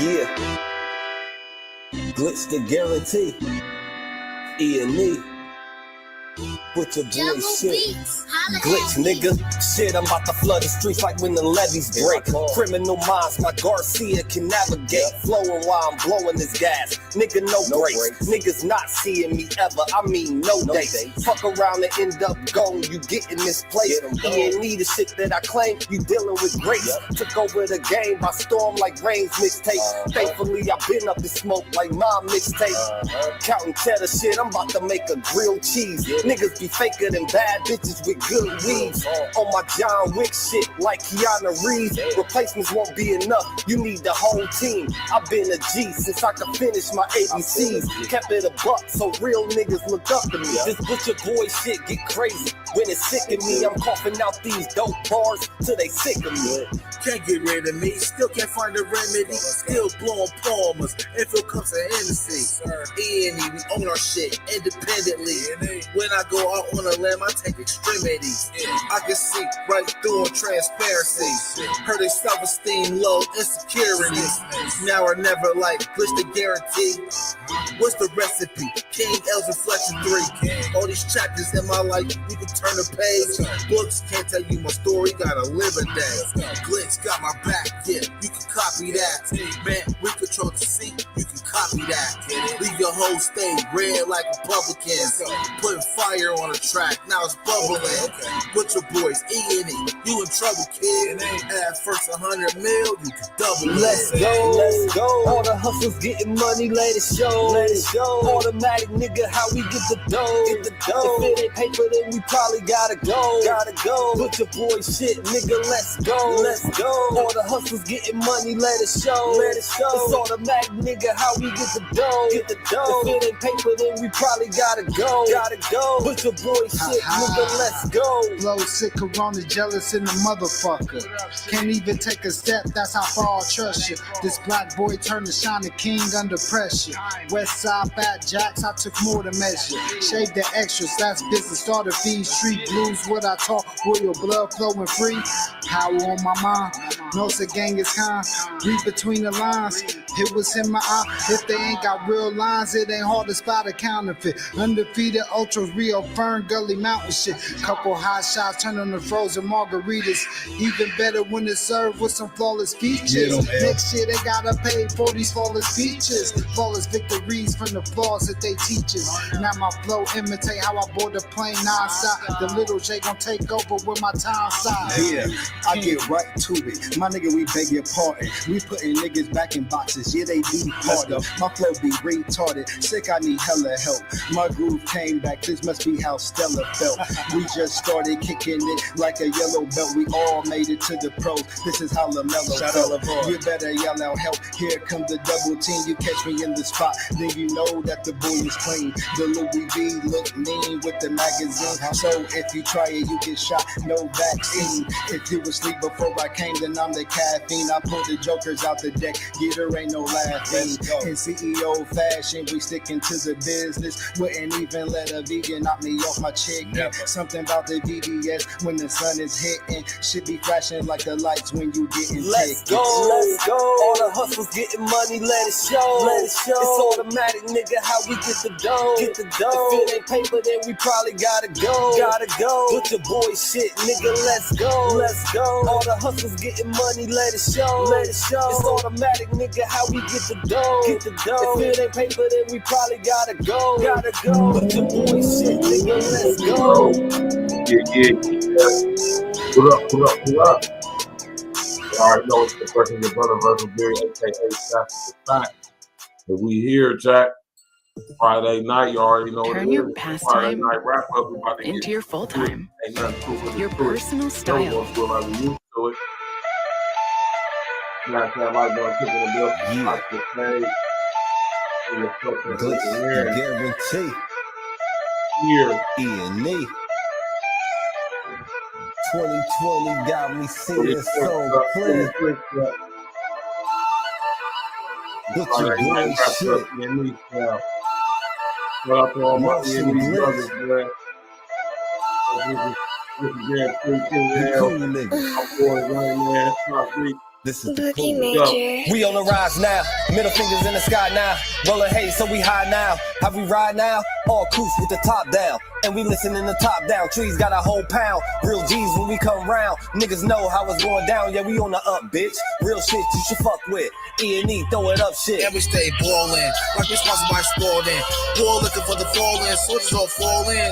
Yeah, glitch the guarantee. E.N.E. Put your boy shit. Glitch, nigga. Shit, I'm about to flood the streets like when the levees break. Criminal minds, my Garcia can navigate. Flowing while I'm blowing this gas. Nigga, no brakes. Niggas not seeing me ever. I mean, no dates. Fuck around and end up gone. You get in this place. E.N.E. the shit that I claim. You dealing with grace. Took over the game by storm like Rain's mixtape. Thankfully, I've been up in smoke like my mixtape. Counting cheddar shit, I'm about to make a grilled cheese. Niggas be faker than bad bitches with good weeds. On my John Wick shit like Keanu Reeves. Replacements won't be enough, you need the whole team. I've been a G since I could finish my ABCs. Kept it a buck so real niggas look up to me. This butcher boy shit get crazy. When it's sick of me, I'm coughing out these dope bars till they sick of me. Can't get rid of me, still can't find a remedy. Still blowing palmers if it comes to Hennessy. E.N.E, we own our shit independently. When I go out on a limb, I take extremities. I can see right through on transparency. Heard their self-esteem low, insecurities. Now or never, like glitch the guarantee. What's the recipe? King L's Reflection 3. All these chapters in my life, you can turn the page. Books can't tell you my story, gotta live a day. Glitch got my back, yeah, you can copy that. Man, we control the seat, you can copy that. Leave your whole state red like Republicans. Putting fire on the track, now it's bubbling. Put your boys E.N.E, you in trouble, kid. At first 100 mil, you can double it. Let's go, let's go. All the hustlers getting money, let it show. Let it show. Automatic nigga, how we get the dough. Get the dough. If it ain't paper, then we probably gotta go. Gotta go. Put your boy shit, nigga, let's go. Let's go. All the hustlers getting money, let it show. Let it show. It's automatic, nigga, how we get the dough. Get the dough. If it ain't paper, then we probably gotta go. Gotta go. Put your boy shit, nigga, let's go. Flow sick, corona, jealous in the motherfucker. Can't even take a step, that's how far I trust you. This black boy turned to shining king under pressure. West side fat jacks, I took more to measure. Shave the extras, that's business. Started feed street blues, what I talk, royal blood flowing free. Power on my mind, knows the gang is kind. Read between the lines, it was in my eye. If they ain't got real lines, it ain't hard to spot a counterfeit. Undefeated ultras, Rio Fern, Gully Mountain shit. Couple hot shots, turn on the frozen margaritas. Even better when it's served with some flawless features. Next year they gotta pay for these flawless features. Flawless victories from the flaws that they teach us. Now my flow imitate how I board the plane non-stop. The little J gon' take over with my time side. Yeah, I get right to it. My nigga, we beg your pardon. We putting niggas back in boxes. Yeah, they be harder. My flow be retarded. Sick, I need hella help. My groove came back. This must be how Stella felt. We just started kicking it like a yellow belt. We all made it to the pros. This is how LaMelo felt. You better yell out help. Here comes the double team. You catch me in the spot, then you know that the boy is clean. The Louis V look mean with the magazine. So if you try it, you get shot. No vaccine. If you was asleep before I came, then I'm the caffeine. I pulled the jokers out the deck. Yeah, there ain't no laughing. In CEO fashion, we sticking to the business. Wouldn't even let a vegan knock me off my chicken. Something about the VVS when the sun is hitting. Should be flashing like the lights when you getting Let's go, let's go. All the hustlers getting money, let it show. Let it show. It's automatic, nigga, how we get the dough. Get the dough. If it ain't paper, then we probably gotta go. Gotta go. Put your boy shit, nigga, let's go. Let's go. All the hustlers getting money, let it show. Let it show. It's automatic, nigga, how we get the dough. Get the dough. If it ain't paper, then we probably gotta go. Gotta go. Put your boy shit, nigga, let's go. Yeah. What up? You already know it's the person, your brother, Virgil Berry, aka Sassy the Fact. But we here, Jack. Friday night, you already know Turn your pastime into your full time. Your personal style. Smash that like button, click on the bell, like the page. Glitch guarantee. Here. E.N.E. 2020 got me seeing so clear. Get your boy shit. What up to all my E.N.E brothers, man? This is guaranteed King L. My boy, right, man. Top 3. This is the cool. We on the rise now, middle fingers in the sky now. Rolling haze, so we high now. How we ride now? All coops with the top down. And we listen in the top down. Trees got a whole pound. Real G's when we come round. Niggas know how it's going down. Yeah, we on the up, bitch. Real shit you should fuck with. E.N.E, throw it up shit. And we stay ballin', like we sponsored by Spalding. Ball looking for the fall-in, soldiers all fall in.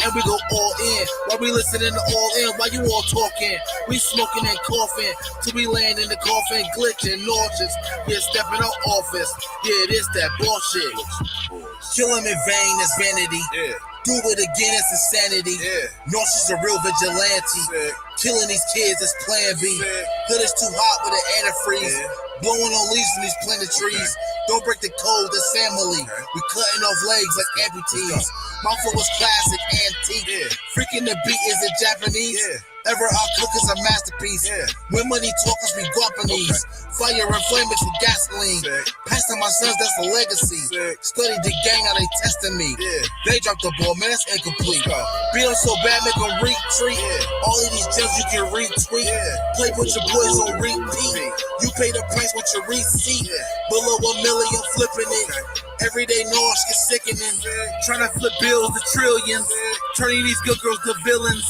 And we go all in, while we listening to all in. While you all talking, we smoking and coughing. Till we land in the coffin, glitching, nauseous. Yeah, stepping out office. Yeah, it is that bullshit. Kill him in vain, that's vanity. Yeah. Do it again, it's insanity. Yeah. Nauseous a real vigilante. Yeah. Killing these kids is plan B. Yeah. Hood is too hot with an antifreeze. Yeah. Blowing on leaves from these planted trees. Okay. Don't break the code, that's family. Okay. We cutting off legs like amputees. My foot was classic, antique. Yeah. Freaking the beat, is it Japanese? Yeah. Ever our cook is a masterpiece. Yeah. When money talkers be Guapanese. Okay. Fire and flame mixed with gasoline. Passing my sons, that's a legacy. Study the gang, now they testing me. Yeah. They dropped the ball, man, that's incomplete. Beat them so bad, make them retreat. Yeah. All of these gems you can retweet. Yeah. Play with your boys on repeat. You pay the price with your receipt. Yeah. Below $1 million, flipping it. Okay. Everyday noise get sickening. Trying to flip bills to trillions. Turning these good girls to villains.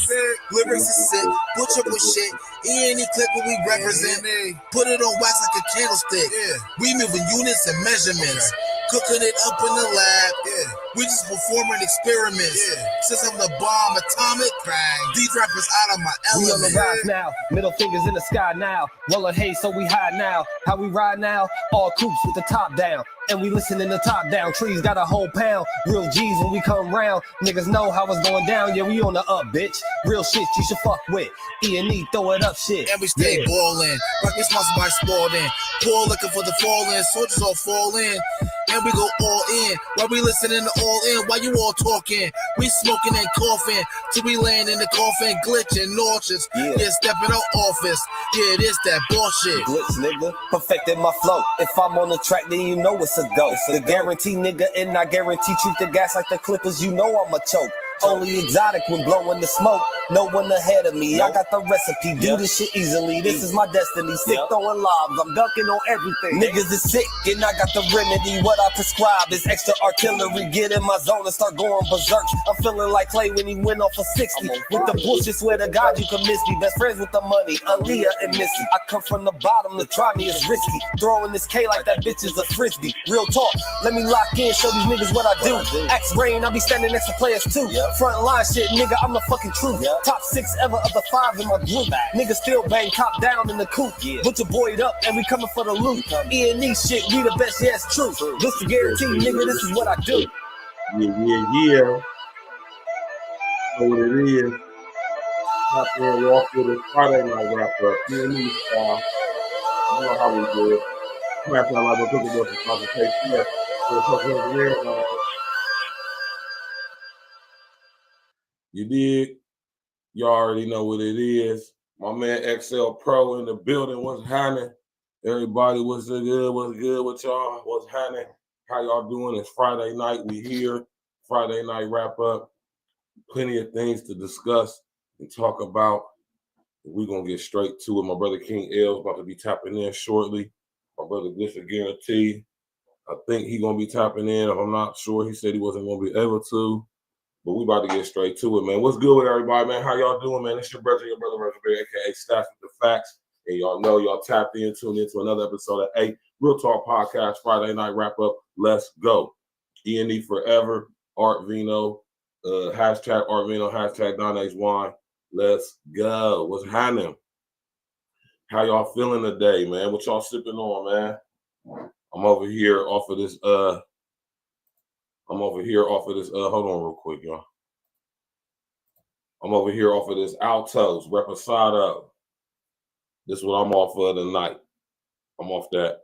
Lyrics is sick, butcher with shit. E.N.E clip what we represent. Put it on wax like a candlestick. We moving units and measurements. Cooking it up in the lab. We just performing experiments. Since I'm the bomb, atomic, these rappers out of my element. We on the rise now, middle fingers in the sky now. Rolling haze, so we high now. How we ride now? All coops with the top down. And we listen in the top down. Trees got a whole pound. Real G's when we come round. Niggas know how it's going down. Yeah, we on the up, bitch. Real shit you should fuck with. E.N.E, throw it up shit. And we stay ballin', like we sponsored by Spalding. Poor looking for the fall-in, soldiers all fall in. And we go all in, while we listening to all in. While you all talking, we smoking and coughing. Till we land in the coffin, glitching, nauseous. Yeah, stepping out office. Yeah, it is that bullshit. Glitch, nigga, perfected my flow. If I'm on the track, then you know it's a go. The guarantee, nigga, and I guarantee treat the gas like the Clippers. You know I'm a choke. Only exotic when blowing the smoke. No one ahead of me. I got the recipe. Do this shit easily. This is my destiny. Sick throwing lobs. I'm dunking on everything. Niggas is sick and I got the remedy. What I prescribe is extra artillery. Get in my zone and start going berserk. I'm feeling like Clay when he went off for 60. With the bullshit, swear to God you can miss me. Best friends with the money. Aaliyah and Missy. I come from the bottom. To try me is risky. Throwing this K like that bitch is a frisbee. Real talk. Let me lock in. Show these niggas what I do. Axe brain. I be standing next to players too. Front line shit, nigga, I'm the fucking truth. Top 6 ever of the 5 in my group. Niggas still bang top down in the coop. Put your boy up and we coming for the loot. E.N.E shit, we the best, yeah, it's true. This the guarantee, nigga, this is what I do. Yeah. Know what it is. Not there, walk with a Friday night wrap up. E.N.E style. I don't know how we do it. I'm actually like a cookie dough for consultation. Yeah. You dig? You already know what it is. My man XL Pro in the building. What's happening? Everybody, what's good? What's good with y'all? What's happening? How y'all doing? It's Friday night. We here. Friday night wrap up. Plenty of things to discuss and talk about. We're going to get straight to it. My brother King L's about to be tapping in shortly. My brother DISSECT Guarantee. I think he's going to be tapping in. If I'm not sure, he said he wasn't going to be able to. But we about to get straight to it, man. What's good with everybody, man? How y'all doing, man? It's your brother Reservoir, a.k.a. Stats with the Facts. And y'all know y'all tapped in, tuned into another episode of 8 Real Talk Podcast, Friday night wrap-up. Let's go. E.N.E forever, Art Vino, hashtag Art Vino, hashtag Donna's Wine. Let's go. What's happening? How y'all feeling today, man? What y'all sipping on, man? I'm over here off of this, hold on real quick, y'all. I'm over here off of this Altos Reposado. This is what I'm off of tonight. I'm off that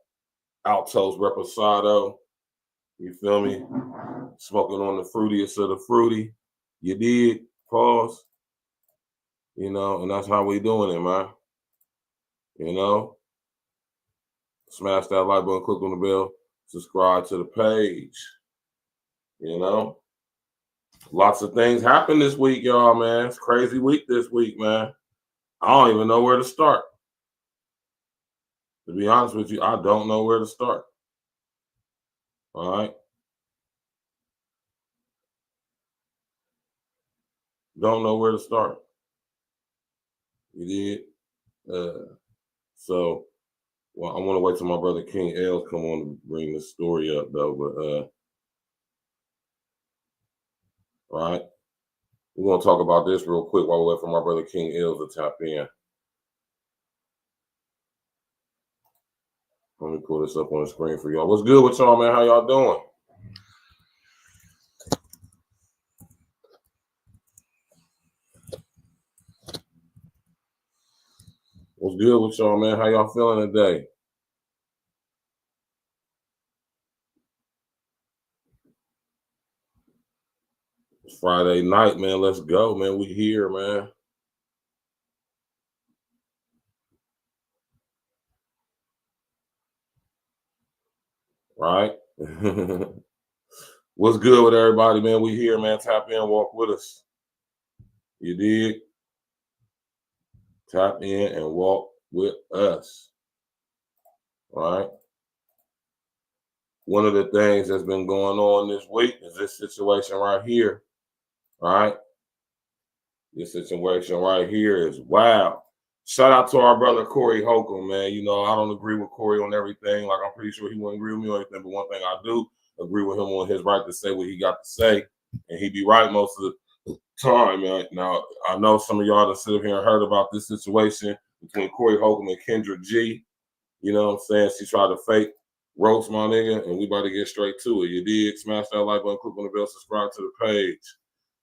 Altos Reposado. You feel me? Smoking on the fruitiest of the fruity. You did. Pause. You know, and that's how we doing it, man. You know? Smash that like button, click on the bell, subscribe to the page. You know, lots of things happened this week, y'all, man. It's a crazy week this week, man. I don't even know where to start. To be honest with you, I don't know where to start. All right. Don't know where to start. You did. So, well, I want to wait till my brother King L come on to bring this story up, though. But all right, we're gonna talk about this real quick while we wait for my brother King L to tap in. Let me pull this up on the screen for y'all. What's good with y'all, man? How y'all doing? What's good with y'all, man? How y'all feeling today? It's Friday night, man. Let's go, man. We here, man. Right? What's good with everybody, man? We here, man. Tap in, walk with us. You dig? Tap in and walk with us. Right? One of the things that's been going on this week is this situation right here. Right? This situation right here is wow. Shout out to our brother Corey Holcomb, man. You know, I don't agree with Corey on everything. Like, I'm pretty sure he wouldn't agree with me on anything. But one thing I do agree with him on his right to say what he got to say. And he be right most of the time, man. Now, I know some of y'all that sit up here and heard about this situation between Corey Holcomb and Kendra G. You know what I'm saying? She tried to fake roast my nigga, and we about to get straight to it. You did. Smash that like button, click on the bell, subscribe to the page.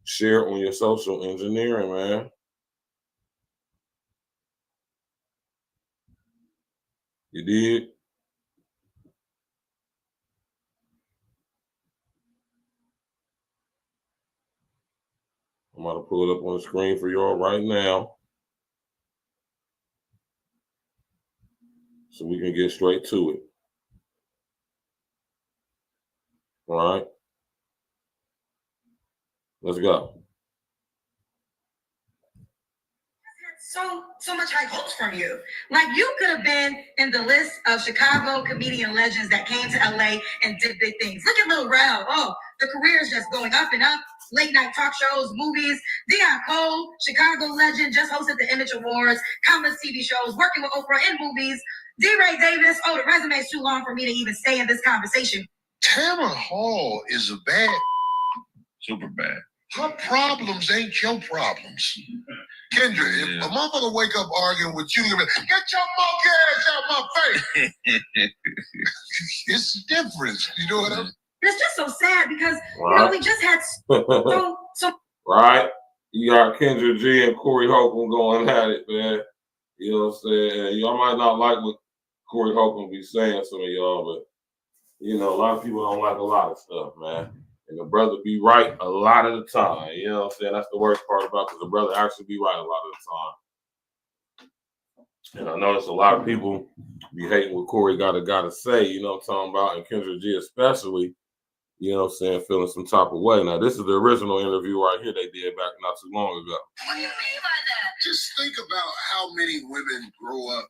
Share on your social engineering, man. You did. I'm about to pull it up on the screen for y'all right now so we can get straight to it. All right. Let's go. So much high hopes from you. Like, you could have been in the list of Chicago comedian legends that came to LA and did big things. Look at Lil Rel. Oh, the career is just going up and up. Late night talk shows, movies. Deion Cole, Chicago legend, just hosted the Image Awards, countless TV shows, working with Oprah in movies. D-Ray Davis. Oh, the resume is too long for me to even stay in this conversation. Tamron Hall is a bad, super bad. Her problems ain't your problems. Kendra, if a motherfucker wake up arguing with you, you're gonna be, get your monkey ass out my face. It's the difference. You know what I mean? It's just so sad because you know we just had so right. You got Kendra G and Corey Holcomb going at it, man. You know what I'm saying? Y'all might not like what Corey Holcomb be saying, some of y'all, but you know, a lot of people don't like a lot of stuff, man. And the brother be right a lot of the time. You know what I'm saying? That's the worst part about it, because the brother actually be right a lot of the time. And I notice a lot of people be hating what Corey gotta say, you know what I'm talking about, and Kendra G especially, you know what I'm saying, feeling some type of way. Now, this is the original interview right here they did back not too long ago. What do you mean by that? Just think about how many women grow up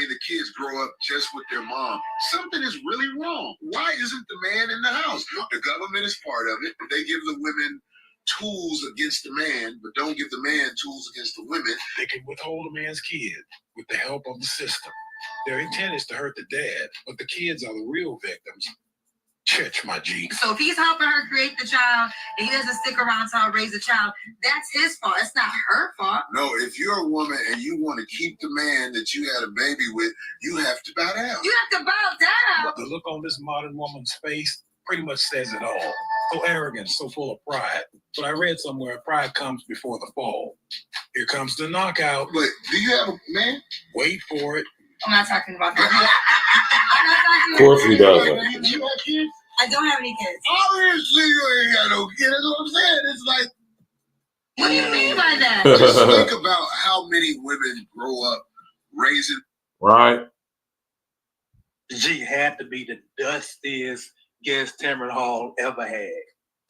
the kids grow up just with their mom. Something is really wrong. Why isn't the man in the house? The government is part of it. They give the women tools against the man, but don't give the man tools against the women. They can withhold a man's kid with the help of the system. Their intent is to hurt the dad, but the kids are the real victims. Church, my G. So if he's helping her create the child and he doesn't stick around to her raise the child, that's his fault. It's not her fault. No, if you're a woman and you want to keep the man that you had a baby with, you have to bow down. You have to bow down. The look on this modern woman's face pretty much says it all. So arrogant, so full of pride. But I read somewhere pride comes before the fall. Here comes the knockout. But do you have a man? Wait for it. I'm not talking about that. I'm not talking Of course he doesn't. Do you have kids? I don't have any kids. Obviously you ain't got no kids. That's what I'm saying. It's like, what do you mean by that? just think about how many women grow up raising. Right. G had to be the dustiest guest Tamron Hall ever had.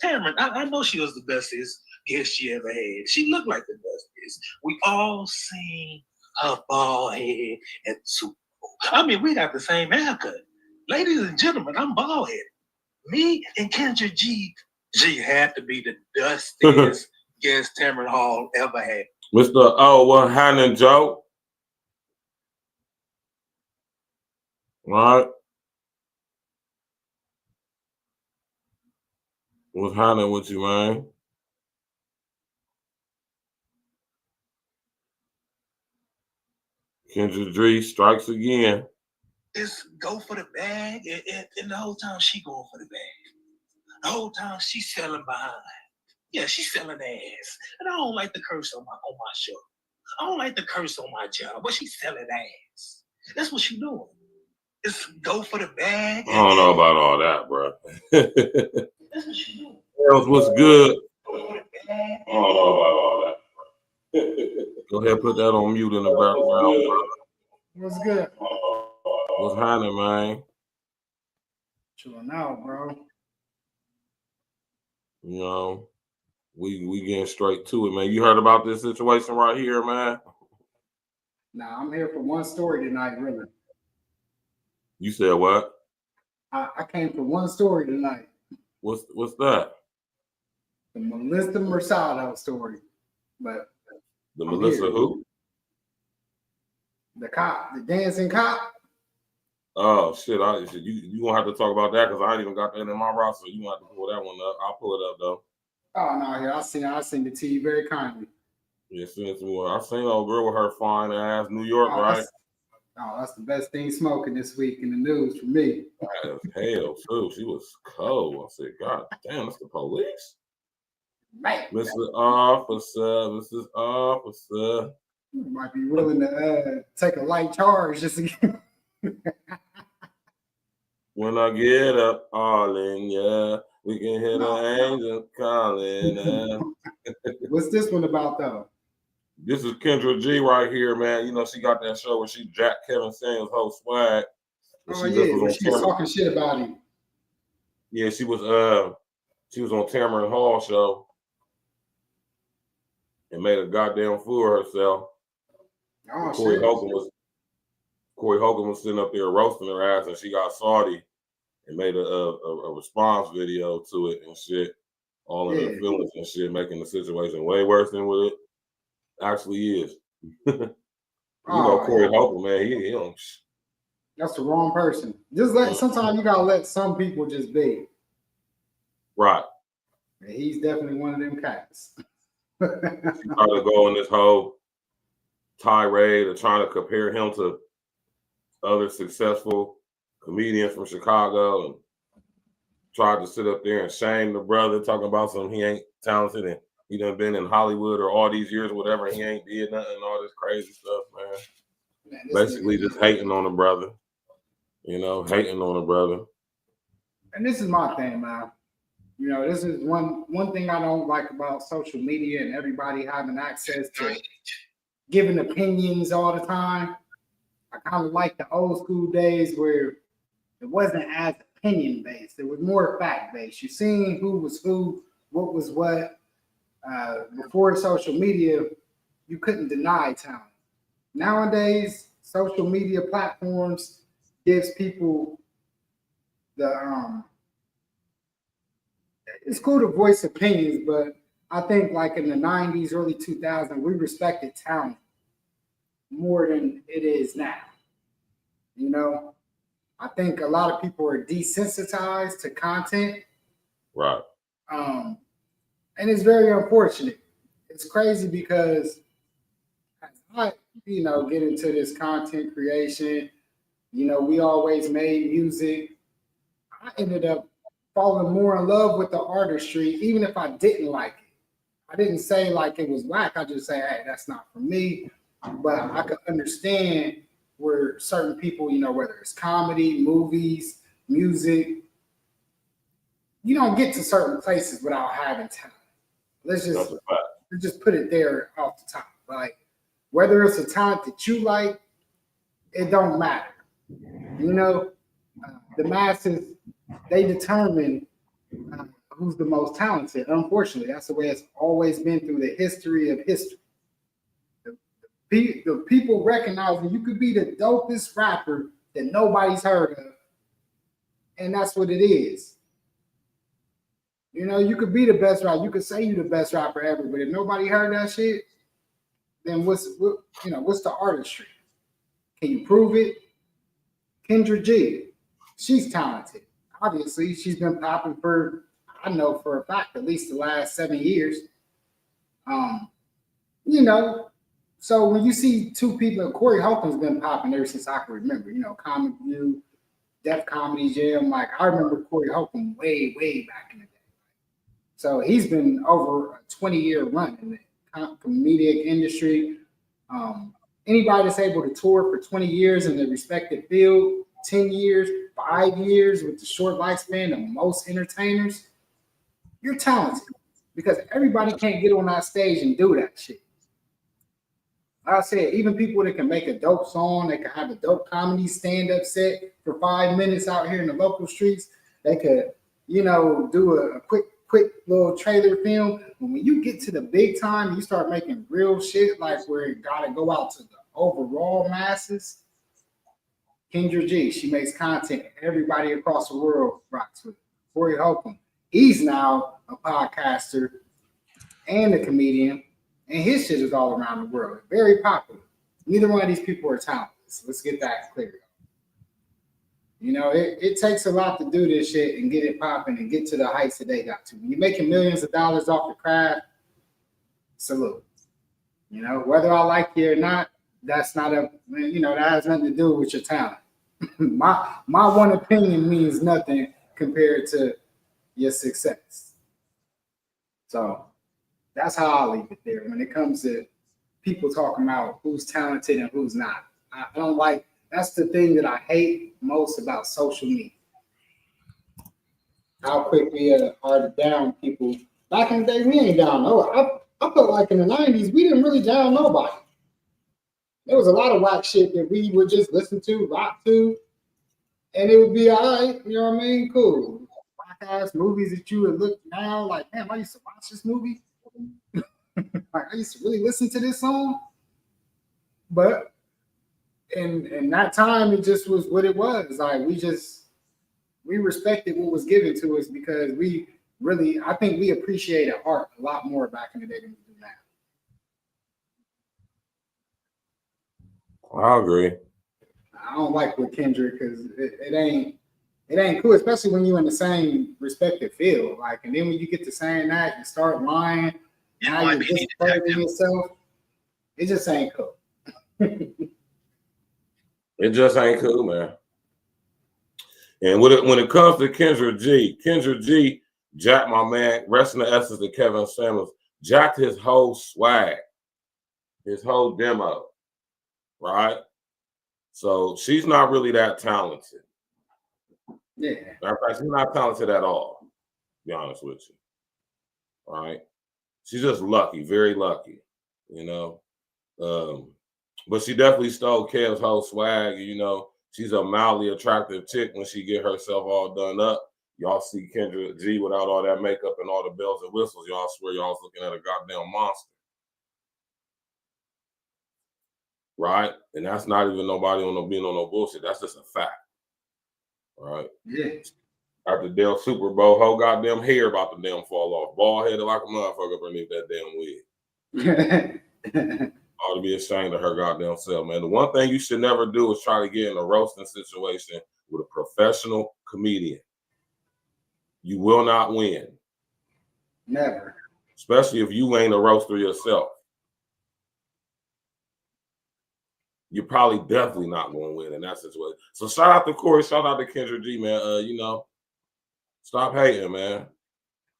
Tamron, I know she was the dustiest guest she ever had. She looked like the dustiest. We all seen her bald head and super I mean, we got the same haircut. Ladies and gentlemen, I'm bald headed. Me and Kendra G had to be the dustiest guest Tamron Hall ever had. Mr. O, what happening, Joe? Right? What's happening with you, man? Kendra G strikes again. Just go for the bag, and the whole time she going for the bag. The whole time she's selling behind. Yeah, she's selling ass. And I don't like the curse on my show. I don't like the curse on my job, but she's selling ass. That's what she's doing. Just go for the bag. I don't know about all that, bro. That's what she's doing. What's good? Go for the bag. I don't know about all that. Go ahead, put that on mute in the background, bro. What's good? What's happening, man? Chilling out, bro. You know, we getting straight to it, man. You heard about this situation right here, man? Nah, I'm here for one story tonight, really. You said what? I came for one story tonight. What's that? The Melissa Mercado story. But the Melissa here. Who? The cop, the dancing cop. Oh shit! You gonna have to talk about that because I ain't even got that in my roster. You gonna have to pull that one up. I'll pull it up though. Oh no, here I send it to you very kindly. Yeah, send it to me. I seen old girl with her fine ass, New York, right? That's the best thing smoking this week in the news for me. As hell too. She was cold. I said, God damn, that's the police. Man. Mr. Officer. You might be willing to take a light charge just to get... When I get up, all in, yeah, we can hear the angels calling. What's this one about, though? This is Kendra G right here, man. You know, she got that show where she jacked Kevin Samuels' whole swag. Oh, yeah, she was talking shit about him. Yeah, she was on Tamron Hall show and made a goddamn fool of herself. Oh, Corey Hogan was sitting up there roasting her ass, and she got salty and made a response video to it and shit, all in her feelings and shit, making the situation way worse than what it actually is. Corey Hogan, man, he don't. That's the wrong person. Sometimes you gotta let some people just be. Right. And he's definitely one of them cats. She tried to go in this whole tirade of trying to compare him to other successful comedians from Chicago and tried to sit up there and shame the brother, talking about something he ain't talented and he done been in Hollywood or all these years, whatever, he ain't did nothing, all this crazy stuff, man. Basically just hating on the brother, hating on the brother. And this is my thing, man. This is one thing I don't like about social media and everybody having access to giving opinions all the time. I kind of like the old school days where it wasn't as opinion based. It was more fact based. You're seeing who was who, what was what. Before social media, you couldn't deny talent. Nowadays, social media platforms gives people the it's cool to voice opinions, but I think like in the 90s, early 2000s, we respected talent more than it is now. I think a lot of people are desensitized to content. Right. And it's very unfortunate. It's crazy because as I, get into this content creation, we always made music. I ended up falling more in love with the artistry, even if I didn't like it. I didn't say like it was whack. I just say, hey, that's not for me. But I could understand where certain people, whether it's comedy, movies, music, you don't get to certain places without having talent. Let's just put it there off the top. Like, whether it's a talent that you like, it don't matter. The masses, they determine who's the most talented. Unfortunately, that's the way it's always been through the history of history. The the people recognizing you could be the dopest rapper that nobody's heard of, and that's what it is. You know, you could be the best rapper. You could say you're the best rapper ever, but if nobody heard that shit, then what's the artistry? Can you prove it? Kendra G, she's talented. Obviously, she's been popping for, I know for a fact, at least the last 7 years. You know, so when you see two people, Corey Holcomb's been popping ever since I can remember. You know, Comic View, Def Comedy Jam. Like I remember Corey Holcomb way back in the day. So he's been over a 20-year run in the comedic industry. Anybody that's able to tour for 20 years in the respective field, 10 years, 5 years with the short lifespan of most entertainers, you're talented because everybody can't get on that stage and do that shit. Like I said, even people that can make a dope song, they can have a dope comedy stand-up set for 5 minutes out here in the local streets. They could, you know, do a quick little trailer film. But when you get to the big time, you start making real shit like where it gotta go out to the overall masses. Kendra G, she makes content. Everybody across the world rocks with it. Corey Holcomb, he's now a podcaster and a comedian, and his shit is all around the world. Very popular. Neither one of these people are talented. So let's get that clear. You know, it takes a lot to do this shit and get it popping and get to the heights that they got to. When you're making millions of dollars off the craft, salute. You know, whether I like you or not, that's not that has nothing to do with your talent. my one opinion means nothing compared to your success. So that's how I leave it there when it comes to people talking about who's talented and who's not. I don't like. That's the thing that I hate most about social media. How quick we are to down people. Back in the day, we ain't down no. I felt like in the 90s, we didn't really down nobody. There was a lot of whack shit that we would just listen to, rock to, and it would be all right. You know what I mean? Cool. Whack ass movies that you would look now like, man, I used to watch this movie. Like I used to really listen to this song. But in that time, it just was what it was. Like we respected what was given to us because I think we appreciated art a lot more back in the day than we do now. I agree. I don't like with Kendrick because it ain't cool, especially when you're in the same respective field. Like, and then when you get to saying that, you start lying. Now you're discrediting yourself. It just ain't cool. It just ain't cool, man. And when it comes to Kendra G, Jack, my man, rest in the essence of Kevin Samuels, jacked his whole swag, his whole demo, right? So she's not really that talented. Yeah. In fact, she's not talented at all, to be honest with you. All right. She's just lucky, very lucky, you know. But she definitely stole Kev's whole swag. You know, she's a mildly attractive chick when she get herself all done up. Y'all see Kendra G without all that makeup and all the bells and whistles. Y'all swear y'all was looking at a goddamn monster. Right? And that's not even nobody being on no bullshit. That's just a fact. All right? Yeah. After the damn Super Bowl, whole goddamn hair about to damn fall off. Bald headed like a motherfucker underneath that damn wig. Ought to be ashamed of her goddamn self, man. The one thing you should never do is try to get in a roasting situation with a professional comedian. You will not win. Never. Especially if you ain't a roaster yourself. You're probably definitely not going to win in that situation. So shout out to Corey, shout out to Kendra G, man. You know, stop hating, man.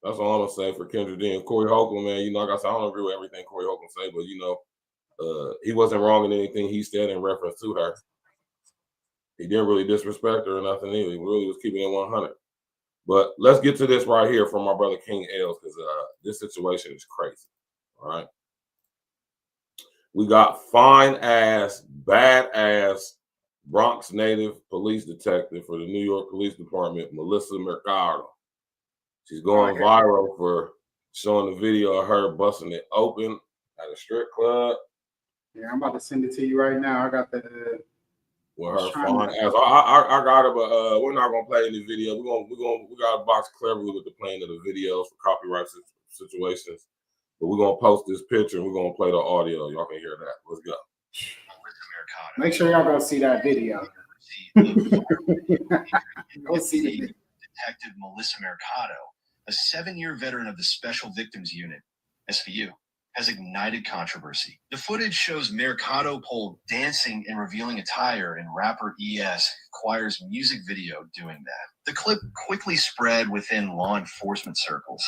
That's all I'm gonna say for Kendra G and Corey Holcomb, man. You know, like I said, I don't agree with everything Corey Holcomb say, but you know, he wasn't wrong in anything he said in reference to her. He didn't really disrespect her or nothing either. He really was keeping it 100. But let's get to this right here from my brother King Els because this situation is crazy. All right. We got fine-ass, bad-ass Bronx native police detective for the New York Police Department, Melissa Mercado. She's going viral for showing the video of her busting it open at a strip club. Yeah, I'm about to send it to you right now. I got the. With her fine ass. I got it, but we're not gonna play any video. We gotta box cleverly with the playing of the videos for copyright situations. But we're gonna post this picture and we're gonna play the audio. Y'all can hear that. Let's go. Make sure y'all go see that video. Go see it. Detective Melissa Mercado, a 7-year veteran of the Special Victims Unit, SVU, has ignited controversy. The footage shows Mercado pole dancing and revealing attire in rapper E.S. Choir's music video doing that. The clip quickly spread within law enforcement circles,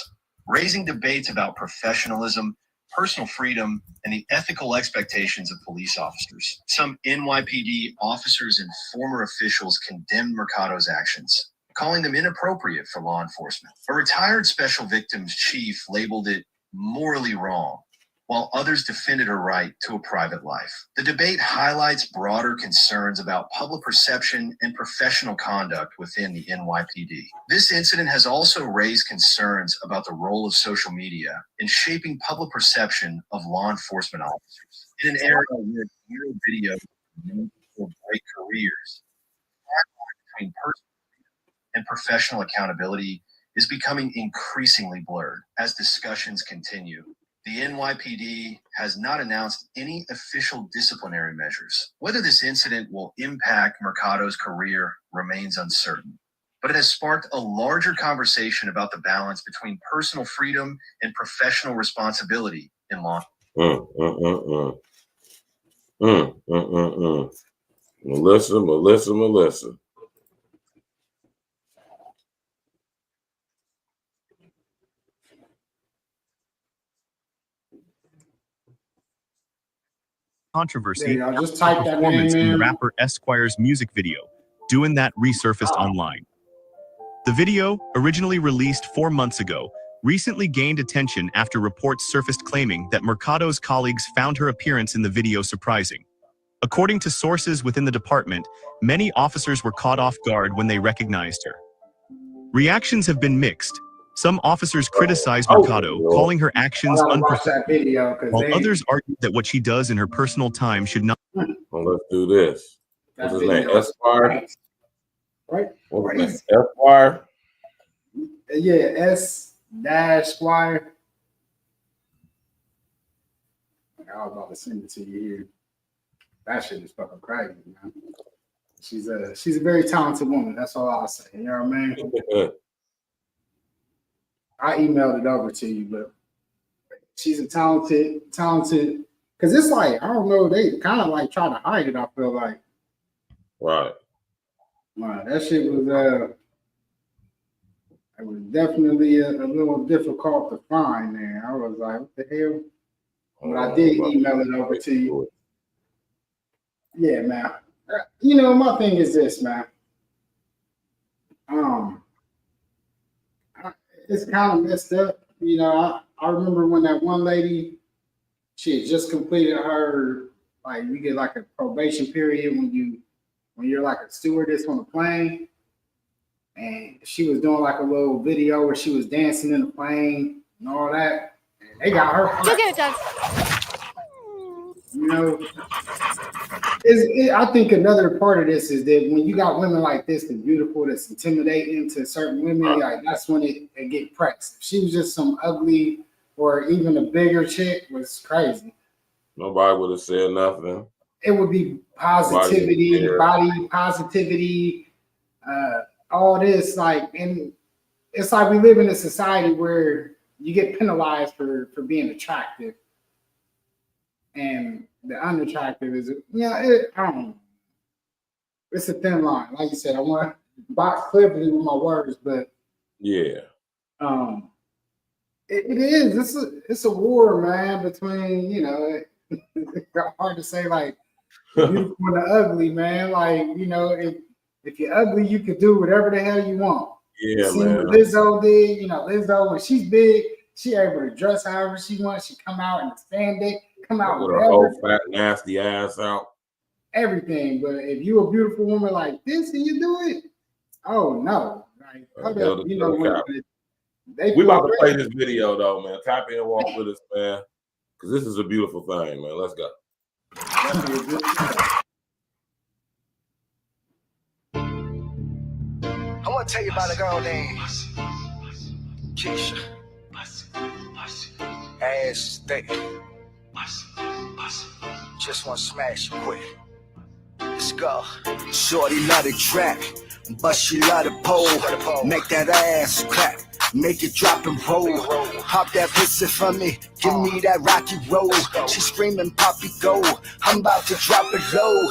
raising debates about professionalism, personal freedom, and the ethical expectations of police officers. Some NYPD officers and former officials condemned Mercado's actions, calling them inappropriate for law enforcement. A retired Special Victims chief labeled it morally wrong, while others defended her right to a private life. The debate highlights broader concerns about public perception and professional conduct within the NYPD. This incident has also raised concerns about the role of social media in shaping public perception of law enforcement officers. In an era where viral video will break careers, the line between personal and professional accountability is becoming increasingly blurred. As discussions continue, the NYPD has not announced any official disciplinary measures. Whether this incident will impact Mercado's career remains uncertain, but it has sparked a larger conversation about the balance between personal freedom and professional responsibility in law. Melissa. Controversy just type that performance name in in. rapper Esquire's music video, Doing That, resurfaced online. The video, originally released 4 months ago, recently gained attention after reports surfaced claiming that Mercado's colleagues found her appearance in the video surprising. According to sources within the department, many officers were caught off guard when they recognized her. Reactions have been mixed. Some officers criticized Mercado, calling her actions unprofessional, while others argued that what she does in her personal time should not. Well, let's do this. What's his name? Esquire? Right. What's his name? Esquire? Yeah, S-Squire. I was about to send it to you here. That shit is fucking crazy, man. She's a very talented woman. That's all I'll say. You know what I mean? I emailed it over to you, but she's a talented, because it's like, I don't know, they kind of like try to hide it, I feel like. Right. Man, that shit was it was definitely a little difficult to find there. I was like, what the hell? But I did email it over to you. Yeah, man. You know, my thing is this, man. It's kind of messed up. You know, I remember when that one lady, she had just completed her, like, you get like a probation period when you're like a stewardess on a plane. And she was doing like a little video where she was dancing in the plane and all that. And they got her. Go get it, Doug. You know, I think another part of this is that when you got women like this, that's beautiful, that's intimidating to certain women, like that's when it get pressed. If she was just some ugly or even a bigger chick, was crazy. Nobody would have said nothing. It would be positivity, body positivity, all this, like, and it's like we live in a society where you get penalized for being attractive. And the unattractive is, I don't know. It's a thin line. Like you said, I want to box cleverly with my words, but yeah, it is. It's a war, man, between, you know, it's hard to say like the beautiful and the ugly, man. Like, you know, if you're ugly, you can do whatever the hell you want. Yeah, see man. What Lizzo did, you know, Lizzo, when she's big, she able to dress however she wants. She come out and expand it. Come out with her whole fat nasty ass out. Everything, but if you a beautiful woman like this and you do it, oh no! Like, you know, we about to play this video though, man. Tap in and walk with us, man, because this is a beautiful thing, man. Let's go. I want to tell you about a girl named Keisha. Ass thick. Just want to smash you quick. Let's go. Shorty love the track, but she love the pole. Make that ass clap, make it drop and roll. Hop that pussy for me, give me that rocky roll. She screaming, Poppy, go. I'm about to drop it low.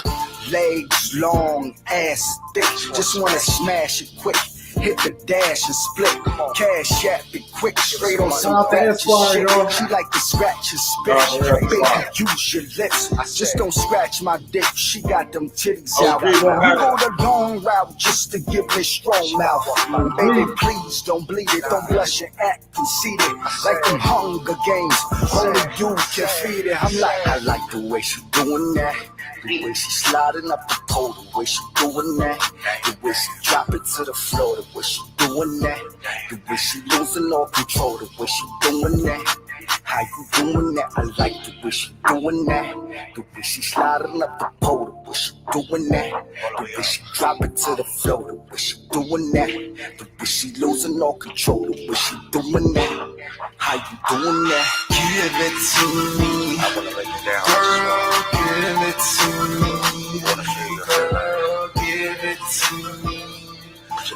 Legs long, ass thick, just wanna smash it quick. Hit the dash and split. Cash app it quick, straight on some fast shit. She like to scratch and spit. Baby, use your lips. Just don't scratch my dick. She got them titties out. We go the long route just to give me strong mouth. Baby, please don't bleed it. Don't blush and act conceited. Like them Hunger Games. Only you can feed it. I'm like, I like the way she doing that. The way she sliding up the pole, the way she doing that. The way she drop it to the floor, the way she doing that. The way she losing all control, the way she doing that. How you doing that? I like the way she doing that. The way she sliding up the pole, the way she doing that. The way she drop it to the floor, the way she doing that. The way she losing all control, the way she doing that. How you doing that? Give it to me. I wanna lay you down. Girl, give it to me. Girl, give it to me.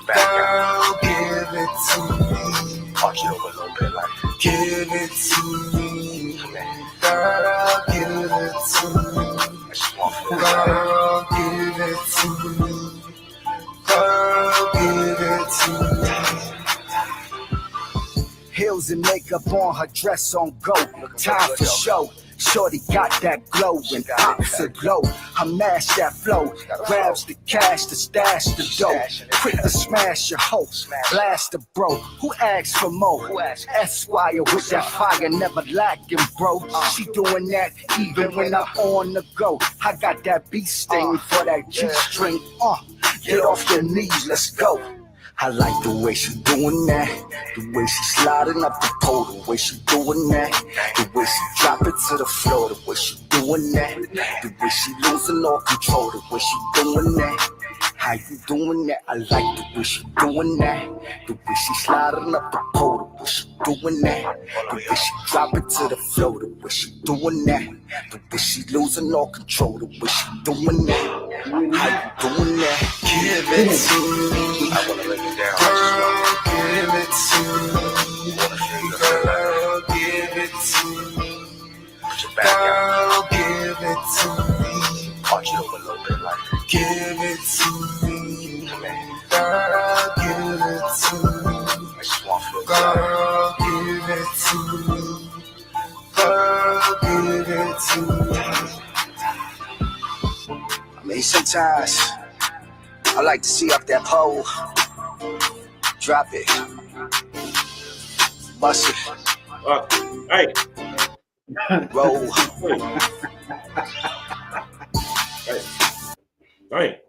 Girl, give it to me. Arch it over a little bit, like. Give it to me. Girl, give it to me. Girl, give it to me. Girl, give it to me. Heels and makeup on her dress on go. Time for show. Shorty got that glow and pops it low. I mash that flow, grabs the cash to stash the dough. Quick to smash your hoe, blast the bro. Who asks for more? Esquire with that fire, never lacking, bro. She doing that even when I'm on the go. I got that beast sting for that G-string. Get off your knees, let's go. I like the way she doing that, the way she sliding up the pole, the way she doing that, the way she drop it to the floor, the way she doing that, the way she losing all control, the way she doing that. How you doing that? I like the way she doing that, the way she sliding up the pole, the way she doing that, the way she drop it to the floor, the way she doing that, the way she losing all control, the way she doing that. How you doing that? Give it to me. I wanna lay you down. Girl, give it to me. Girl, give it to me. Girl, give it to me. Arch it over a little bit, like. Give it to me. Girl, give it to me. Girl, give it to me. Girl, give it to me. I mean, sometimes I like to see up that pole, drop it, bust it, Hey, roll. Hey.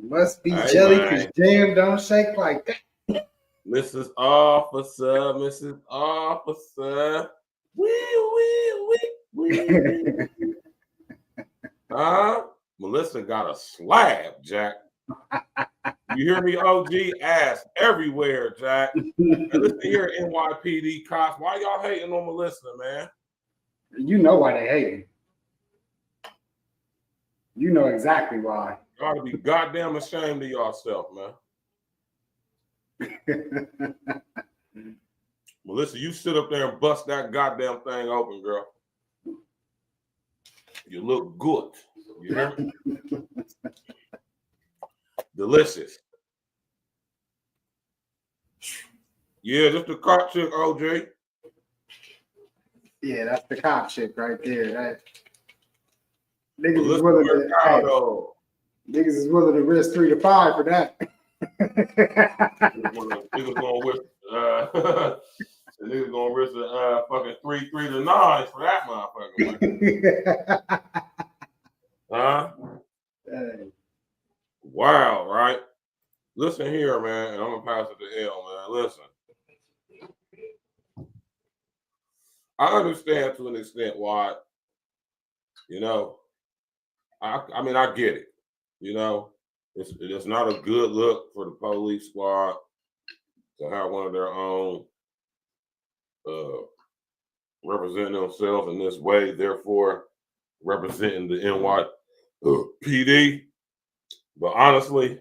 Must be jelly because jam don't shake like that. Mrs. Officer, Mrs. Officer. Wee. Melissa got a slab, Jack. You hear me, OG? Ass everywhere, Jack. And listen here, NYPD cops. Why y'all hating on Melissa, man? You know why they hating. You know exactly why. You ought to be goddamn ashamed of yourself, man. Melissa, you sit up there and bust that goddamn thing open, girl. You look good. You hear me? Delicious. Yeah, just the cop chick, OJ. Yeah, that's the cop chick right there. That niggas Melissa is willing to niggas is willing to risk 3 to 5 for that. Niggas gonna risk a fucking 3 to 9 for that motherfucker. Huh? Dang. Wow, right? Listen here, man, and I'm gonna pass it to L, man. Listen. I understand to an extent why, you know, I mean, I get it. You know, it's not a good look for the police squad to have one of their own representing themselves in this way, therefore representing the NYPD. But honestly,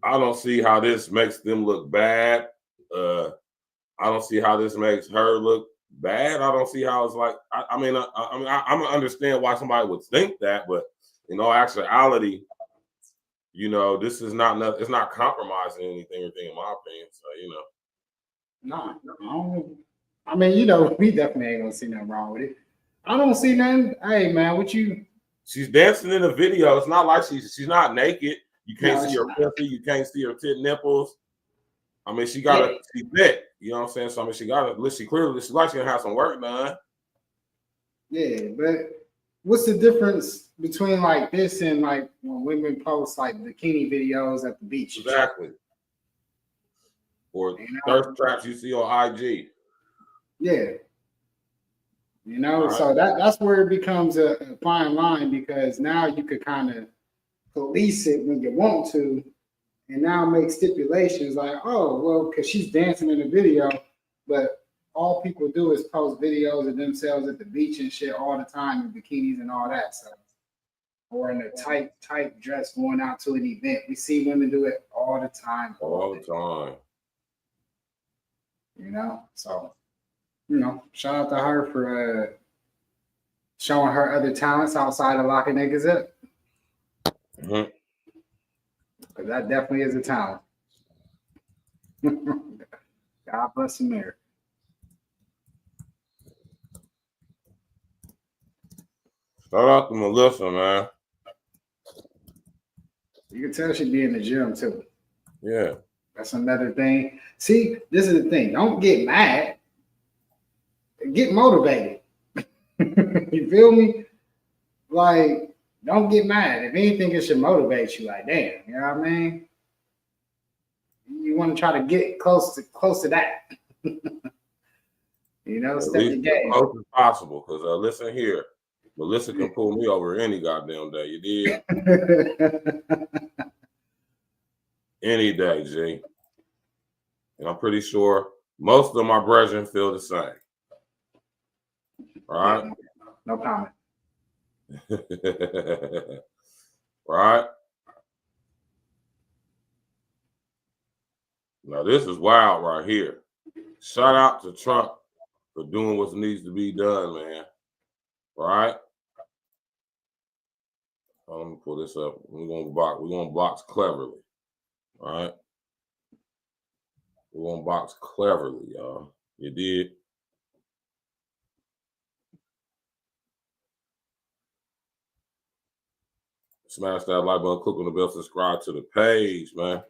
I don't see how this makes them look bad. I don't see how this makes her look bad. I don't see how it's like. I'm gonna understand why somebody would think that, but in all actuality, you know, this is not. It's not compromising anything in my opinion. So you know, no, I mean, you know, we definitely ain't gonna see nothing wrong with it. I don't see nothing. Hey, man, what you? She's dancing in the video. It's not like she's not naked. You can't see her pussy. You can't see her tit nipples. I mean, she got she fit. You know what I'm saying? So I mean, she got she clearly she's like she's gonna have some work done. Yeah, but what's the difference between like this and like when women post like bikini videos at the beach? Exactly. Or thirst traps you see on IG. Yeah. You know, so that's where it becomes a fine line, because now you could kind of police it when you want to, and now make stipulations like, oh, well, because she's dancing in the video, but all people do is post videos of themselves at the beach and shit all the time in bikinis and all that. So, or in a tight dress going out to an event. We see women do it all the time. All the time. You know, so, you know, shout out to her for showing her other talents outside of locking niggas up. Mm-hmm. Because that definitely is a talent. God bless America. Shout out to Melissa, man. You can tell she be in the gym too. Yeah. That's another thing. See, this is the thing. Don't get mad. Get motivated. You feel me? Like, don't get mad. If anything, it should motivate you. Like, damn, you know what I mean? You want to try to get close to that. You know, step your game. As close as possible. Because listen here, Melissa can pull me over any goddamn day. You did? Any day, G. And I'm pretty sure most of my brethren feel the same. Right? No comment. Right? Now, this is wild right here. Shout out to Trump for doing what needs to be done, man. Right? Let me pull this up. We're gonna box cleverly. All right. We're gonna box cleverly, y'all. You did. Smash that like button, click on the bell, subscribe to the page, man.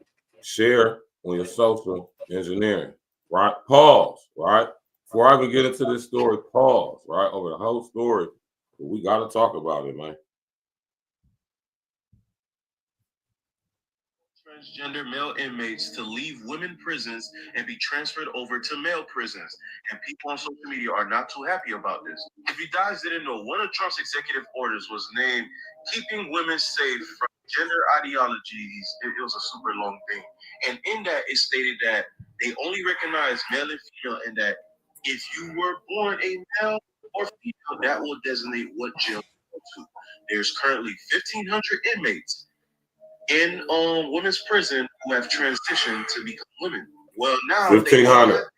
Share on your social engineering. Right? Pause, right? Before I even get into this story, pause, right? Over the whole story. We gotta talk about it, man. Transgender male inmates to leave women prisons and be transferred over to male prisons. And people on social media are not too happy about this. If you guys didn't know, one of Trump's executive orders was named Keeping Women Safe from Gender Ideologies. It was a super long thing. And in that, it stated that they only recognize male and female, and that if you were born a male or female, that will designate what jail you go to. There's currently 1,500 inmates in women's prison who have transitioned to become women. Well, now 1,500,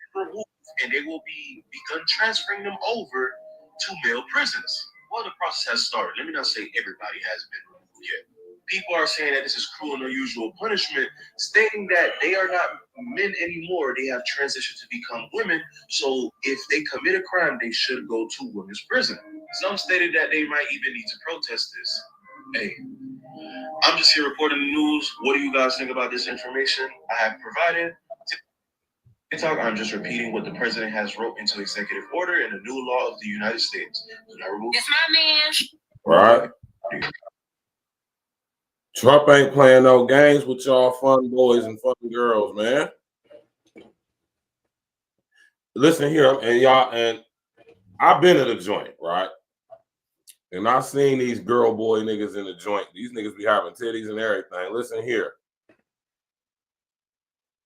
and they will be begun transferring them over to male prisons. Well, the process has started. Let me not say everybody has been removed yet. People are saying that this is cruel and unusual punishment, stating that they are not men anymore. They have transitioned to become women. So if they commit a crime, they should go to women's prison. Some stated that they might even need to protest this. Hey, I'm just here reporting the news. What do you guys think about this information I have provided? TikTok, I'm just repeating what the president has wrote into executive order in the new law of the United States. Do not remove. It's my man. right? Trump ain't playing no games with y'all fun boys and fun girls, man. Listen here, and y'all, and I've been at a joint, right? And I've seen these girl boy niggas in the joint. These niggas be having titties and everything. Listen here.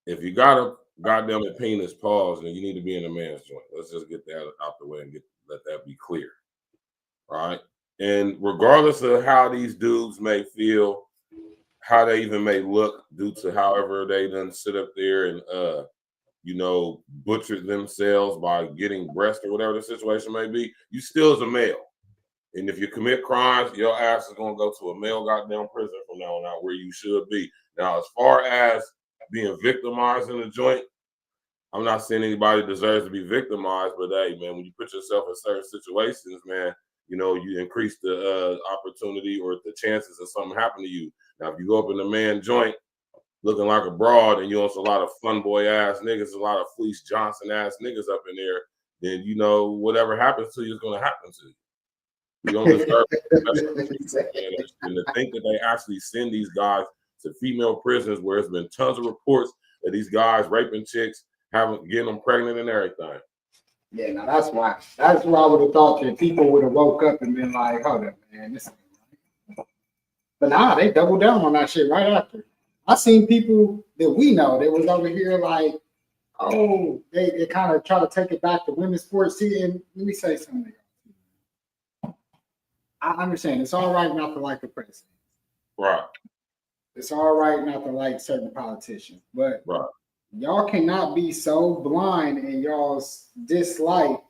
If you got a goddamn penis, pause, then you need to be in a man's joint. Let's just get that out the way and let that be clear. Right? And regardless of how these dudes may feel, how they even may look due to however they done sit up there and butchered themselves by getting breast or whatever the situation may be, you still is a male. And if you commit crimes, your ass is gonna go to a male goddamn prison from now on out, where you should be. Now, as far as being victimized in the joint, I'm not saying anybody deserves to be victimized, but hey, man, when you put yourself in certain situations, man, you increase the opportunity or the chances of something happening to you. Now, if you go up in a man joint looking like a broad and you know it's a lot of fun boy ass niggas, a lot of Fleece Johnson ass niggas up in there, then whatever happens to you is gonna happen to you. You don't deserve it. And to think that they actually send these guys to female prisons where there's been tons of reports of these guys raping chicks, getting them pregnant and everything. Yeah, now that's why I would have thought that people would have woke up and been like, hold up, man, this ain't right. But nah, they doubled down on that shit right after. I seen people that we know that was over here like, oh, they kind of try to take it back to women's sports. See, and let me say something. I understand it's all right not to like the president. Right. It's all right not to like certain politicians, but y'all cannot be so blind in y'all's dislike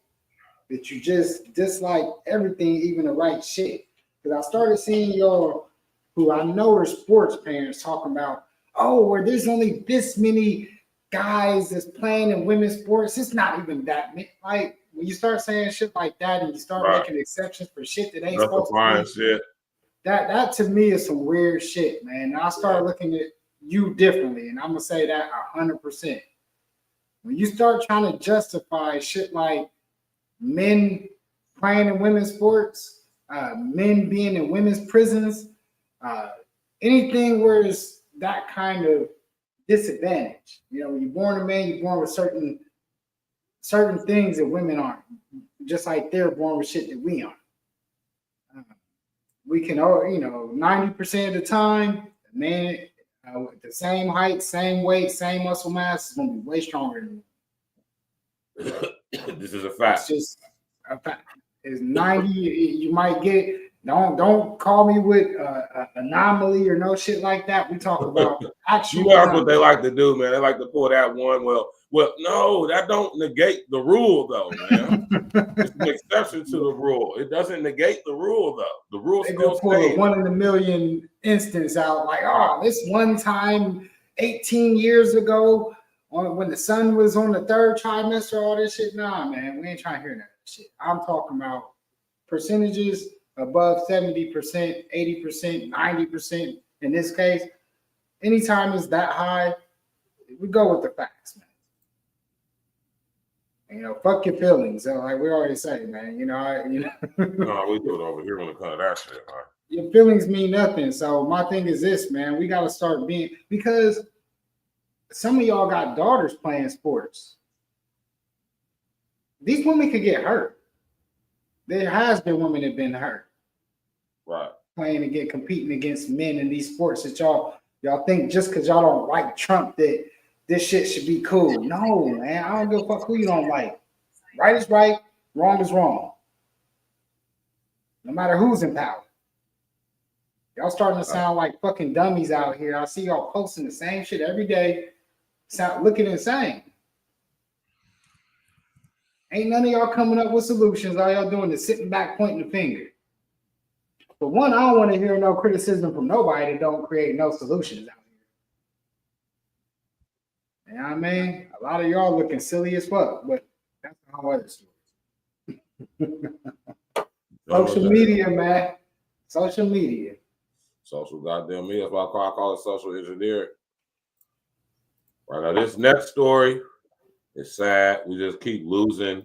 that you just dislike everything, even the right shit. Because I started seeing y'all who I know are sports parents talking about, oh, where there's only this many guys that's playing in women's sports. It's not even that many. Like, when you start saying shit like that and you start making exceptions for shit that ain't supposed to be, shit. That to me is some weird shit, man. And I start looking at you differently, and I'm gonna say that 100%. When you start trying to justify shit like men playing in women's sports, men being in women's prisons, anything where it's that kind of disadvantage. When you're born a man, you're born with certain things that women aren't, just like they're born with shit that we aren't. We can, 90% of the time, the man with the same height, same weight, same muscle mass is going to be way stronger than you. This is a fact. It's just a fact. It's 90. You might get. Don't call me with anomaly or no shit like that. We talk about actual. That's what they like to do, man. They like to pull that one. Well, no, that don't negate the rule, though, man. It's an exception to the rule. It doesn't negate the rule, though. The rule they still go pull a 1 in a million instance out, like, oh, this one time 18 years ago, when the sun was on the 3rd trimester, all this shit. Nah, man, we ain't trying to hear that shit. I'm talking about percentages above 70%, 80%, 90%. In this case, anytime it's that high, we go with the facts, man. Fuck your feelings. Like we already say, man. No, we do it over here when it comes to that shit, man. Your feelings mean nothing. So my thing is this, man. We got to start being, because some of y'all got daughters playing sports. These women could get hurt. There has been women that have been hurt. Right. Competing against men in these sports that y'all think just because y'all don't like Trump that this shit should be cool. No, man. I don't give a fuck who you don't like. Right is right, wrong is wrong. No matter who's in power. Y'all starting to sound like fucking dummies out here. I see y'all posting the same shit every day. Looking insane. Ain't none of y'all coming up with solutions. All y'all doing is sitting back pointing the finger. For one, I don't want to hear no criticism from nobody that don't create no solutions out here. You know what I mean? A lot of y'all looking silly as fuck, but that's how other stories. Social media, man. Social media. Social goddamn media. That's why I call it social engineering. Right now, this next story is sad. We just keep losing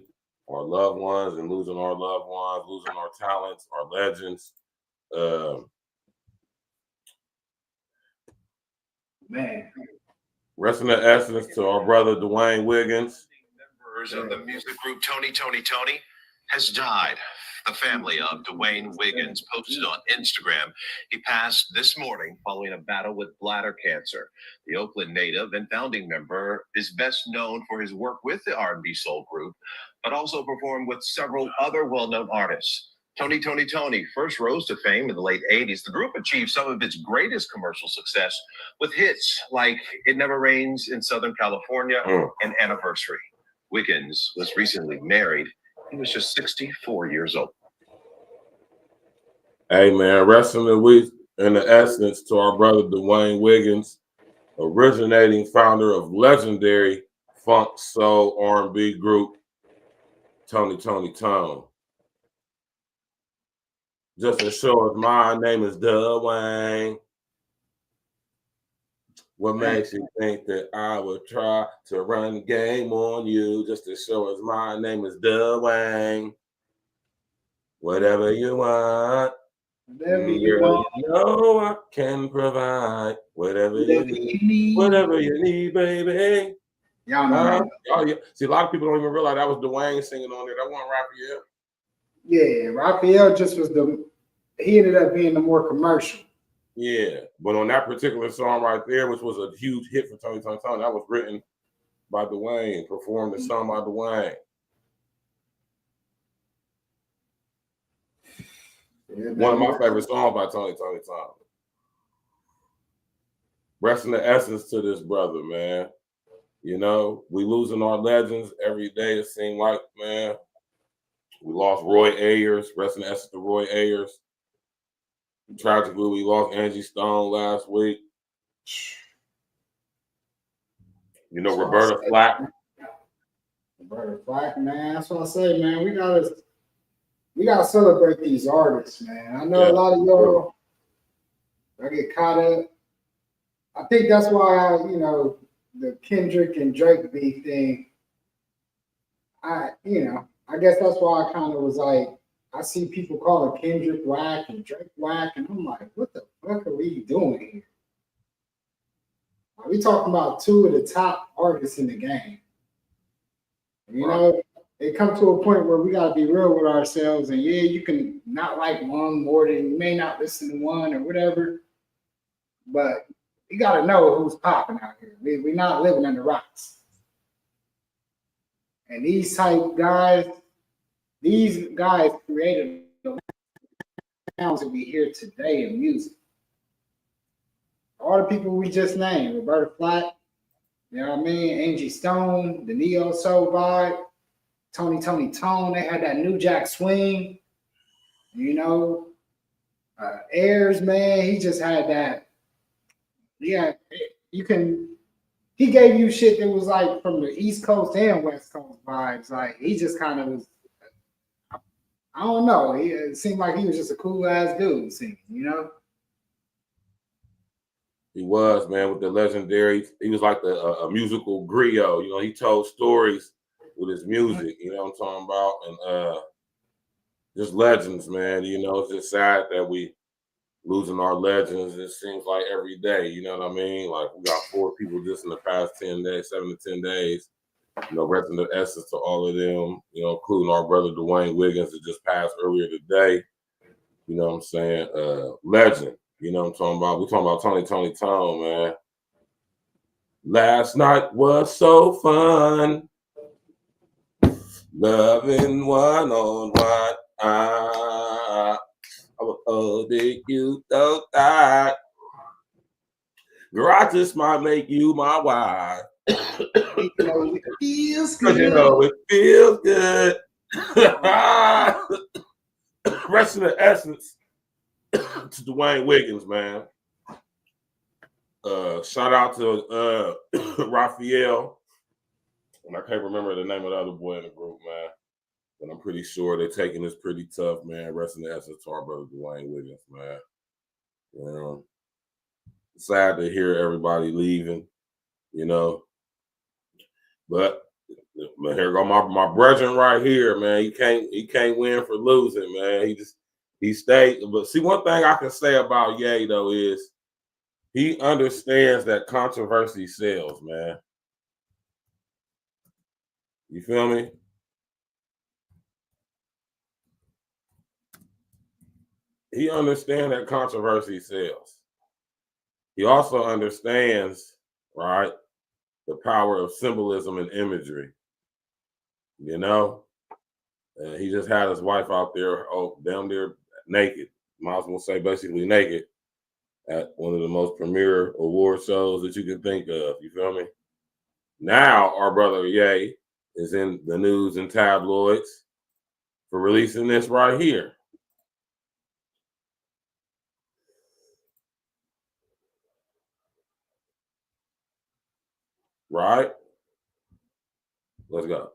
our loved ones and losing our loved ones, losing our talents, our legends. Man. Rest in the essence to our brother Dwayne Wiggins. Members of the music group Tony has died. The family of Dwayne Wiggins posted on Instagram he passed this morning following a battle with bladder cancer. The Oakland native and founding member is best known for his work with the R&B soul group, but also performed with several other well-known artists. Tony first rose to fame in the late 80s. The group achieved some of its greatest commercial success with hits like It Never Rains in Southern California and Anniversary. Wiggins was recently married. He was just 64 years old. Hey, man, rest in the essence to our brother Dwayne Wiggins, originating founder of legendary funk soul R&B group Tony. Just as sure as my name is Dwayne. What makes you think that I would try to run the game on you? Just as sure as my name is Dwayne. Whatever you want, you know I can provide. Whatever you need, baby. Y'all know. Oh yeah. See, a lot of people don't even realize that was Dwayne singing on there. That wasn't Raphael. Yeah, Raphael just was he ended up being the more commercial. Yeah, but on that particular song right there, which was a huge hit for Tony, that was written by Dwayne, performed and sung by Dwayne. Yeah, one of my favorite songs by Tony. Rest in the essence to this brother, man. You know, we losing our legends every day, it seemed like, man. We lost Roy Ayers, rest in the essence to Roy Ayers. Tragically, we lost Angie Stone last week. You know, Roberta Flack. Roberta Flack, man. That's what I say, man. We gotta celebrate these artists, man. I know a lot of y'all I get caught up. I think that's why the Kendrick and Drake beef thing. I guess that's why I kind of was like, I see people calling Kendrick whack and Drake whack, and I'm like, what the fuck are we doing here? We talking about two of the top artists in the game. You know, it come to a point where we gotta be real with ourselves, and yeah, you can not like one more than you may not listen to one or whatever, but you gotta know who's popping out here. We're not living in the rocks. And these guys created the sounds that we hear today in music. All the people we just named, Roberta Flack, you know what I mean? Angie Stone, the Neo Soul vibe, Tony Tone, they had that New Jack Swing, you know. Ayers, man, he just had that. Yeah, he gave you shit that was like from the East Coast and West Coast vibes. Like he just kind of was, I don't know. It seemed like he was just a cool ass dude singing, you know? He was, man, with the legendary. He was like a musical griot. You know, he told stories with his music. You know what I'm talking about? And just legends, man. You know, it's just sad that we losing our legends. It seems like every day. You know what I mean? Like we got 4 people just in the past 10 days, 7 to 10 days. You know, rest in the essence to all of them. You know, including our brother Dwayne Wiggins that just passed earlier today. You know what I'm saying? Legend. You know what I'm talking about? We're talking about Tony, man. Last night was so fun. Loving one-on-one. I was holding you so tight. Girl, I just might make you my wife. It feels good. good. You know, it feels good. Rest in the essence to Dwayne Wiggins, man. Shout out to Raphael. And I can't remember the name of the other boy in the group, man. But I'm pretty sure they're taking this pretty tough, man. Rest in the essence to our brother Dwayne Wiggins, man. You know, sad to hear everybody leaving, you know. But here go my brethren right here, man. He can't win for losing, man. He stayed. But see, one thing I can say about Ye though is he understands that controversy sells, man. You feel me? he understands that controversy sells. He also understands, right, the power of symbolism and imagery. You know, he just had his wife out there, down there naked. Might as well say basically naked at one of the most premier award shows that you can think of. You feel me? Now our brother Ye is in the news and tabloids for releasing this right here. Right? Let's go.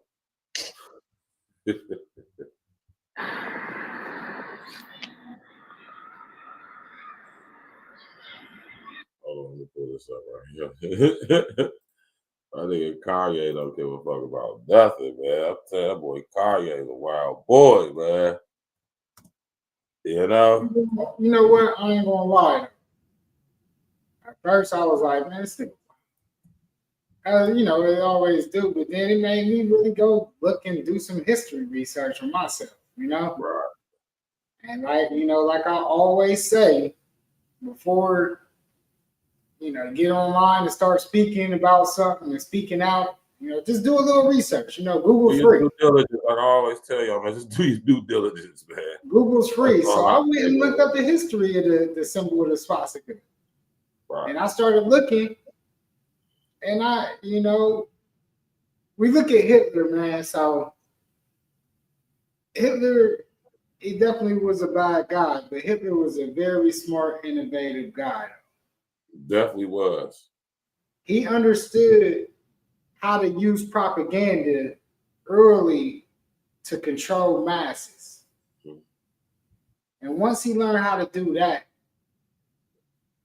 Hold on, let me pull this up right here. I think Kanye don't give a fuck about nothing, man. I'm telling that boy Kanye is a wild boy, man. You know? You know what? I ain't gonna lie. At first, I was like, man, this thing, you know, it always do. But then it made me really go look and do some history research for myself, you know? Right. And like, you know, like I always say, before, you know, get online and start speaking about something and speaking out, you know, just do a little research. You know, Google's free. Due diligence, like I always tell y'all, man, just do your due diligence, man. Google's free. So I went and looked up the history of the symbol of the swastika. Right. And I started looking, and you know, we look at Hitler, man. So Hitler, he definitely was a bad guy, but Hitler was a very smart, innovative guy. Definitely was. He understood how to use propaganda early to control masses. Mm-hmm. And once he learned how to do that,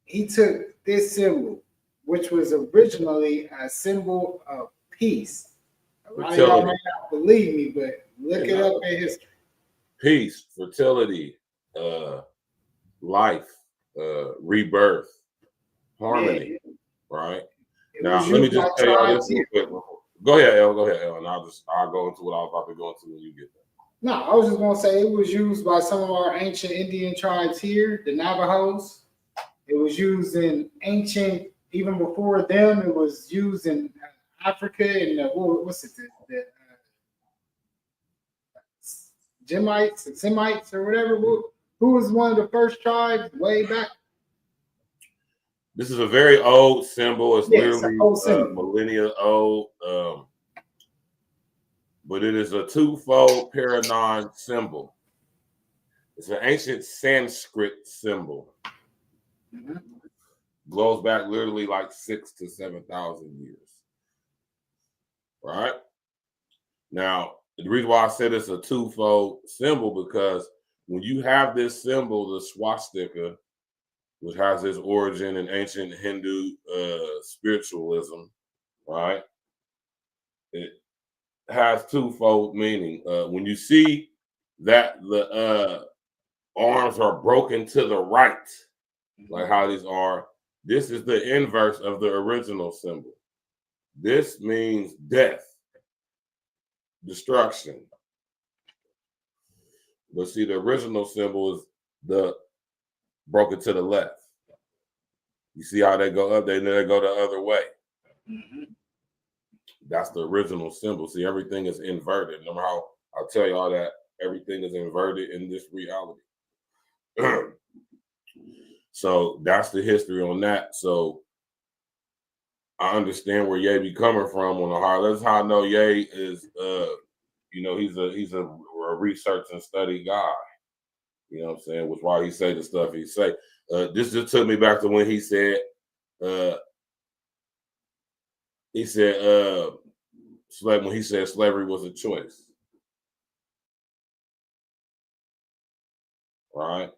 he took this symbol, which was originally a symbol of peace. A lot of y'all may not believe me, but look it up in history. Peace, fertility, life, rebirth, harmony, right? Now, let me just tell y'all this real quick. Go ahead, El. Go ahead, El, and I'll go into what I was about to go into when you get there. No, I was just gonna say it was used by some of our ancient Indian tribes here, the Navajos. It was used in ancient, even before them. It was used in Africa and what's it? The Gemites and Semites or whatever. Who was one of the first tribes way back? This is a very old symbol. It's literally millennia old. But it is a twofold paradigm symbol. It's an ancient Sanskrit symbol. Mm-hmm. Goes back literally like 6,000 to 7,000 years. Right? Now, the reason why I said it's a twofold symbol, because when you have this symbol, the swastika, which has its origin in ancient Hindu spiritualism, right? It has twofold meaning. When you see that the arms are broken to the right, like how these are, this is the inverse of the original symbol. This means death, destruction. But see, the original symbol is the broken to the left. You see how they go up, they go the other way. Mm-hmm. That's the original symbol. See, everything is inverted. Remember how I'll tell y'all that everything is inverted in this reality. So that's the history on that. So I understand where Ye be coming from on the heart. That's how I know Ye is. You know, he's a research and study guy. You know what I'm saying? Which why he say the stuff he say. This just took me back to when he said when he said slavery was a choice. Right?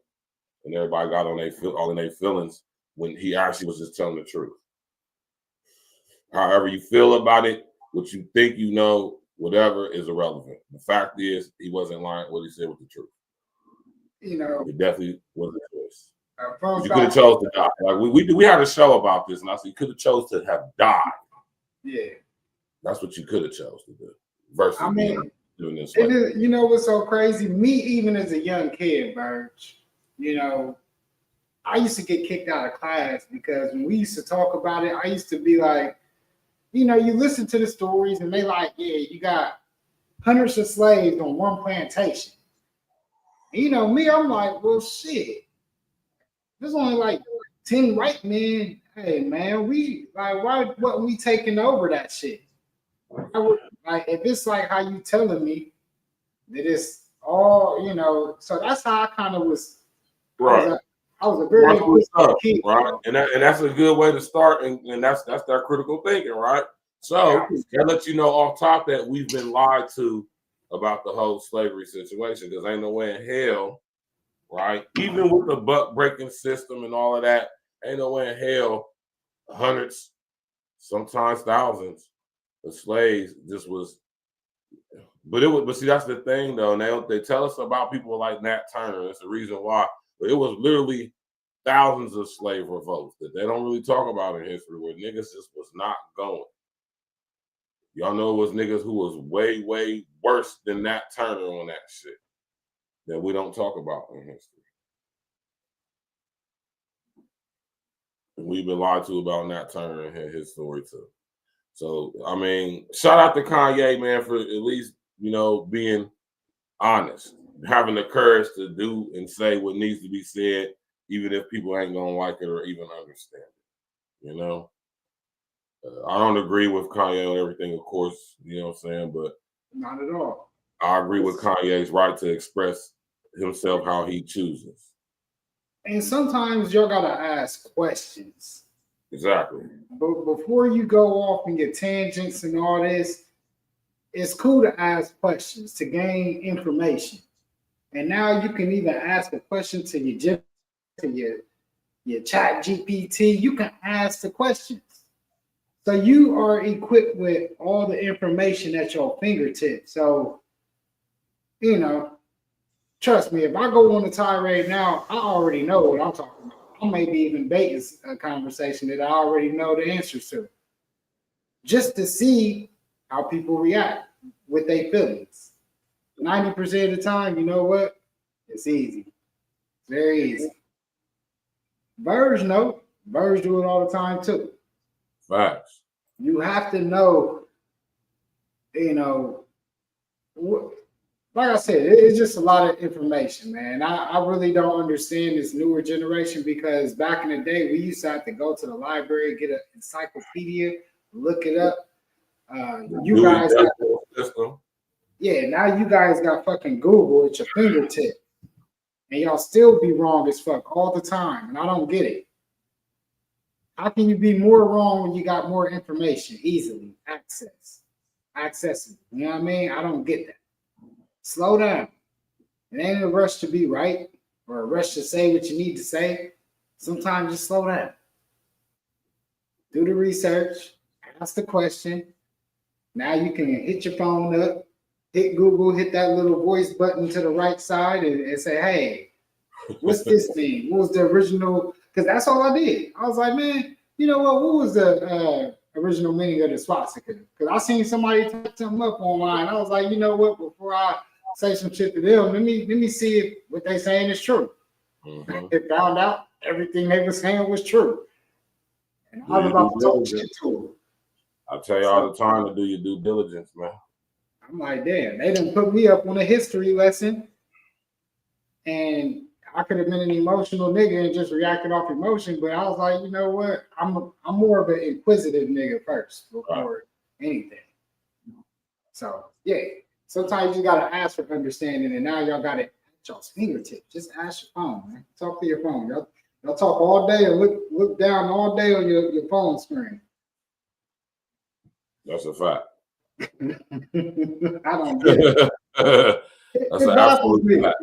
And everybody got on all in their feelings when he actually was just telling the truth. However you feel about it, what you think you know, whatever is irrelevant. The fact is, he wasn't lying. What he said was the truth. You know, it definitely was a choice. You could have chose to die. Like we had a show about this, and I said you could have chose to have died. Yeah, that's what you could have chose to do. Versus, doing this. You know what's so crazy? Me, even as a young kid, Burge, you know, I used to get kicked out of class because when we used to talk about it, I used to be like, you know, you listen to the stories and they like, yeah, you got hundreds of slaves on one plantation. And, you know, me, I'm like, well, shit. There's only like 10 white men. Hey, man, we like, why wasn't we taking over that shit? Like, if it's like how you telling me that it's all, you know, so that's how I kind of was. Right. I was a very kid, right, and that's a good way to start, and that's that critical thinking, right? So that lets you know off top that we've been lied to about the whole slavery situation, because ain't no way in hell, right? Even with the buck breaking system and all of that, ain't no way in hell hundreds, sometimes thousands of slaves just was. But see, that's the thing though. And they tell us about people like Nat Turner. That's the reason why. But it was literally thousands of slave revolts that they don't really talk about in history, where niggas just was not going. Y'all know it was niggas who was way, way worse than Nat Turner on that shit that we don't talk about in history. And we've been lied to about Nat Turner and his story too. So, I mean, shout out to Kanye, man, for at least, you know, being honest, having the courage to do and say what needs to be said, even if people ain't gonna like it or even understand it. You know, I don't agree with Kanye on everything, of course. You know what I'm saying, but not at all. I agree with Kanye's right to express himself how he chooses. And sometimes y'all gotta ask questions. Exactly. But before you go off and your tangents and all this, it's cool to ask questions to gain information. And now you can even ask a question to your chat GPT. You can ask the questions. So you are equipped with all the information at your fingertips. So, you know, trust me, if I go on a tirade now, I already know what I'm talking about. I may be even baiting a conversation that I already know the answers to, just to see how people react with their feelings. 90% of the time, you know what? It's easy. Very easy. Birds know. Birds do it all the time too. Facts. You have to know, you know, like I said, it's just a lot of information, man. I really don't understand this newer generation, because back in the day, we used to have to go to the library, get an encyclopedia, look it up. You guys got, yeah, now you guys got fucking Google at your fingertip. And y'all still be wrong as fuck all the time. And I don't get it. How can you be more wrong when you got more information easily accessible? You know what I mean? I don't get that. Slow down. It ain't a rush to be right or a rush to say what you need to say. Sometimes just slow down. Do the research, ask the question. Now you can hit your phone up, hit Google, hit that little voice button to the right side and say, hey, what's this mean? What was the original? Because that's all I did. I was like, man, you know what? What was the original meaning of the swastika? Because I seen somebody type something up online. I was like, you know what? Before I say some shit to them, let me see if what they saying is true. Mm-hmm. They found out everything they were saying was true. And I was about to talk shit to them. I tell you all the time to do your due diligence, man. I'm like, damn, they done put me up on a history lesson, and I could have been an emotional nigga and just reacted off emotion, but I was like, you know what? I'm more of an inquisitive nigga first before anything. So yeah, sometimes you gotta ask for understanding, and now y'all got it at y'all's fingertips. Just ask your phone, man. Talk to your phone. Y'all talk all day and look down all day on your phone screen. That's a fact. I don't get it. That's an absolute fact.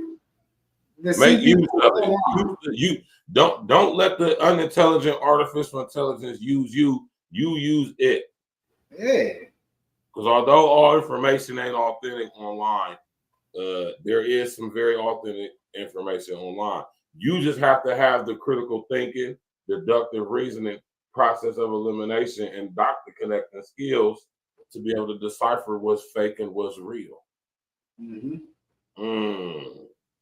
Make use of it. You don't let the unintelligent artificial intelligence use you. You use it. Yeah. Because although all information ain't authentic online, there is some very authentic information online. You just have to have the critical thinking, deductive reasoning, process of elimination, and doctor connecting skills to be able to decipher what's fake and what's real. Mm-hmm.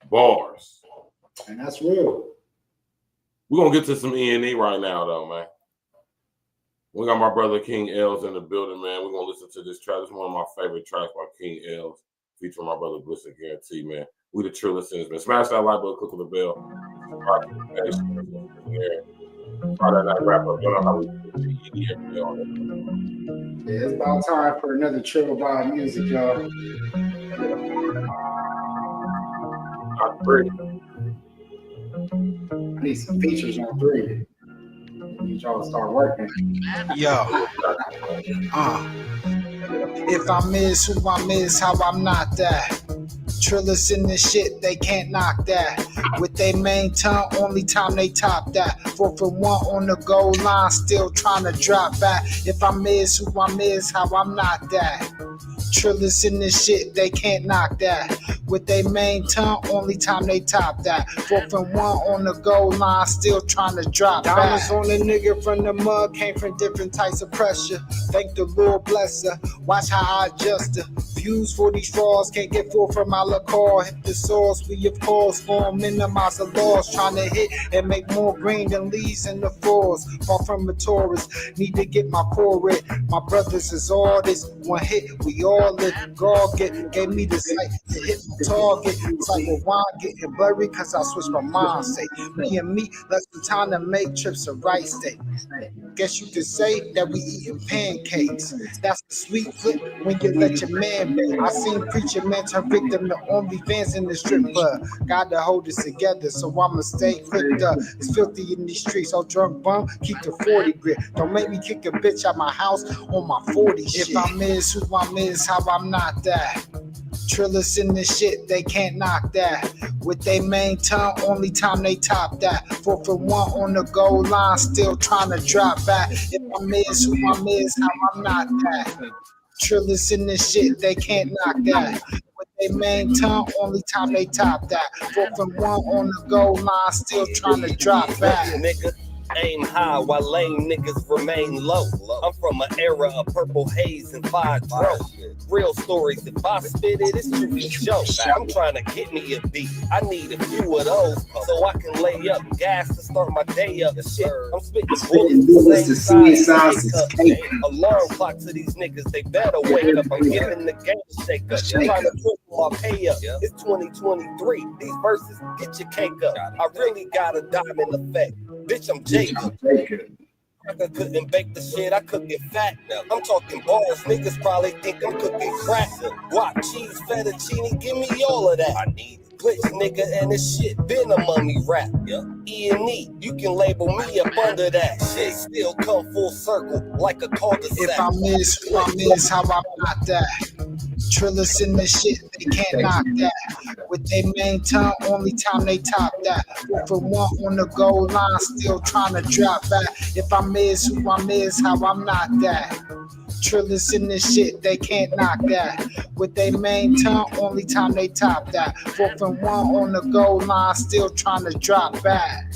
Bars. And that's real. We're gonna get to some E.N.E right now, though, man. We got my brother King Els in the building, man. We're gonna listen to this track. It's one of my favorite tracks by King Els, featuring my brother Bliss and Guarantee, man. We the true listeners, man. Smash that like button, click on the bell. Try that wrap up. You know how we do E.N.E every day on it. Yeah, it's about time for another Trill Vibe music, y'all. On 3. I need some features on 3. I need y'all to start working. Yo. If I miss who I miss, how I'm not that. Trillers in this shit, they can't knock that. With they main tongue, only time they top that. 4 for 1 on the goal line, still trying to drop back. If I miss who I miss, how I'm not that. Trillers in this shit, they can't knock that. With they main tongue, only time they top that. 4 for 1 on the goal line, still trying to drop back. Diamonds on the nigga from the mud, came from different types of pressure. Thank the Lord bless her, watch how I adjust her. Views for these frauds, can't get full from my liquor. Hit the source, we of course gon' minimize the loss. Trying to hit and make more green than leaves in the forest. Far from a tourist, need to get my core rid. My brothers is all this, one hit, we all lit. God gave me the sight to hit my target. It's like a wine getting blurry cause I switched my mindset. Me and me, less than time to make trips of rice steak. Guess you could say that we eating pancakes. That's the sweet flip when you let your man bake. I seen preacher man turn victim to OnlyFans in the strip club. Gotta hold this together, so I'ma stay clipped up. It's filthy in these streets, all drunk bum, keep the 40 grip. Don't make me kick a bitch out my house on my 40 shit. If I miss who I miss, how I'm not that. Trillers in this shit, they can't knock that. With they main tongue, only time they top that. 4 for 1 on the goal line, still trying to drop back. If I miss who I miss, how I'm not that. Trillers in this shit, they can't knock that. With they main tongue, only time they top that. 4 for 1 on the goal line, still trying to drop back. Nigga, aim high while lame niggas remain low. I'm from an era of purple haze and fire throat. Real stories, if I spit it, it's true for show. I'm trying to get me a beat. I need a few of those so I can lay up gas to start my day up. Shit, I'm spitting bullets the same size as cake. Alarm clock to these niggas, they better wake up. I'm giving the game a shake up. Trying to triple my pay up. It's 2023. These verses, get your cake up. I really got a diamond effect. Bitch, I'm Jacob. I couldn't bake the shit, I could get fat. I'm talking balls, niggas probably think I'm cooking crack. Guac, cheese, fettuccine, give me all of that. I need glitch, nigga, and this shit been a mummy rap. E.N.E, you can label me up under that. Shit still come full circle like a cul-de-sac. If I miss who I miss, how I'm not that. Trillers in this shit, they can't knock that. With they main tongue, only time they top that. 4 for 1 on the goal line, still trying to drop back. If I miss who I miss, how I'm not that. Trillers in this shit, they can't knock that. With they main tongue, only time they top that. 4 for 1 on the goal line, still trying to drop back.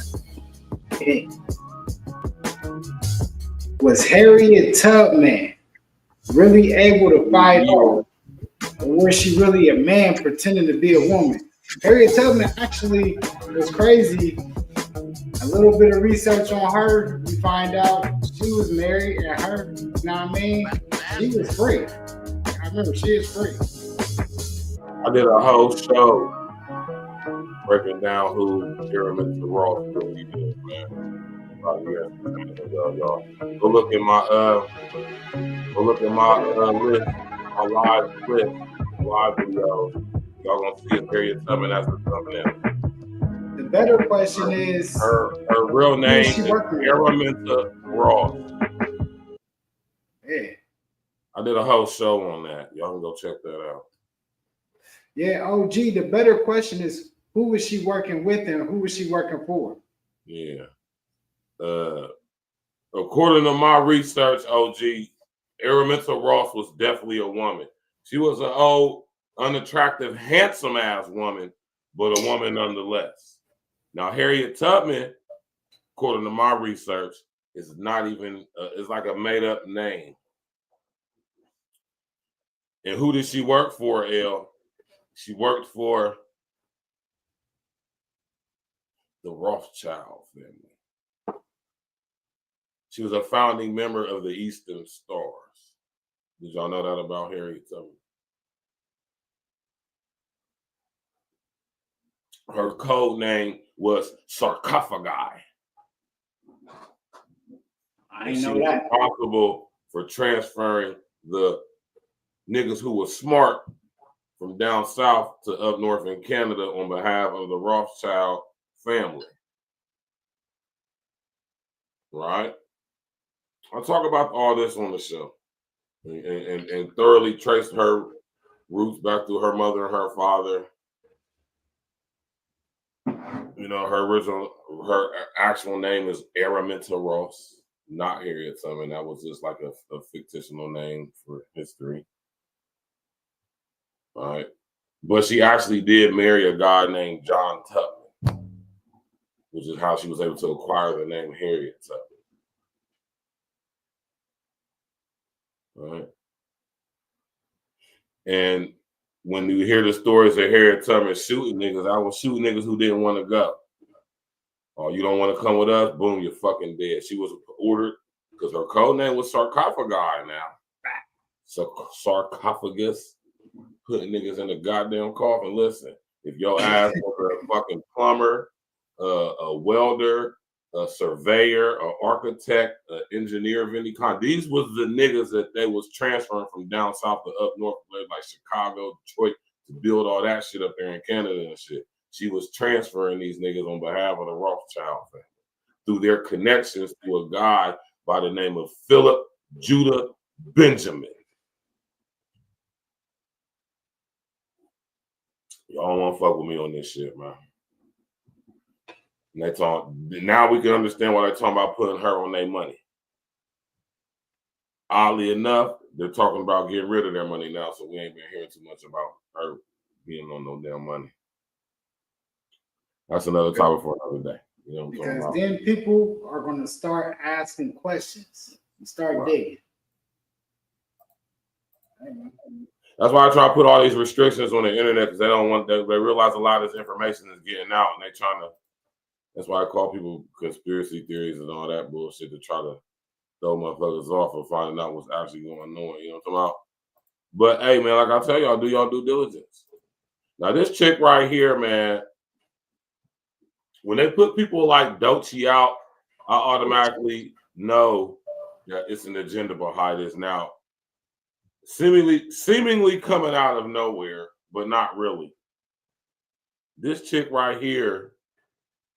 Was Harriet Tubman really able to fight off? Or was she really a man pretending to be a woman? Harriet Tubman actually was crazy. A little bit of research on her, we find out she was married and her, you know what I mean? She was free. I remember she is free. I did a whole show breaking down who Mr. Ross really is, man. Y'all. Go look at my list, my live list, live videos. Y'all gonna see a Harriet Tubman as the thumbnail. The better question is her real name is Araminta Ross. Yeah. I did a whole show on that. Y'all can go check that out. Yeah, OG, the better question is who was she working with and who was she working for? Yeah. According to my research, OG, Araminta Ross was definitely a woman. She was an old, unattractive, handsome-ass woman, but a woman nonetheless. Now, Harriet Tubman, according to my research, is not even, it's like a made-up name. And who did she work for, L? She worked for the Rothschild family. She was a founding member of the Eastern Stars. Did y'all know that about Harriet Tubman? Her code name was Sarcophagi. I didn't know that. Responsible for transferring the niggas who were smart from down south to up north in Canada on behalf of the Rothschild family. Right? I'll talk about all this on the show and thoroughly trace her roots back to her mother and her father. You know, her actual name is Araminta Ross, not Harriet Tubman. That was just like a fictional name for history. All right. But she actually did marry a guy named John Tubman, which is how she was able to acquire the name Harriet Tubman. All right. And when you hear the stories of Harriet Tubman shooting niggas, I was shooting niggas who didn't want to go. Oh, you don't want to come with us? Boom, you're fucking dead. She was ordered because her code name was Sarcophagi now. So sarcophagus, putting niggas in the goddamn coffin. Listen, if your ass was a fucking plumber, a welder, a surveyor, an architect, an engineer of any kind, these was the niggas that they was transferring from down south to up north, like Chicago, Detroit, to build all that shit up there in Canada and shit. She was transferring these niggas on behalf of the Rothschild family through their connections to a guy by the name of Philip Judah Benjamin. Y'all don't want to fuck with me on this shit, man. And they talk, now we can understand why they're talking about putting her on their money. Oddly enough, they're talking about getting rid of their money now, so we ain't been hearing too much about her being on no damn money. That's another topic for another day. You know what I'm talking about? Because then people are going to start asking questions and start digging. That's why I try to put all these restrictions on the internet, because they don't want, they realize a lot of this information is getting out, and they trying to, that's why I call people conspiracy theories and all that bullshit, to try to throw motherfuckers off of finding out what's actually going on. You know what I'm talking about? But hey, man, like I tell y'all, do y'all due diligence. Now, this chick right here, man, when they put people like Doechii out, I automatically know that it's an agenda behind this. Now, seemingly coming out of nowhere, but not really. This chick right here,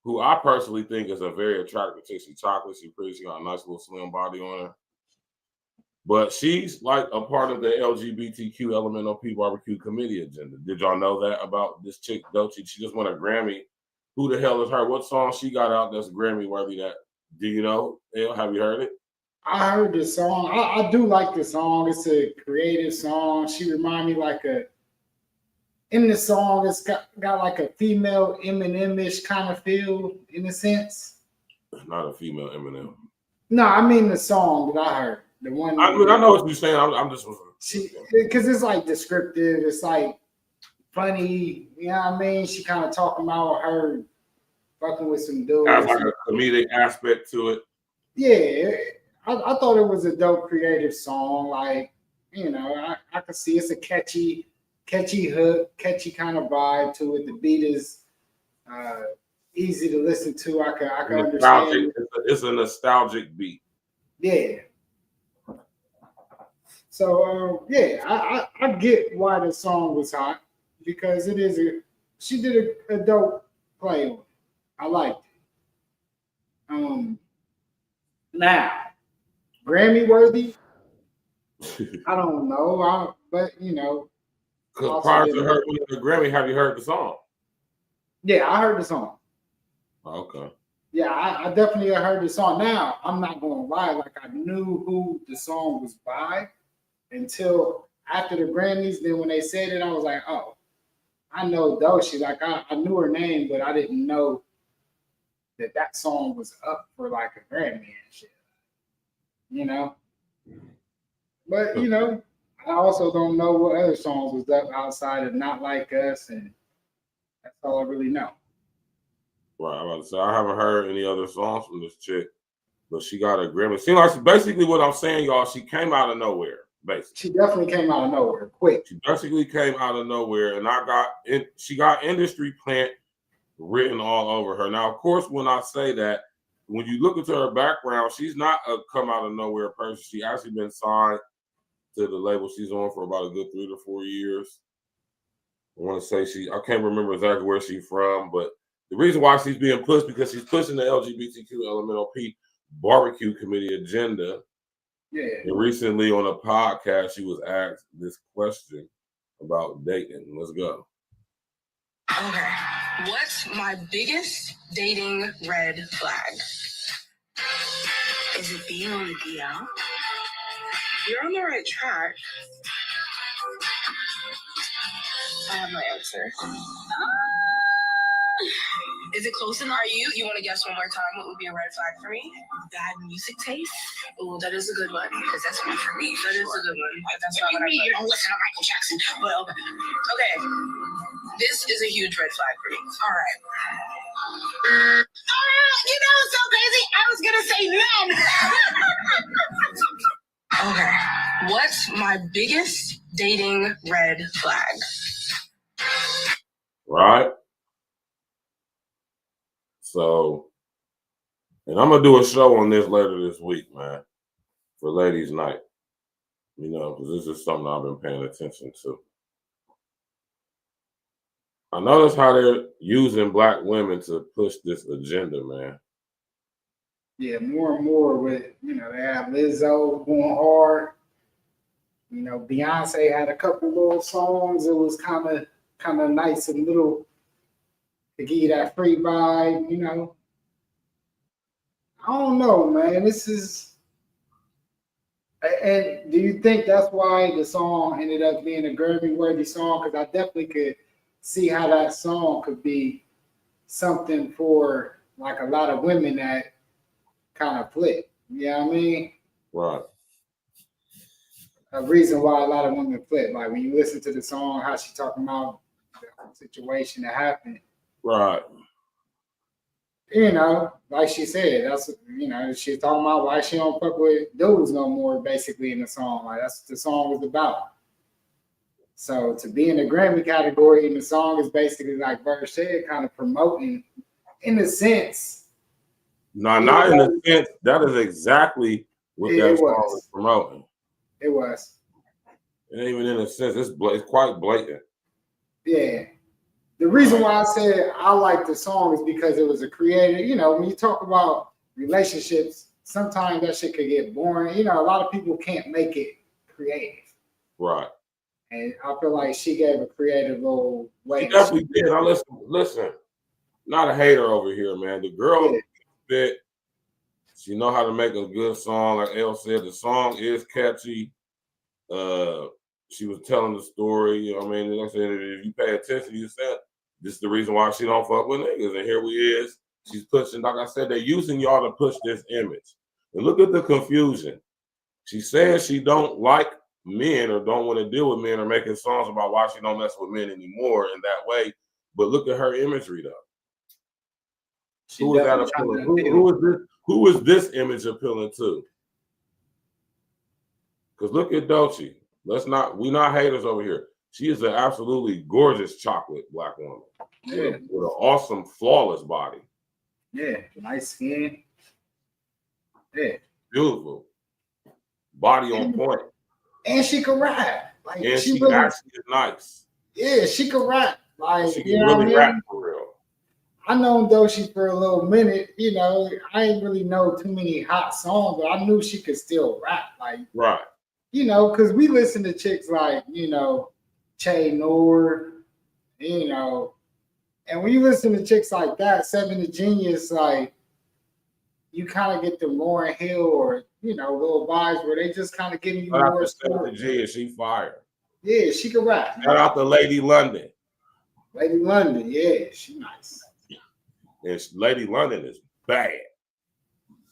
who I personally think is a very attractive chick. She's chocolate. She's pretty. She got a nice little slim body on her. But she's like a part of the LGBTQ LMNOP barbecue committee agenda. Did y'all know that about this chick, Doechii? She just won a Grammy. Who the hell is her? What song she got out that's Grammy worthy? That do you know? Have you heard it? I heard this song. I do like the song. It's a creative song. She remind me like in the song, it's got like a female Eminem-ish kind of feel in a sense. Not a female Eminem. No, I mean the song that I heard. The one. I mean, I know what you're saying. I'm just because it's like descriptive. It's like funny. You know what I mean? She kind of talking about her fucking with some dudes. Has like a comedic aspect to it. Yeah, I thought it was a dope creative song. Like, you know, I could see it's a catchy hook, catchy kind of vibe to it. The beat is easy to listen to. I can understand. It's a nostalgic beat. Yeah. So yeah, I get why the song was hot, because it is she did a dope play on it. I liked it. Now, Grammy worthy? I don't know. But you know. Because prior to her winning the Grammy, have you heard the song? Yeah, I heard the song. Okay. Yeah, I definitely heard the song. Now, I'm not going to lie. Like, I knew who the song was by until after the Grammys. Then when they said it, I was like, oh, I know Doechii. Like, I knew her name, but I didn't know that song was up for, like, a Grammy and shit. You know? But, you know, I also don't know what other songs was up outside of Not Like Us, and that's all I really know. Right, I'm about to say I haven't heard any other songs from this chick, but she got a Grammy. Seems like basically what I'm saying, y'all. She came out of nowhere. Basically, she definitely came out of nowhere quick. She basically came out of nowhere, and she got industry plant written all over her. Now, of course, when I say that, when you look into her background, she's not a come out of nowhere person. She actually been signed to the label she's on for about a good 3 to 4 years. I want to say I can't remember exactly where she's from, but the reason why she's being pushed because she's pushing the LGBTQ LMNOP barbecue committee agenda. Yeah. And recently on a podcast, she was asked this question about dating. Let's go. Okay. What's my biggest dating red flag? Is it being on the DL? You're on the right track. I have my answer. Is it close enough? You want to guess one more time? What would be a red flag for me? Bad music taste? Oh, that is a good one. Because that's one for me. That is a good one. That's not what I mean. You don't listen to Michael Jackson. But okay. This is a huge red flag for me. All right. You know what's so crazy? I was gonna say men. Okay. What's my biggest dating red flag? Right. So, and I'm gonna do a show on this later this week, man, for Ladies' Night. You know, because this is something I've been paying attention to. I notice how they're using Black women to push this agenda, man. Yeah, more and more with, they have Lizzo going hard. Beyonce had a couple little songs. It was kind of nice and little to give you that free vibe, I don't know, man. This is, and do you think that's why the song ended up being a Grammy-worthy song? Because I definitely could see how that song could be something for like a lot of women that kind of flip. You know what I mean? Right. A reason why a lot of women flip. Like when you listen to the song, how she talking about the situation that happened. Right. Like she said, that's she's talking about why she don't fuck with dudes no more, basically in the song. Like that's what the song was about. So to be in the Grammy category, and the song is basically like Bird said, kind of promoting, in a sense. No, not in a sense. That is exactly what that song is promoting. It was. It ain't even in a sense. It's quite blatant. Yeah. The reason why I said I like the song is because it was a creative. When you talk about relationships, sometimes that shit could get boring. A lot of people can't make it creative. Right. And I feel like she gave a creative little way. She definitely did. Now listen, not a hater over here, man. The girl fit. She know how to make a good song. Like Elle said, the song is catchy. She was telling the story. Like I said, if you pay attention, you said this is the reason why she don't fuck with niggas. And here we is. She's pushing, like I said, they're using y'all to push this image. And look at the confusion. She says she don't like men or don't want to deal with men or making songs about why she don't mess with men anymore in that way. But look at her imagery though. Who is that appealing? Who is this image appealing to? Because look at Dolce. We not haters over here. She is an absolutely gorgeous chocolate Black woman. Yeah. With an awesome, flawless body. Yeah, nice skin. Yeah. Beautiful. Body on point. And she can rap. Like, and she really, actually is nice. Yeah, she can rap. Like, she can really rap for real. I known Doshi for a little minute. I ain't really know too many hot songs, but I knew she could still rap. Like, right. Because we listen to chicks like, Che Noor, and when you listen to chicks like that, Seven the Genius, like, you kind of get the Lauryn Hill or, little vibes where they just kind of giving you more story. She fire. Yeah, she can rap. Shout out to Lady London. Lady London, yeah, she nice. And Lady London is bad.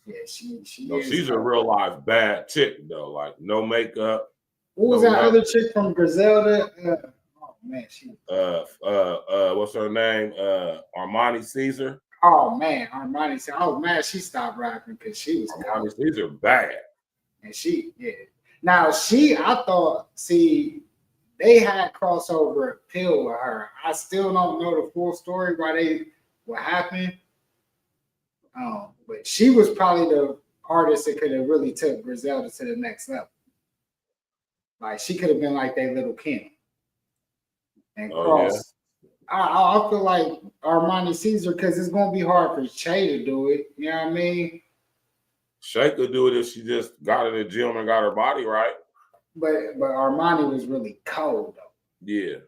Yeah, she's a real life bad chick though. Like no makeup. What was that other chick from Griselda? Oh man, what's her name? Armani Caesar. Oh man, Armani said, "Oh man, she stopped rapping because she was Armani Caesar bad." And Now I thought, they had crossover appeal with her. I still don't know the full story what happened. But she was probably the artist that could have really took Griselda to the next level. Like she could have been like their little Kim. And cross. Yeah. I feel like Armani Caesar, because it's gonna be hard for Shay to do it. You know what I mean? Shay could do it if she just got in the gym and got her body right. But Armani was really cold though. Yeah.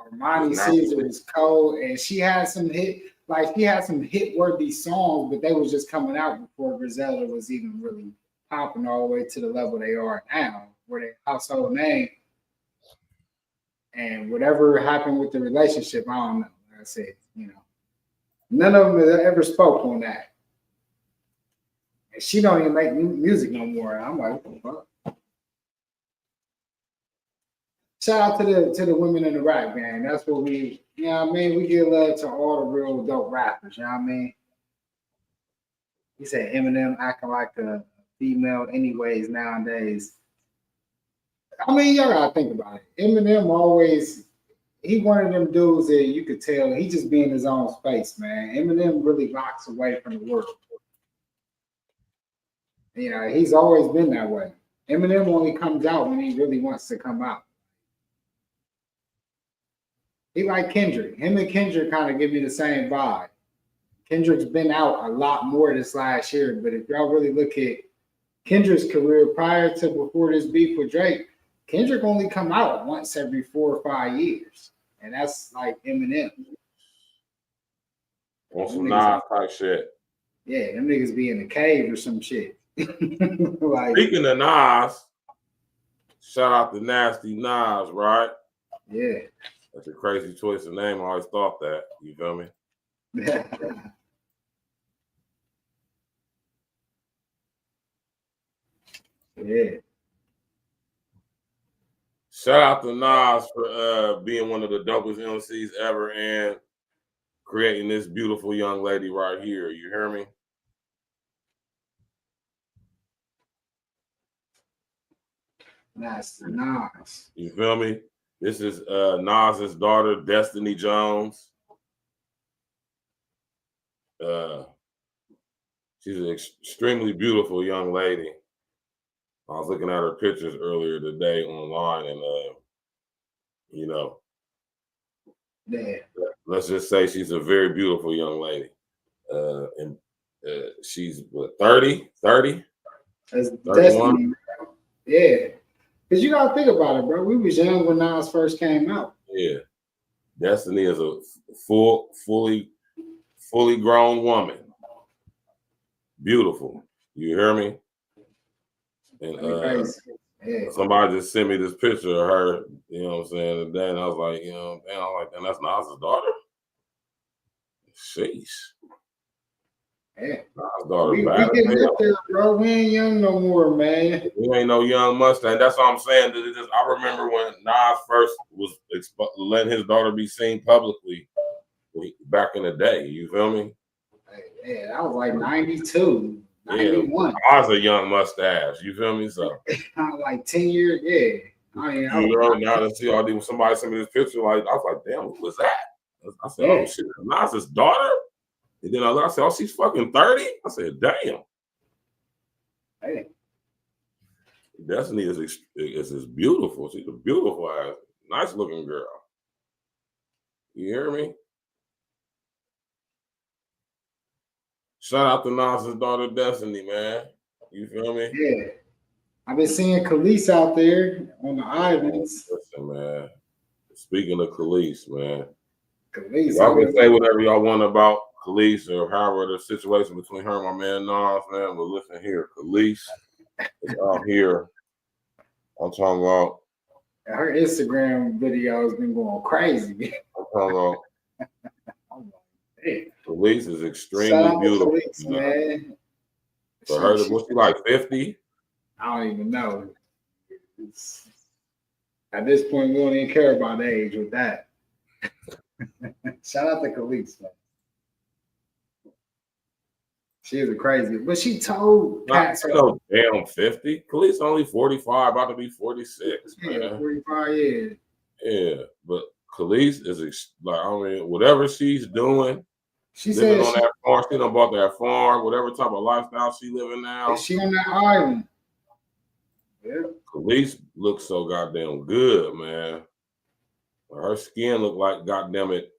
Armani Caesar was cold, and she had some hit-worthy songs, but they was just coming out before Griselda was even really popping all the way to the level they are now, where they household name. And whatever happened with the relationship, I don't know. Like I said, none of them ever spoke on that. And she don't even make music no more. I'm like, what the fuck? Shout out to the women in the rap game. That's what we, we give love to all the real dope rappers, you know what I mean? He said Eminem acting like a female anyways nowadays. I mean, y'all gotta think about it. Eminem he one of them dudes that you could tell he just be in his own space, man. Eminem really locks away from the world. He's always been that way. Eminem only comes out when he really wants to come out. He like Kendrick. Him and Kendrick kind of give you the same vibe. Kendrick's been out a lot more this last year, but if y'all really look at Kendrick's career prior to before this beef with Drake, Kendrick only come out once every 4 or 5 years, and that's like Eminem. On some Nas type shit. Yeah, them niggas be in the cave or some shit. Speaking of Nas, shout out to Nasty Nas, right? Yeah. That's a crazy choice of name. I always thought that. You feel me? Yeah. Shout out to Nas for being one of the dopest MCs ever and creating this beautiful young lady right here. You hear me? That's Nas. You feel me? This is Nas's daughter, Destiny Jones. She's an extremely beautiful young lady. I was looking at her pictures earlier today online, and let's just say she's a very beautiful young lady. And she's what, 30? That's Destiny. Yeah. Because you gotta think about it, bro. We was young when Nas first came out. Yeah. Destiny is a fully grown woman. Beautiful. You hear me? And somebody just sent me this picture of her, you know what I'm saying, today, and I was like, and that's Nas's daughter? Sheesh. Yeah. Nas's daughter we getting up there, bro. We ain't young no more, man. We ain't no young Mustang. That's what I'm saying. I remember when Nas first was letting his daughter be seen publicly back in the day. You feel me? Yeah, that was like 92. 91. Yeah, I was a young mustache. You feel me? So like 10 years, yeah. Now to see all these, somebody sent me this picture, like I was like, damn, who was that? I said, oh shit, Nas's daughter. And then I said, oh, she's fucking 30. I said, damn. Hey, Destiny is beautiful. She's a beautiful ass, nice looking girl. You hear me? Shout out to Nas's daughter, Destiny, man. You feel me? Yeah. I've been seeing Khalees out there on the islands. Listen, man. Speaking of Khalees, man. Khalees. Y'all can say whatever y'all want about Khalees or however the situation between her and my man Nas, man. But listen here, Khalees is out here. I'm talking about. Her Instagram video has been going crazy. I'm talking about. Khalees is extremely beautiful, Khalees, man. For her, was she like 50? I don't even know. At this point, we don't even care about age with that. Shout out to Khalees, man. She is a crazy, but she told cats. No damn 50. Khalees only 45, about to be 46. Yeah, man. 45 years. Yeah, but Khalees is like, I mean, whatever she's doing, she living said on that farm. She done bought that farm, whatever type of lifestyle she living now. She on that island. Yeah. Khalees looks so goddamn good, man. Her skin look like goddamn it,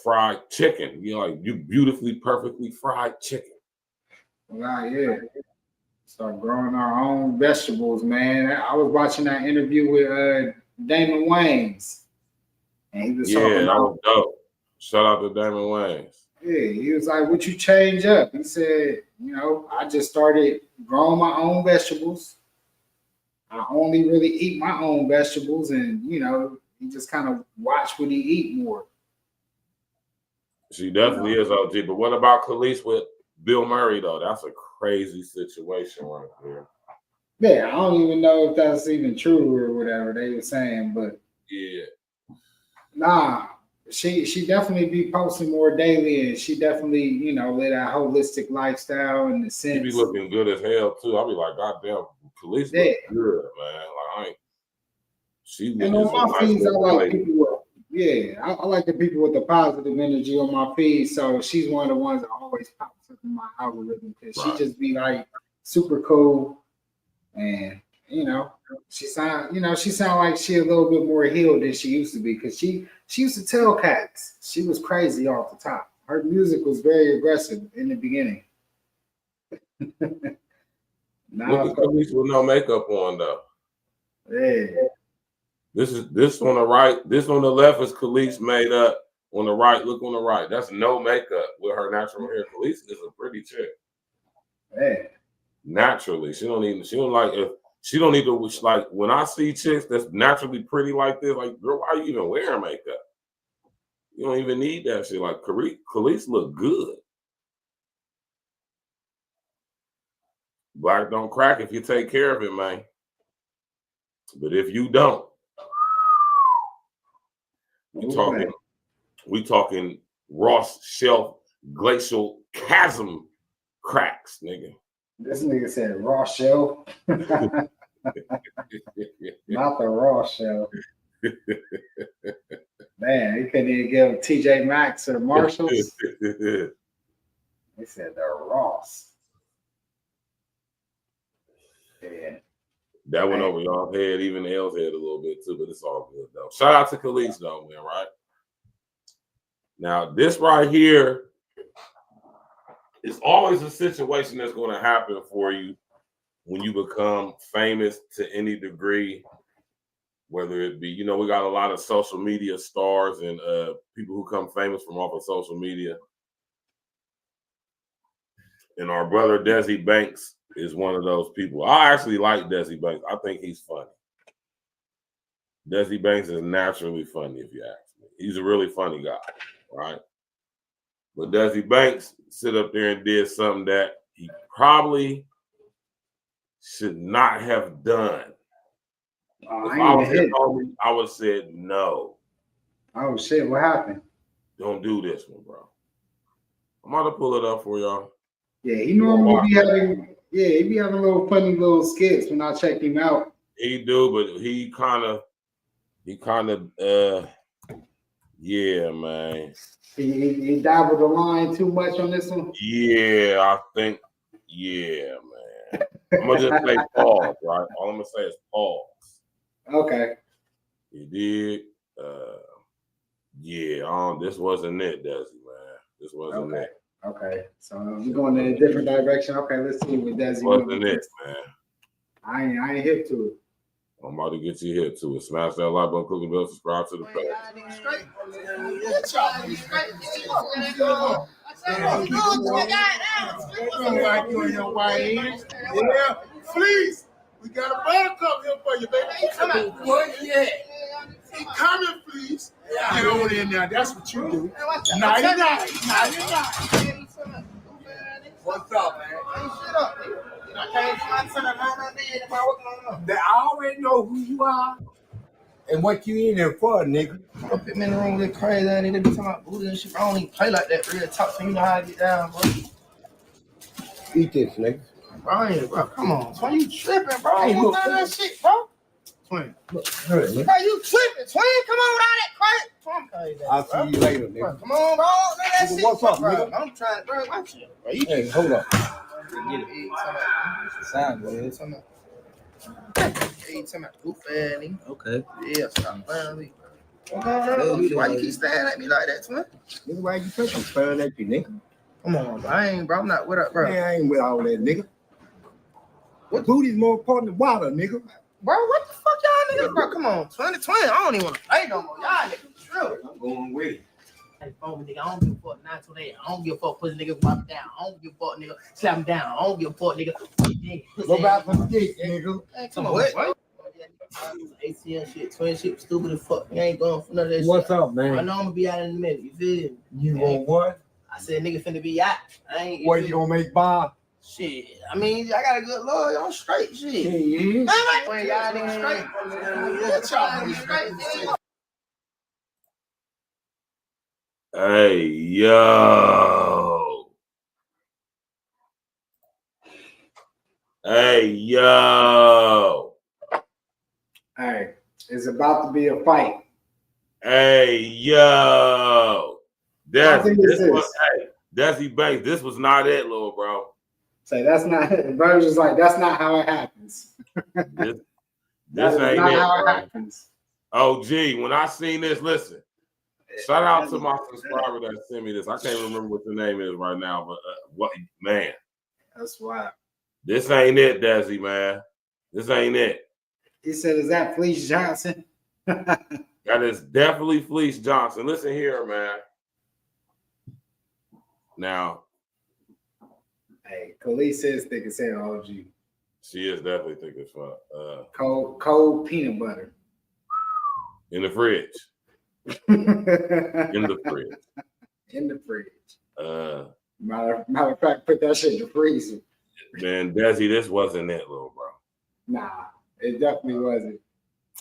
fried chicken. You know, like you beautifully, perfectly fried chicken. Wow, yeah. Start growing our own vegetables, man. I was watching that interview with Damon Wayans. And he was talking That about, was dope. Shout out to Damon Wayans. Yeah, he was like, what you change up? He said, I just started growing my own vegetables. I only really eat my own vegetables, and he just kind of watch what he eat more. She definitely is OG. But what about Khalees with Bill Murray though? That's a crazy situation right there. Yeah, I don't even know if that's even true or whatever they were saying, but yeah, nah, she definitely be posting more daily, and she definitely live that holistic lifestyle in the sense. She be looking good as hell too. I'll be like, goddamn, Khalees look good, man. Like And on my feeds, I like people with, I like the people with the positive energy on my feed. So she's one of the ones that always pops up in my algorithm because she just be like super cool, and she sound like she a little bit more healed than she used to be because she used to tell cats she was crazy off the top. Her music was very aggressive in the beginning. Look at Khalees with no makeup on though. Yeah. This on the right. This on the left is Khalees made up. On the right, look on the right. That's no makeup with her natural hair. Khalees is a pretty chick. Hey. Naturally, she don't need to like when I see chicks that's naturally pretty like this. Like, girl, why are you even wearing makeup? You don't even need that shit. Like Khalees look good. Black don't crack if you take care of it, man. But if you don't, we talking Ross Shelf glacial chasm cracks, nigga. This nigga said raw shell. Not the raw shell. Man, he couldn't even give TJ Maxx or Marshalls. They said they're Ross. Yeah. That went over y'all's head, even L's head a little bit too, but it's all good though. Shout out to Khalees though, man, right? Now, this right here is always a situation that's going to happen for you when you become famous to any degree, whether it be, we got a lot of social media stars and people who come famous from off of social media. And our brother Desi Banks is one of those people. I actually like Desi Banks. I think he's funny. Desi Banks is naturally funny, if you ask me. He's a really funny guy, right? But Desi Banks sit up there and did something that he probably should not have done. If I was his homie, I would have said no. Oh shit, what happened? Don't do this one, bro. I'm about to pull it up for y'all. Yeah, he normally be having little funny little skits when I check him out. He do, but he kind of yeah, man. He dabbled the line too much on this one? Yeah, I think, yeah, man. I'm going to just say pause, right? All I'm going to say is pause. Okay. He did. This wasn't it, Desi, man. This wasn't it. Okay. So we're going in a different direction. Okay, let's see what Desi wasn't it, man. I ain't hip to it. I'm about to get you hip to it. Smash that like button, click the bell, subscribe to the page. Yeah, please. We got a buttercup here for you, baby. Come on, boy. Yeah. He coming, please. Get on in there. That's what you do. 99. What's up, man? Shut up. I already know who you are. And what you in there for, nigga? Up in the room with crazy, and they be talking about booty and shit. I don't even play like that. Real talk to me, you know how I get down, bro. Eat this, nigga. Bro, come on. Twin, you tripping, bro. Hey, You look, want none of that shit, bro. Twin. Look, hurt, nigga. Bro, you tripping. Twin, come on with all that crazy. Twin, crazy, I'll see you later, nigga. Bro, come on, bro. None of that Nigga, shit. what's up, bro? nigga? I'm trying to, bro, watch it. Bro, Hey, hold up. Get it. Sound good. Hey, tell me, goof ass nigga. Okay. Yeah, stop playing me. Why you keep staring at me like that, twin? Nigga, why you think I'm staring at you, nigga? Come on, bro. I'm not with up, bro. Man, I ain't with all that, nigga. What booty's more important than water, nigga? Bro, what the fuck y'all niggas, bro? Come on, 2020. I don't even want to play no more. Y'all niggas true. I'm going with it. Hey, phone nigga, I don't give a fuck 928. I don't give a fuck pussy nigga drop it down. I don't give a fuck nigga slap him down. I don't give a fuck nigga. Go back for the dick, nigga. Hey, come on, what? ATM shit, twin shit, stupid as fuck. You ain't going for none of that shit. What's up, man? I know I'm gonna be out in a minute. You feel me? You want what? I said nigga finna be out. I ain't. What, you gonna make Bob? Shit. I mean, I got a good lawyer. I'm straight. Shit. Yeah. When y'all niggas straight. Y'all niggas straight. Hey, yo. Hey, yo. Hey, it's about to be a fight. Hey, yo. Desi, Desi Banks, this was not it, little bro. Say that's not it. Bro, just like that's not how it happens. This That ain't not it, how it bro. happens. Oh, gee, when I seen this, listen. Shout out to my subscriber that sent me this. I can't remember what the name is right now, but what, man. That's why. This ain't it, Desi, man. This ain't it. He said, "Is that Fleece Johnson?" That is definitely Fleece Johnson. Listen here, man. Now, hey, Khalees says thick as hell, OG. she is definitely thick as fuck. Cold peanut butter. In the fridge. In the fridge. In the fridge. Matter of fact, put that shit in the freezer. Man, Desi, this wasn't it, little bro. Nah, it definitely wasn't.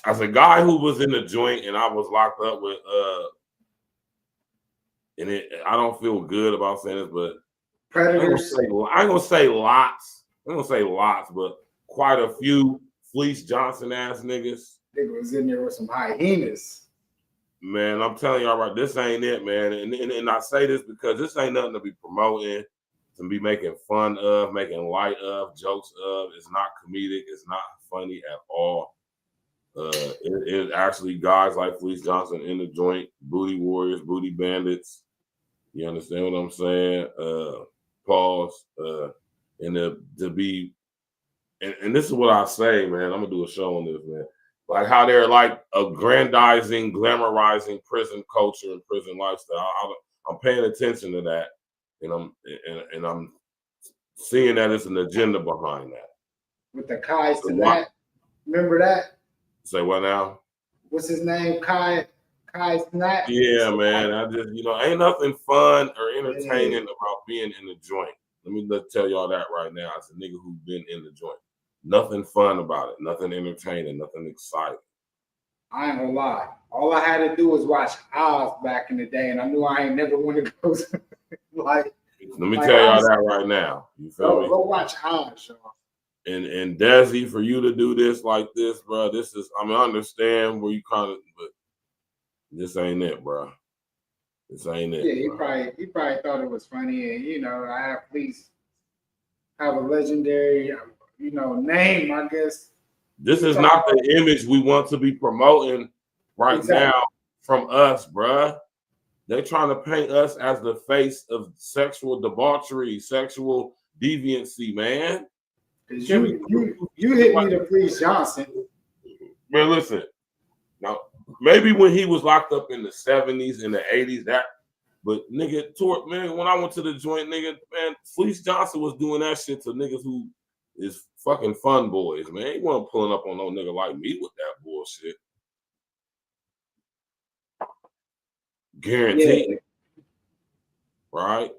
As a guy who was in the joint and I was locked up with and I don't feel good about saying this, but Predators. I ain't gonna say lots. I'm gonna say lots, but quite a few Fleece Johnson ass niggas. Nigga was in there with some hyenas. Man, I'm telling y'all right, this ain't it, man. And I say this because this ain't nothing to be promoting, to be making fun of, making light of, jokes of. It's not comedic. It's not funny at all. It actually guys like Fleece Johnson in the joint, booty warriors, booty bandits. You understand what I'm saying? Pause. And to be, and this is what I say, man. I'm gonna do a show on this, man. Like how they're like aggrandizing, glamorizing prison culture and prison lifestyle. I'm paying attention to that, and I'm seeing that it's an agenda behind that. With the Kai Sinat. Remember that? Say what now? What's his name? Kai Sinat? Yeah, man. I just, ain't nothing fun or entertaining about being in the joint. Let me tell y'all that right now. As a nigga who's been in the joint. Nothing fun about it. Nothing entertaining. Nothing exciting. I ain't gonna lie. All I had to do was watch Oz back in the day, and I knew I ain't never wanted to go. Let me tell y'all that right now. You feel me? Go watch Oz, y'all. And Desi, for you to do this like this, bro, this is, I understand where you kind of, but this ain't it, bro. This ain't it. Yeah, he probably thought it was funny, and I have Fleece have a legendary, name, I guess. This is not the image we want to be promoting right now from us, bruh. They're trying to paint us as the face of sexual debauchery, sexual deviancy, man. You hit me to Fleece Johnson. Man, listen. Now, maybe when he was locked up in the 70s and the 80s, but nigga, when I went to the joint, nigga, man, Fleece Johnson was doing that shit to niggas who is fucking fun boys, man. He wasn't pulling up on no nigga like me with that bullshit. Guaranteed. Yeah. Right?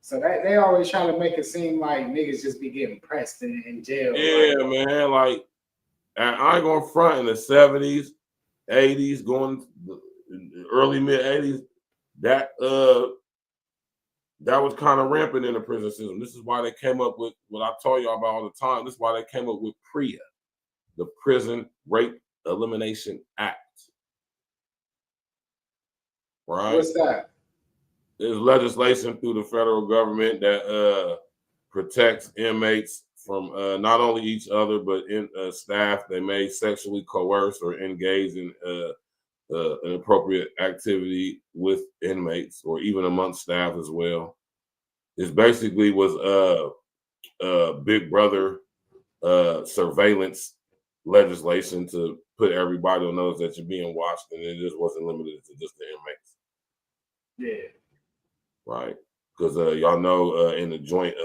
So they always try to make it seem like niggas just be getting pressed in jail. Yeah, man. Like, I ain't gonna front in the 70s. 80s, going early mid 80s, that was kind of rampant in the prison system. This is why they came up with what I tell y'all about all the time. This is why they came up with PREA, the Prison Rape Elimination Act. Right? What's that? There's legislation through the federal government that protects inmates from not only each other, but in staff they may sexually coerce or engage in inappropriate activity with inmates or even amongst staff as well. It basically was Big Brother surveillance legislation to put everybody on notice that you're being watched, and it just wasn't limited to just the inmates. Yeah. Right. Because y'all know in the joint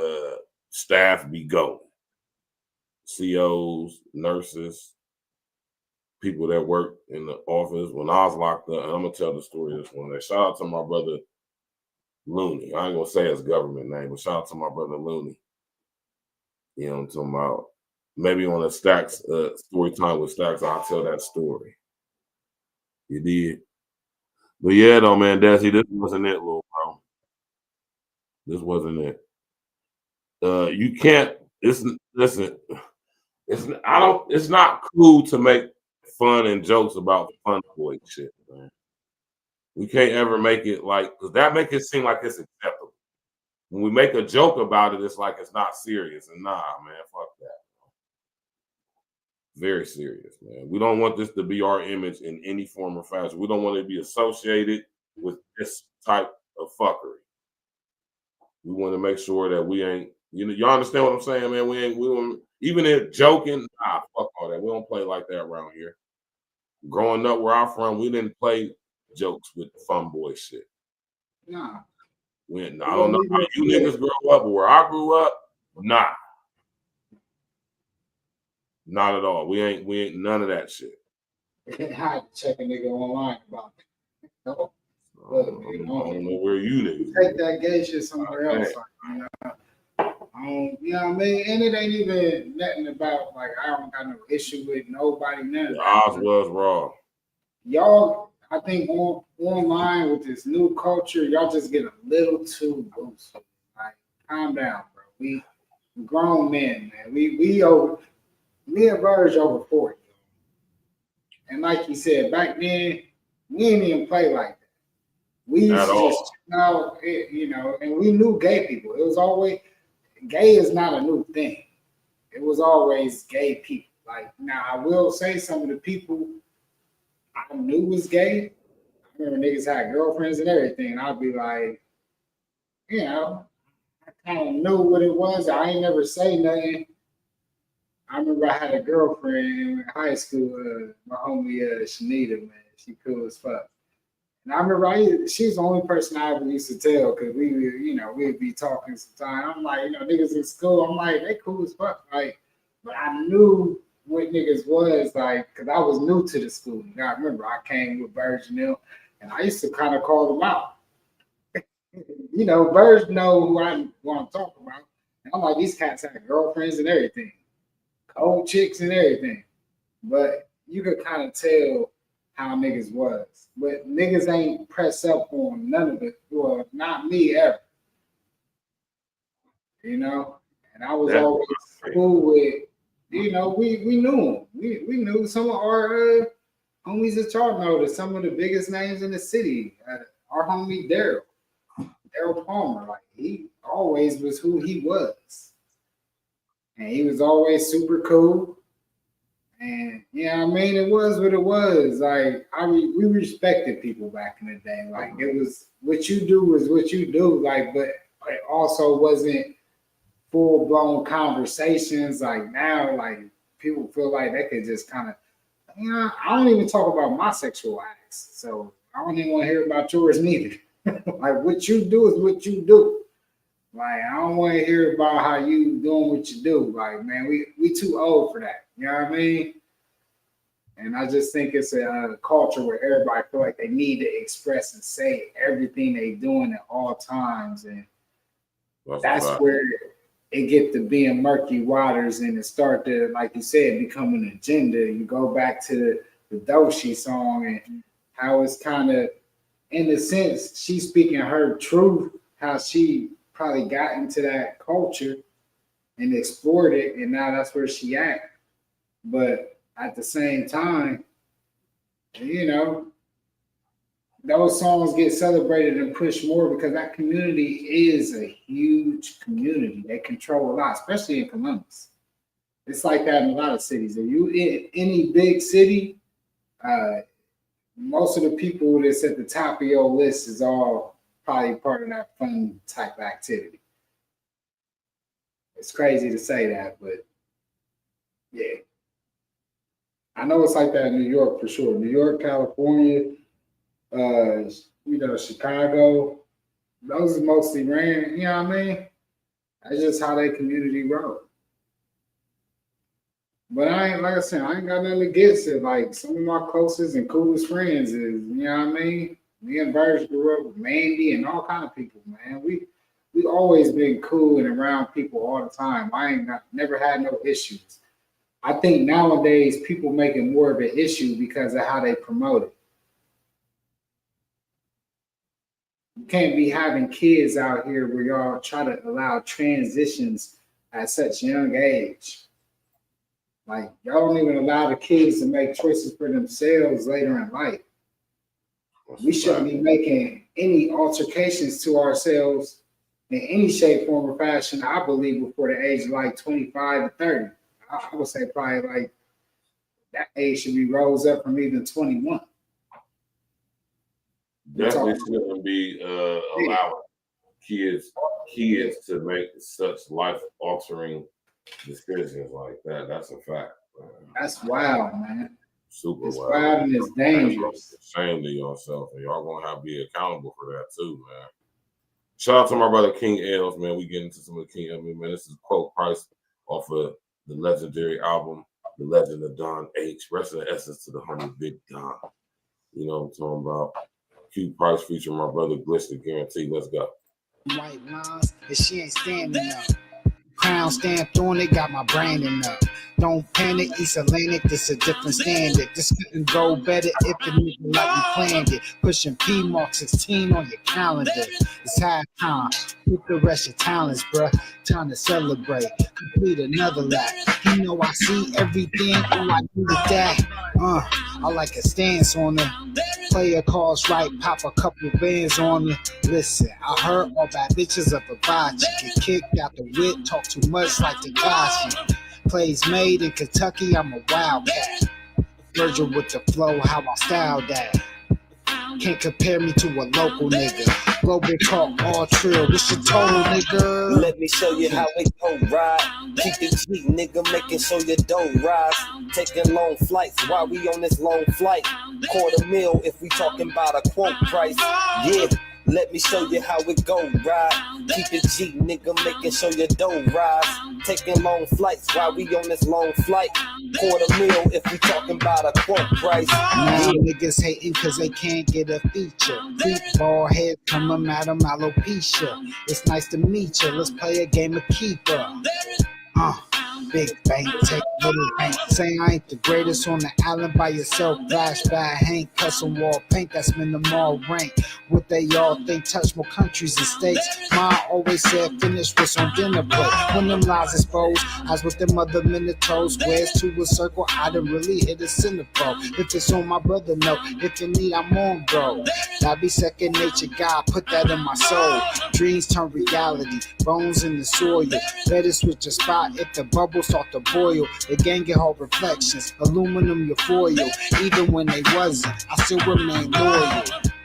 staff be going. COs, nurses, people that work in the office. When I was locked up, and I'm gonna tell the story of this one day. Shout out to my brother Looney. I ain't gonna say his government name, but shout out to my brother Looney. You know what I'm talking about? Maybe on a Stacks story time with Stacks, I'll tell that story. You did. But yeah, though, man, Desi, this wasn't it, little bro. This wasn't it. You can't. Listen. It's not cool to make fun and jokes about fun boy shit, man. We can't ever make it like, because that make it seem like it's acceptable. When we make a joke about it, it's like it's not serious. And nah, man, fuck that. Very serious, man. We don't want this to be our image in any form or fashion. We don't want to be associated with this type of fuckery. We want to make sure that we ain't, y'all understand what I'm saying, man? We don't, even if joking, nah, fuck all that. We don't play like that around here. Growing up where I'm from, we didn't play jokes with fun boy shit. Nah. I don't know how you niggas grow up, but where I grew up, nah. Not at all. We ain't none of that shit. I had to check a nigga online about it. No. I don't know where you niggas take that gay shit somewhere else. You know what I mean? And it ain't even nothing about, like, I don't got no issue with nobody, none. Oz was raw. Y'all, I think online with this new culture, y'all just get a little too loose. Like, calm down, bro. We grown men, man. We over, me and Verge over 40. And like you said, back then, we didn't even play like that. We used to just, and we knew gay people. It was always, gay is not a new thing. It was always gay people. Like, now I will say some of the people I knew was gay. I remember niggas had girlfriends and everything. And I'd be like, I kind of knew what it was. I ain't never say nothing. I remember I had a girlfriend in high school, my homie Shanita, man. She cool as fuck. And I remember she's the only person I ever used to tell, because we'd be talking sometimes. I'm like, niggas in school, I'm like, they cool as fuck. Like, but I knew what niggas was, like, because I was new to the school. I remember I came with Virginil, and I used to kind of call them out. Virg know who I'm talking about. And I'm like, these cats had girlfriends and everything, cold chicks and everything. But you could kind of tell how niggas was. But niggas ain't press up on none of it. Well, not me ever. And I was always cool with, we knew them. We knew some of our homies that y'all know, that some of the biggest names in the city. Our homie Daryl Palmer, like, he always was who he was. And he was always super cool. And it was what it was. Like, we respected people back in the day. Like, it was what you do was what you do. Like, but it also wasn't full blown conversations. Like now, like people feel like they could just kind of, I don't even talk about my sexual acts, so I don't even want to hear about yours neither. Like, what you do is what you do. Like, I don't want to hear about how you doing what you do. Like, man, we too old for that. You know what I mean? And I just think it's a culture where everybody feel like they need to express and say everything they doing at all times. And that's where it get to being murky waters, and it start to, like you said, become an agenda. You go back to Doshi song and how it's kind of, in a sense, she's speaking her truth, how she probably got into that culture and explored it, and now that's where she at. But at the same time, you know, those songs get celebrated and pushed more because that community is a huge community. They control a lot, especially in Columbus. It's like that in a lot of cities. If you in any big city, most of the people that's at the top of your list is all probably part of that fun type of activity. It's crazy to say that, but yeah. I know it's like that in New York for sure. New York, California, Chicago, those is mostly ran, you know what I mean? That's just how they community roll. But I ain't, like I said, I ain't got nothing against it. Like, some of my closest and coolest friends is, you know what I mean? Me and Burge grew up with Mandy and all kind of people, man. We always been cool and around people all the time. Never had no issues. I think nowadays people make it more of an issue because of how they promote it. You can't be having kids out here where y'all try to allow transitions at such a young age. Like, y'all don't even allow the kids to make choices for themselves later in life. We shouldn't be making any altercations to ourselves in any shape, form, or fashion, I believe, before the age of like 25 to 30. I would say probably like that age should be rose up from even 21. Definitely shouldn't be allowing kids to make such life-altering decisions like that. That's a fact, man. That's wild, man. Super it's wild. Wild and it's dangerous. Shame to yourself, and y'all gonna have to be accountable for that too, man. Shout out to my brother King Els, man. We get into some of the King Els, man. This is Quote Price off of the legendary album, The Legend of Don H. Rest in essence to the homie Big Don. You know what I'm talking about? Q Price featuring my brother Glitch the Guarantee. Let's go. White lines, and she ain't standing up. Crown stamped on it, got my brain in up. Don't panic, East Atlantic, this a different standard. This couldn't go better if the nigga like we planned it. Pushing P Mark 16 on your calendar. It's halftime. With the rest of talents, bruh. Time to celebrate. Complete another lap. You know I see everything. All I do is that. I like a stance on her. Player calls right, pop a couple bands on her. Listen, I heard all bad bitches up a botch. Get kicked out the whip, talk too much like Tekashi. Plays made in Kentucky, I'm a wildcat. Virgil with the flow, how I style that. Can't compare me to a local nigga. Global talk, all trill. What's your total, nigga? Let me show you how it go, ride. Keep it G, nigga, making sure your dough rise. Taking long flights while we on this long flight. $250,000 if we talking about a quote price. Yeah. Let me show you how it go, ride. Keep it G, nigga, making sure your dough rise. Taking long flights while we on this long flight. $250,000 if we talking about a quote price. Now niggas hating cause they can't get a feature. Deep ball head coming out of alopecia. It's nice to meet you, let's play a game of keeper. Big bank, take little bank. Say I ain't the greatest on the island by yourself. Flashback, Hank, custom wall paint, that's minimal rank. What they all think, touch more countries and states. Mine always said finish what's on dinner plate. When them lies exposed, as with them other minutes, squares to a circle, I done really hit a centerfold. If it's on my brother, no. If you need, I'm on, bro. That be second nature, God, put that in my soul. Dreams turn reality, bones in the soil. Better switch a spot if the bubbles start to boil. The gang get hard reflections, aluminum your foil. Even when they wasn't, I still remain loyal.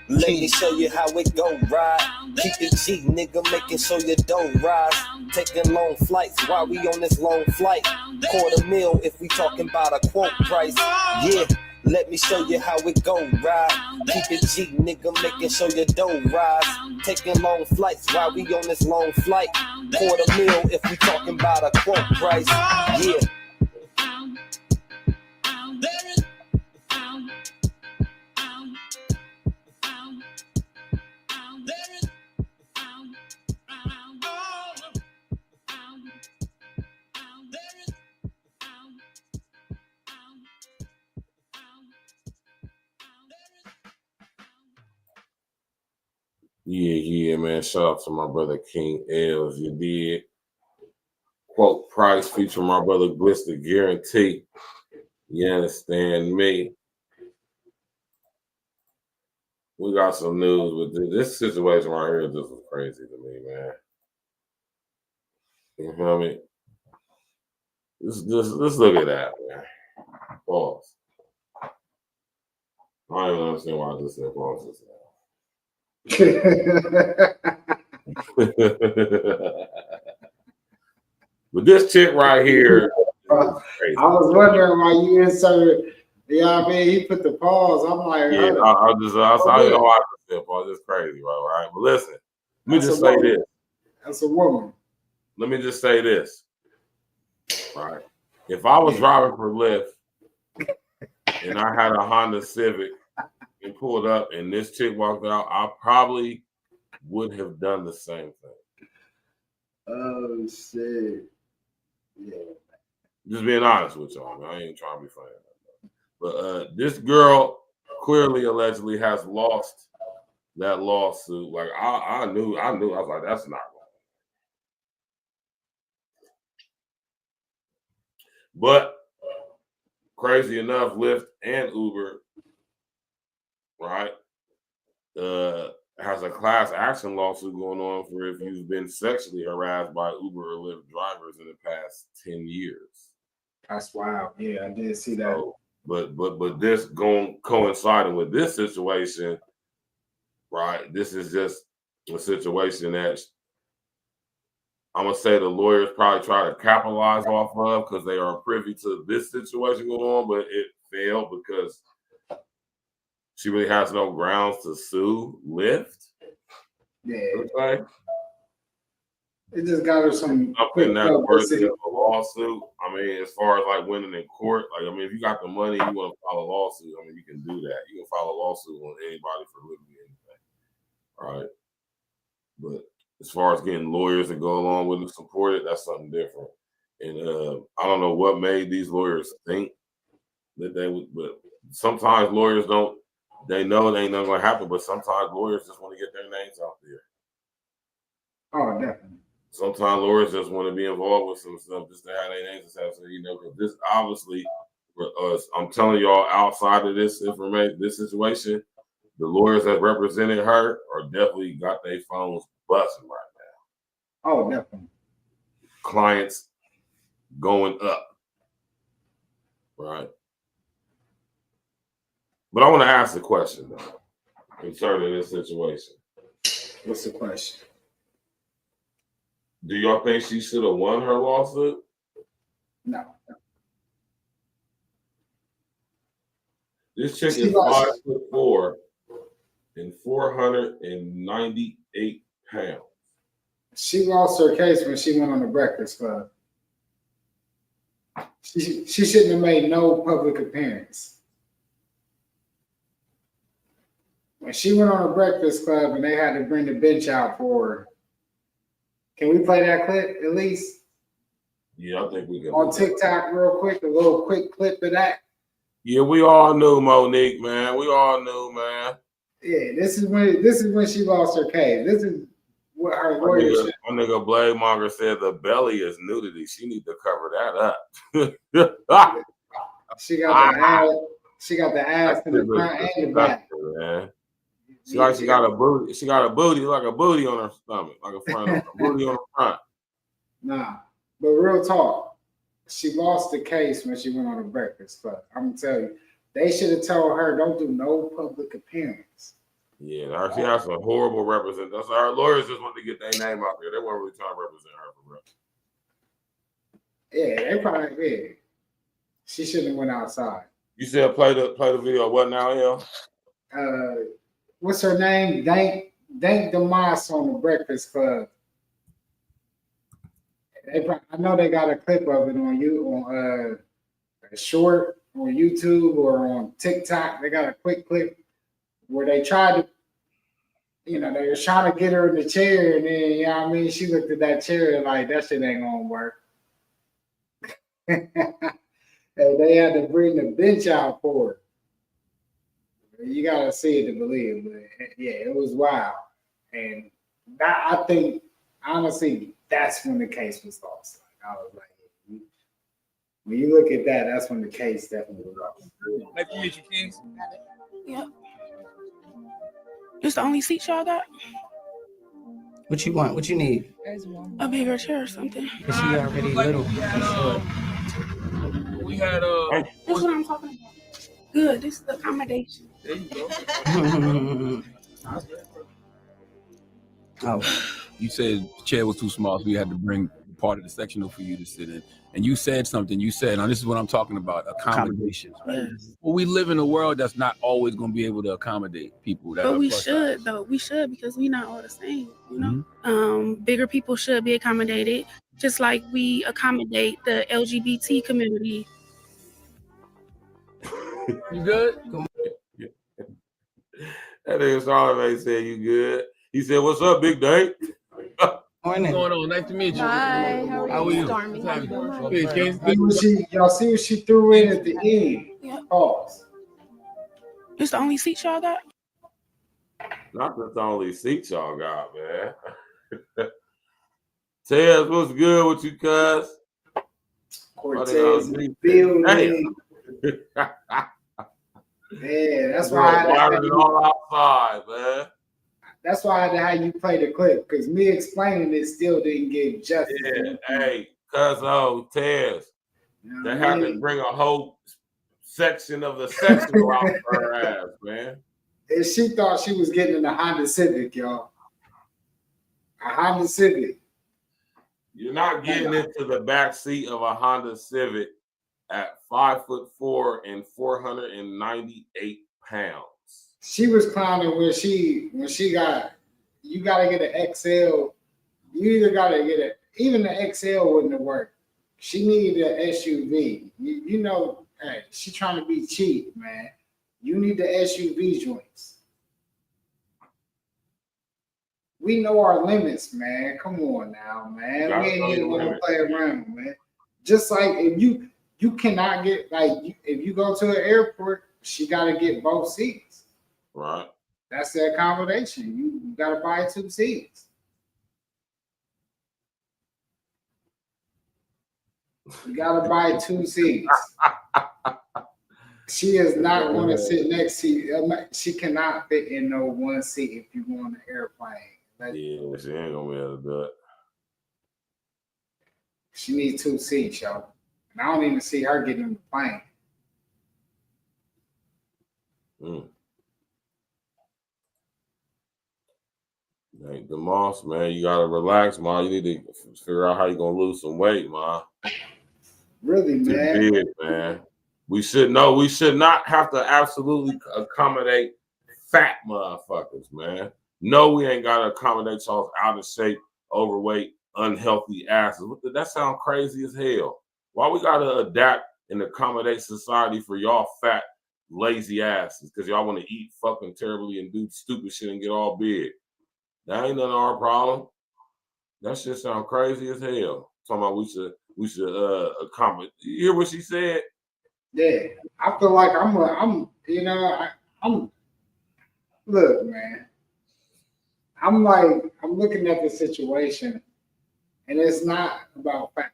Let me show you how it go, ride. Keep it G, nigga, making sure your dough rise. Taking long flights while we on this long flight. $250,000 if we talking about a quote price. Yeah. Let me show you how it go, ride. Keep it G, nigga, making sure your dough rise. Taking long flights while we on this long flight. $250,000 if we talking about a quote price. Yeah. Yeah, man. Shout out to my brother King Els. You did. Quote Price featuring my brother Blitz the Guarantee. You understand me? We got some news with this situation right here. This was crazy to me, man. You feel me? Just look at that, man. Pause. I don't even understand why I just said pause just now. But this chick right here, I was wondering why you inserted. You know what I mean? He put the pause. I'm like, yeah, I saw you know why I just said pause. It's crazy, right? But listen, let me just say this. That's a woman. Let me just say this. Right. If I was driving for Lyft and I had a Honda Civic and pulled up and this chick walked out, I probably would have done the same thing. Oh shit. Yeah. Just being honest with y'all, man. I ain't trying to be funny. But this girl clearly allegedly has lost that lawsuit. Like I knew. I was like, that's not wrong. But crazy enough, Lyft and Uber, right, has a class action lawsuit going on for if you've been sexually harassed by Uber or Lyft drivers in the past 10 years. That's wild. Yeah, I did see that. So, but this coinciding with this situation, right? This is just a situation that I'm gonna say the lawyers probably try to capitalize off of because they are privy to this situation going on, but it failed because she really has no grounds to sue Lyft. Yeah. Okay. It just got her some something that's worthy of a lawsuit. I mean, as far as like winning in court, like I mean, if you got the money, you want to file a lawsuit. I mean, you can do that. You can file a lawsuit on anybody for literally anything, right? But as far as getting lawyers to go along with and support it, that's something different. And I don't know what made these lawyers think that they would, but sometimes lawyers don't. They know it ain't nothing gonna happen, but sometimes lawyers just want to get their names out there. Oh, definitely. Sometimes lawyers just want to be involved with some stuff just to have their names out there, you know, because this obviously, I'm telling y'all, outside of this information, this situation, the lawyers that represented her are definitely got their phones busting right now. Oh, definitely. Clients going up, right? But I want to ask the question, though, concerning this situation. What's the question? Do y'all think she should have won her lawsuit? No. This chick is 5'4" and 498 pounds. She lost her case when she went on the Breakfast Club. She shouldn't have made no public appearance. When she went on a Breakfast Club and they had to bring the bench out for her. Can we play that clip at least? Yeah, I think we can. On TikTok real quick, a little quick clip of that. Yeah, we all knew Monique, man. We all knew, man. Yeah, this is when she lost her case. This is what her lawyer said. My nigga Blade Monger said the belly is nudity. She need to cover that up. She got the ass. She got the ass in the front and the back. Man. She got a booty. She got a booty like a booty on her stomach, like a front, a booty on the front. Nah, but real talk, she lost the case when she went on a Breakfast Club. I'm gonna tell you, they should have told her don't do no public appearance. Yeah, she has some horrible representation. So her lawyers just want to get their name out there. They weren't really trying to represent her for real. Yeah, they probably did. She shouldn't have went outside. You said play the video. What now, El? What's her name? Dank DeMoss on the Breakfast Club. I know they got a clip of it on a short on YouTube or on TikTok. They got a quick clip where they tried to, they were trying to get her in the chair, and then, you know what I mean, she looked at that chair like that shit ain't gonna work. And they had to bring the bench out for her. You gotta see it to believe, but yeah, it was wild. And that, I think, honestly, that's when the case was lost. Like, I was like, when you look at that, that's when the case definitely was lost. Nice to meet you, Kings. Yep. It's the only seat y'all got? What you want? What you need? A bigger chair or something. Cause she already little. We had That's what I'm talking about. Good. This is the accommodation. There you go. Oh, you said the chair was too small, so we had to bring part of the sectional for you to sit in. And you said something. You said, now this is what I'm talking about, accommodations. Right? Well, we live in a world that's not always going to be able to accommodate people. But we should, though. We should, because we're not all the same, you know? Bigger people should be accommodated, just like we accommodate the LGBT community. You good? That nigga Charlamagne said you good. He said, "What's up, Big Day?" What's going on? Nice to meet you. Hi, how are you? Stormy. Y'all see what she threw in at the end? Yeah. Pause. It's the only seat y'all got? Not the only seat y'all got, man. Tez, what's good with you, cuz? Cortez in the building. Yeah, that's why I had to all outside, man. That's why I had to have you play the clip, because me explaining it still didn't give justice. Yeah, hey, cuz Tez, they had to bring a whole section of the sectional out for her ass, man. And she thought she was getting in a Honda Civic, y'all. A Honda Civic. You're not getting into the back seat of a Honda Civic at 5'4" and 498 pounds. She was clowning when she got, you gotta get an XL. You either gotta get it, even the XL wouldn't have worked. She needed an SUV. You know, hey, she trying to be cheap, man. You need the SUV joints. We know our limits, man. Come on now, man. We ain't even gonna play around, man. Just like if you cannot get, like, if you go to an airport, she got to get both seats. Right. That's the accommodation. You got to buy 2 seats. You got to buy 2 seats. She is not going to sit next to you. She cannot fit in no 1 seat if you go on an airplane. Yeah, she ain't going to be able to do it. She needs 2 seats, y'all. And I don't even see her getting in the plane. Hey, DeMoss, man, you gotta relax, man. You need to figure out how you're gonna lose some weight, man. Really, man. Big, man. We should not have to absolutely accommodate fat motherfuckers, man. No, we ain't gotta accommodate y'all's out of shape, overweight, unhealthy asses. That sound crazy as hell. Why we gotta adapt and accommodate society for y'all fat, lazy asses? Because y'all want to eat fucking terribly and do stupid shit and get all big. That ain't none of our problem. That shit sound crazy as hell. Talking about we should accommodate. You hear what she said? Yeah, I feel like I'm look, man. I'm looking at the situation, and it's not about fat.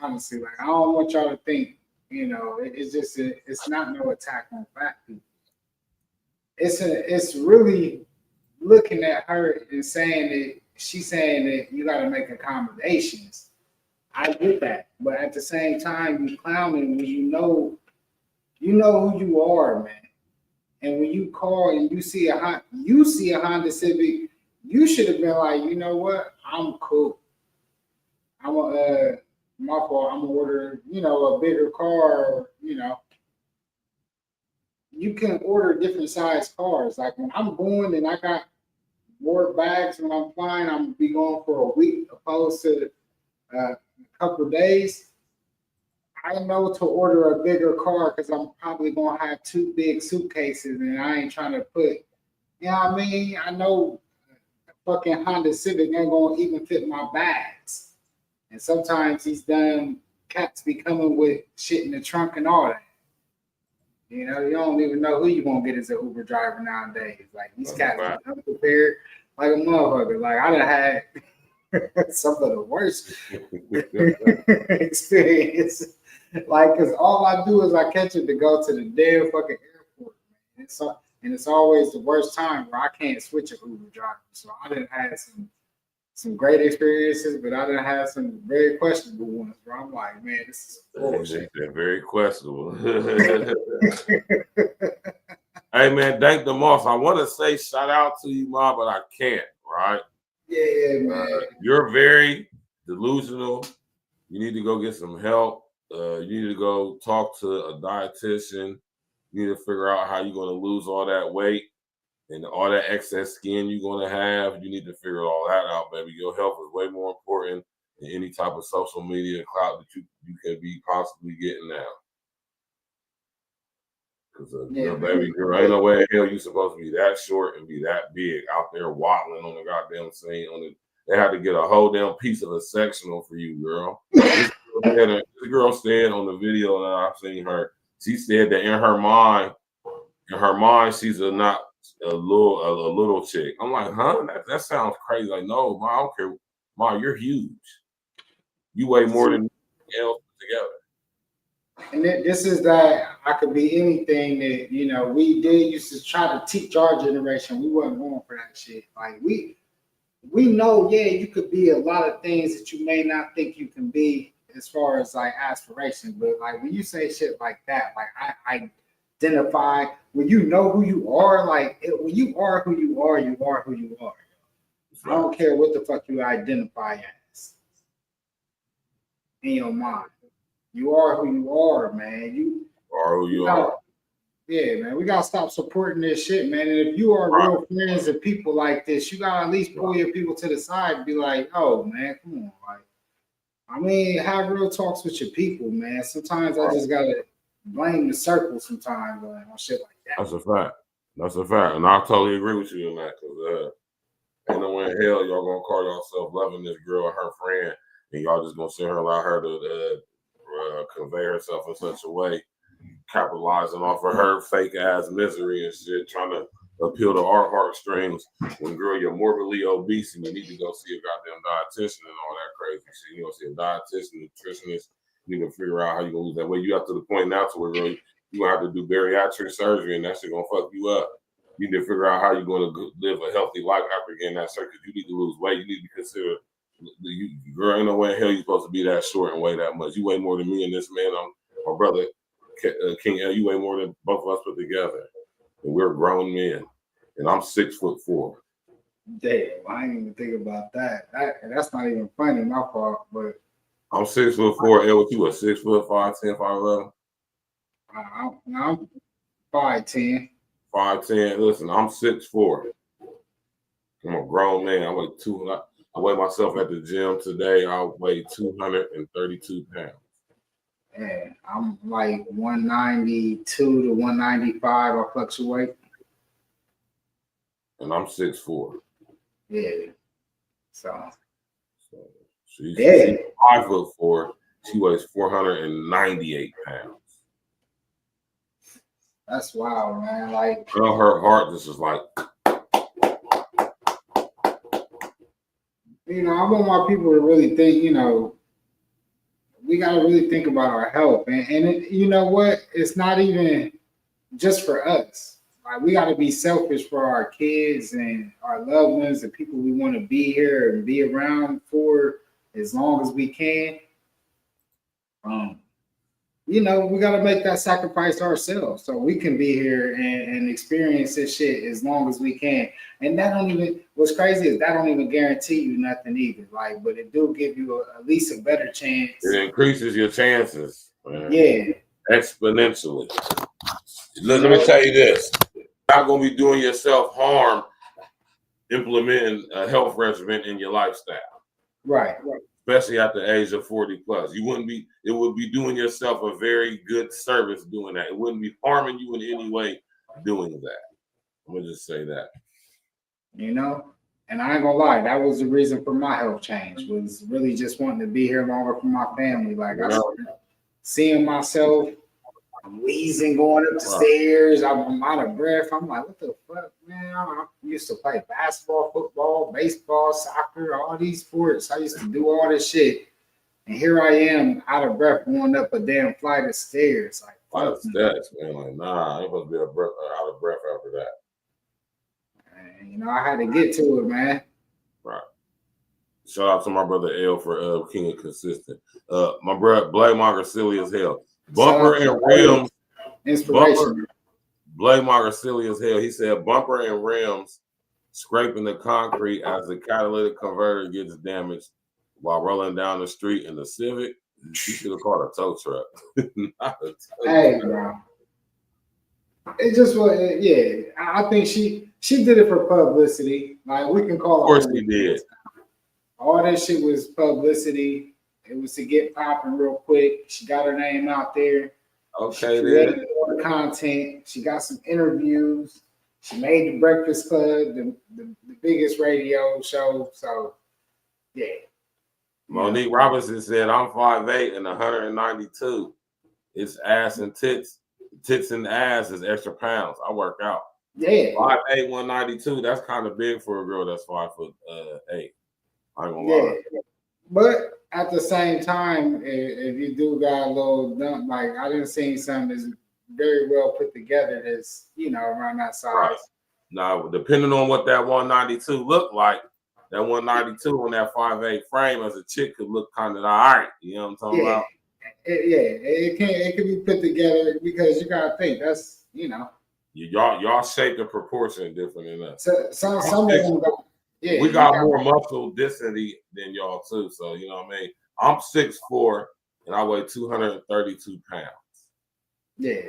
Honestly, like, I don't want y'all to think, it's not no attack on fat people. It's really looking at her and saying that she's saying that you got to make accommodations. I get that, but at the same time, you clowning when you know who you are, man. And when you call and you see a Honda Civic, you should have been like, you know what? I'm cool. My fault. I'm gonna order, a bigger car. You can order different size cars. Like when I'm going and I got more bags when I'm flying, I'm gonna be going for a week opposed to a couple of days. I know to order a bigger car because I'm probably gonna have 2 big suitcases, and I ain't trying to put. You know what I mean? I know a fucking Honda Civic ain't gonna even fit my bags. And sometimes these damn cats be coming with shit in the trunk and all that. You don't even know who you gonna get as an Uber driver nowadays. Like these cats are unprepared. like a motherfucker. Like I done had some of the worst experience. Like, cause all I do is I catch it to go to the damn fucking airport, man. And it's always the worst time where I can't switch a Uber driver. So I done had some great experiences, but I done had some very questionable ones where I'm like, man, this is bullshit. Very questionable. Hey man, thank the Moss. I want to say shout out to you, Ma, but I can't, right? Yeah, man. You're very delusional. You need to go get some help. You need to go talk to a dietitian. You need to figure out how you're going to lose all that weight and all that excess skin you're going to have. You need to figure all that out, baby. Your health is way more important than any type of social media clout that you can be possibly getting now. Because baby girl, ain't no way in hell you supposed to be that short and be that big out there waddling on the goddamn scene. They had to get a whole damn piece of a sectional for you, girl. This girl said on the video that I've seen her, she said that in her mind, she's not a little chick. I'm like, huh? That sounds crazy. Like, no, Ma, I don't care. Ma, you're huge. You weigh more than else together. And this is that I could be anything that, you know, we did used to try to teach our generation. We wasn't going for that shit. Like we know, yeah, you could be a lot of things that you may not think you can be as far as like aspirations. But like when you say shit like that, like I identify when you know who you are, like when you are who you are, you are who you are. I don't care what the fuck you identify as in your mind. You are who you are, man. You are who you are. Yeah, man. We gotta stop supporting this shit, man. And if you are real friends of people like this, you gotta at least pull your people to the side and be like, oh man, come on. Like, I mean, have real talks with your people, man. Sometimes I just gotta blame the circle sometimes on shit like that. That's a fact. That's a fact. And I totally agree with you on that, because ain't no way in hell y'all gonna call yourself loving this girl and her friend, and y'all just gonna sit here and allow her to convey herself in such a way, capitalizing off of her fake ass misery and shit, trying to appeal to our heartstrings. When girl, you're morbidly obese and you need to go see a goddamn dietitian and all that crazy shit. You go see a dietitian, nutritionist. You need to figure out how you're gonna lose that weight. You got to the point now to where girl, you gonna have to do bariatric surgery and that shit gonna fuck you up. You need to figure out how you're gonna live a healthy life after getting that surgery. You need to lose weight. You need to consider. Girl, ain't no way in hell you supposed to be that short and weigh that much. You weigh more than me and this man. My brother, King L, you weigh more than both of us put together. And we're grown men. And I'm 6'4". Damn, I ain't even think about that. That's not even funny, my fault. But I'm 6'4". L, what you a 6 foot 5'10", 5'11"? I'm 5'10". 5'10". Listen, I'm 6'4". I'm a grown man. I weigh 200. I weigh myself at the gym today. I weigh 232 pounds. Yeah, I'm like 192 to 195. I fluctuate. And I'm 6'4". Yeah. So she's 5'4". She weighs 498 pounds. That's wild, man. Like, girl, her heart just is like. You know, I want my people to really think, you know, we got to really think about our health. And you know what? It's not even just for us. Like, we got to be selfish for our kids and our loved ones, the people we want to be here and be around for as long as we can. You know, we got to make that sacrifice ourselves so we can be here and experience this shit as long as we can. And that don't even, what's crazy is that don't even guarantee you nothing either. Like, but it do give you at least a better chance. It increases your chances. Man. Yeah. Exponentially. Let me tell you this. You're not going to be doing yourself harm implementing a health regimen in your lifestyle. Right. Especially at the age of 40 plus. It would be doing yourself a very good service doing that. It wouldn't be harming you in any way doing that. I'm going to just say that. You know, and I ain't gonna lie, that was the reason for my health change, was really just wanting to be here longer for my family. Like, seeing myself wheezing going up the stairs. I'm out of breath. I'm like, what the fuck, man? I used to play basketball, football, baseball, soccer, all these sports. I used to do all this shit. And here I am out of breath going up a damn flight of stairs. Like, flight of steps, man. Like, nah, I ain't supposed to be out of breath after that. And, you know, I had to get to it, man. Right. Shout out to my brother L for King of Consistent. My brother Blake Monger silly as hell. Bumper and rims. Inspiration. Blake Monger silly as hell. He said bumper and rims scraping the concrete as the catalytic converter gets damaged while rolling down the street in the Civic. She should have called a tow truck. Hey, bro. It just was, yeah. I think she did it for publicity. Like, we can call it. Of course she did. All that shit was publicity. It was to get popping real quick. She got her name out there. Okay, she created all the content. She got some interviews. She made the Breakfast Club, the biggest radio show. So, yeah. Monique Robinson said, I'm 5'8" and 192. It's ass and tits. Tits and ass is extra pounds. I work out. Yeah. 5'8", 192. That's kind of big for a girl that's 5'8". I ain't gonna lie. But at the same time, if you do got a little dump, like I didn't see something that's very well put together that's, you know, around that size. Right. Now, depending on what that 192 looked like, that 192 on that 5'8" frame as a chick could look kind of all right. You know what I'm talking about? It can be put together because you gotta think that's, you know. Y'all shape the proportion different than us. Some of them got, we got more muscle density than y'all too. So you know what I mean? I'm 6'4" and I weigh 232 pounds. Yeah.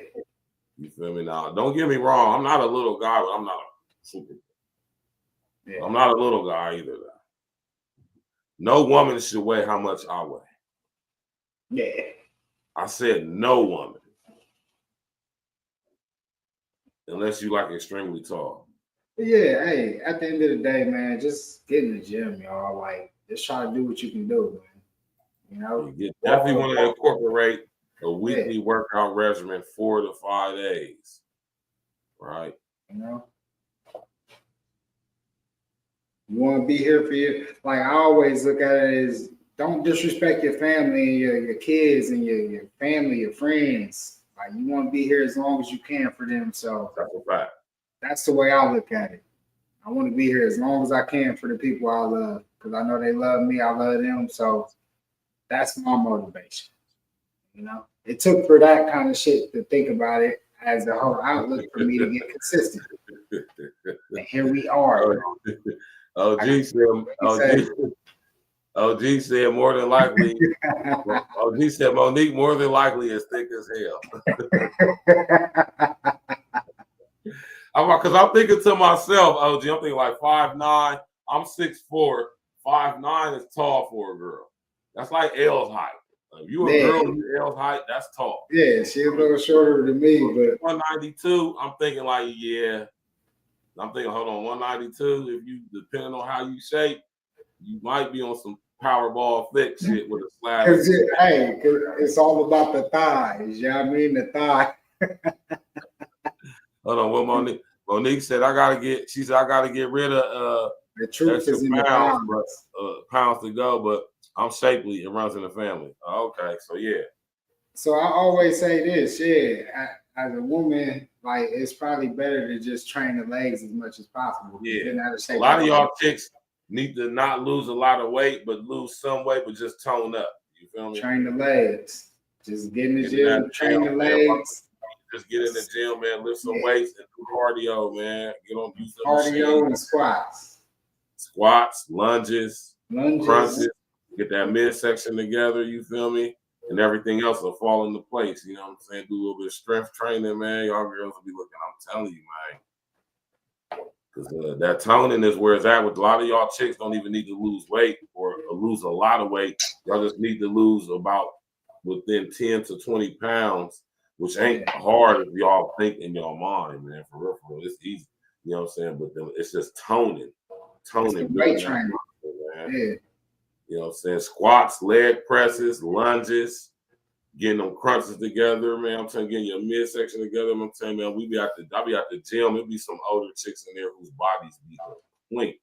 You feel me? Now, don't get me wrong, I'm not a little guy, but I'm not a super. Yeah. I'm not a little guy either. Though. No woman should weigh how much I weigh. Yeah. I said no woman. Unless you like extremely tall. Yeah, hey, at the end of the day, man, just get in the gym, y'all. Like, just try to do what you can do, man. You know? You definitely want to incorporate a weekly workout regimen 4 to 5 days. Right? You know? You want to be here for you. Like, I always look at it as don't disrespect your family, your kids, and your family, your friends. Like, you want to be here as long as you can for them. So that's a fact. That's the way I look at it. I want to be here as long as I can for the people I love, because I know they love me. I love them. So that's my motivation. You know, it took for that kind of shit to think about it as a whole outlook for me to get consistent. And here we are. OG said more than likely. OG said Monique more than likely is thick as hell. Because I'm thinking to myself, OG, I'm thinking like 5'9". I'm 6'4". 5'9" is tall for a girl. That's like L's height. If you a girl with L's height, that's tall. Yeah, she's a little shorter than me, but 192. I'm thinking like, yeah. I'm thinking, hold on, 192. If you depending on how you shape, you might be on some Powerball thick shit with a slab. Cause it's all about the thighs. You know what I mean? The thigh. Hold on, what Monique said, I gotta get rid of the truth is in the pounds to go, but I'm shapely. It runs in the family. Okay, so yeah. So I always say this, as a woman, like it's probably better to just train the legs as much as possible. Yeah, a lot of y'all chicks need to not lose a lot of weight, but lose some weight, but just tone up. You feel me? Train the legs. Just get in the gym, train the legs. Just get in the gym, man. Lift some weights and do cardio, man. Get on do some cardio and squats, lunges, crunches. Get that midsection together. You feel me? And everything else will fall into place. You know what I'm saying? Do a little bit of strength training, man. Y'all girls will be looking. I'm telling you, man. Because that toning is where it's at. With a lot of y'all chicks, don't even need to lose weight or lose a lot of weight. Y'all just need to lose about within 10 to 20 pounds, which ain't hard if y'all think in your mind, man. For real, it's easy. You know what I'm saying? But it's just toning. Weight training, man. Yeah. You know what I'm saying? Squats, leg presses, lunges, getting them crunches together, man. I'm telling you, getting your midsection together. I'm telling you, man, I be at the gym. There'll be some older chicks in there whose bodies be clean.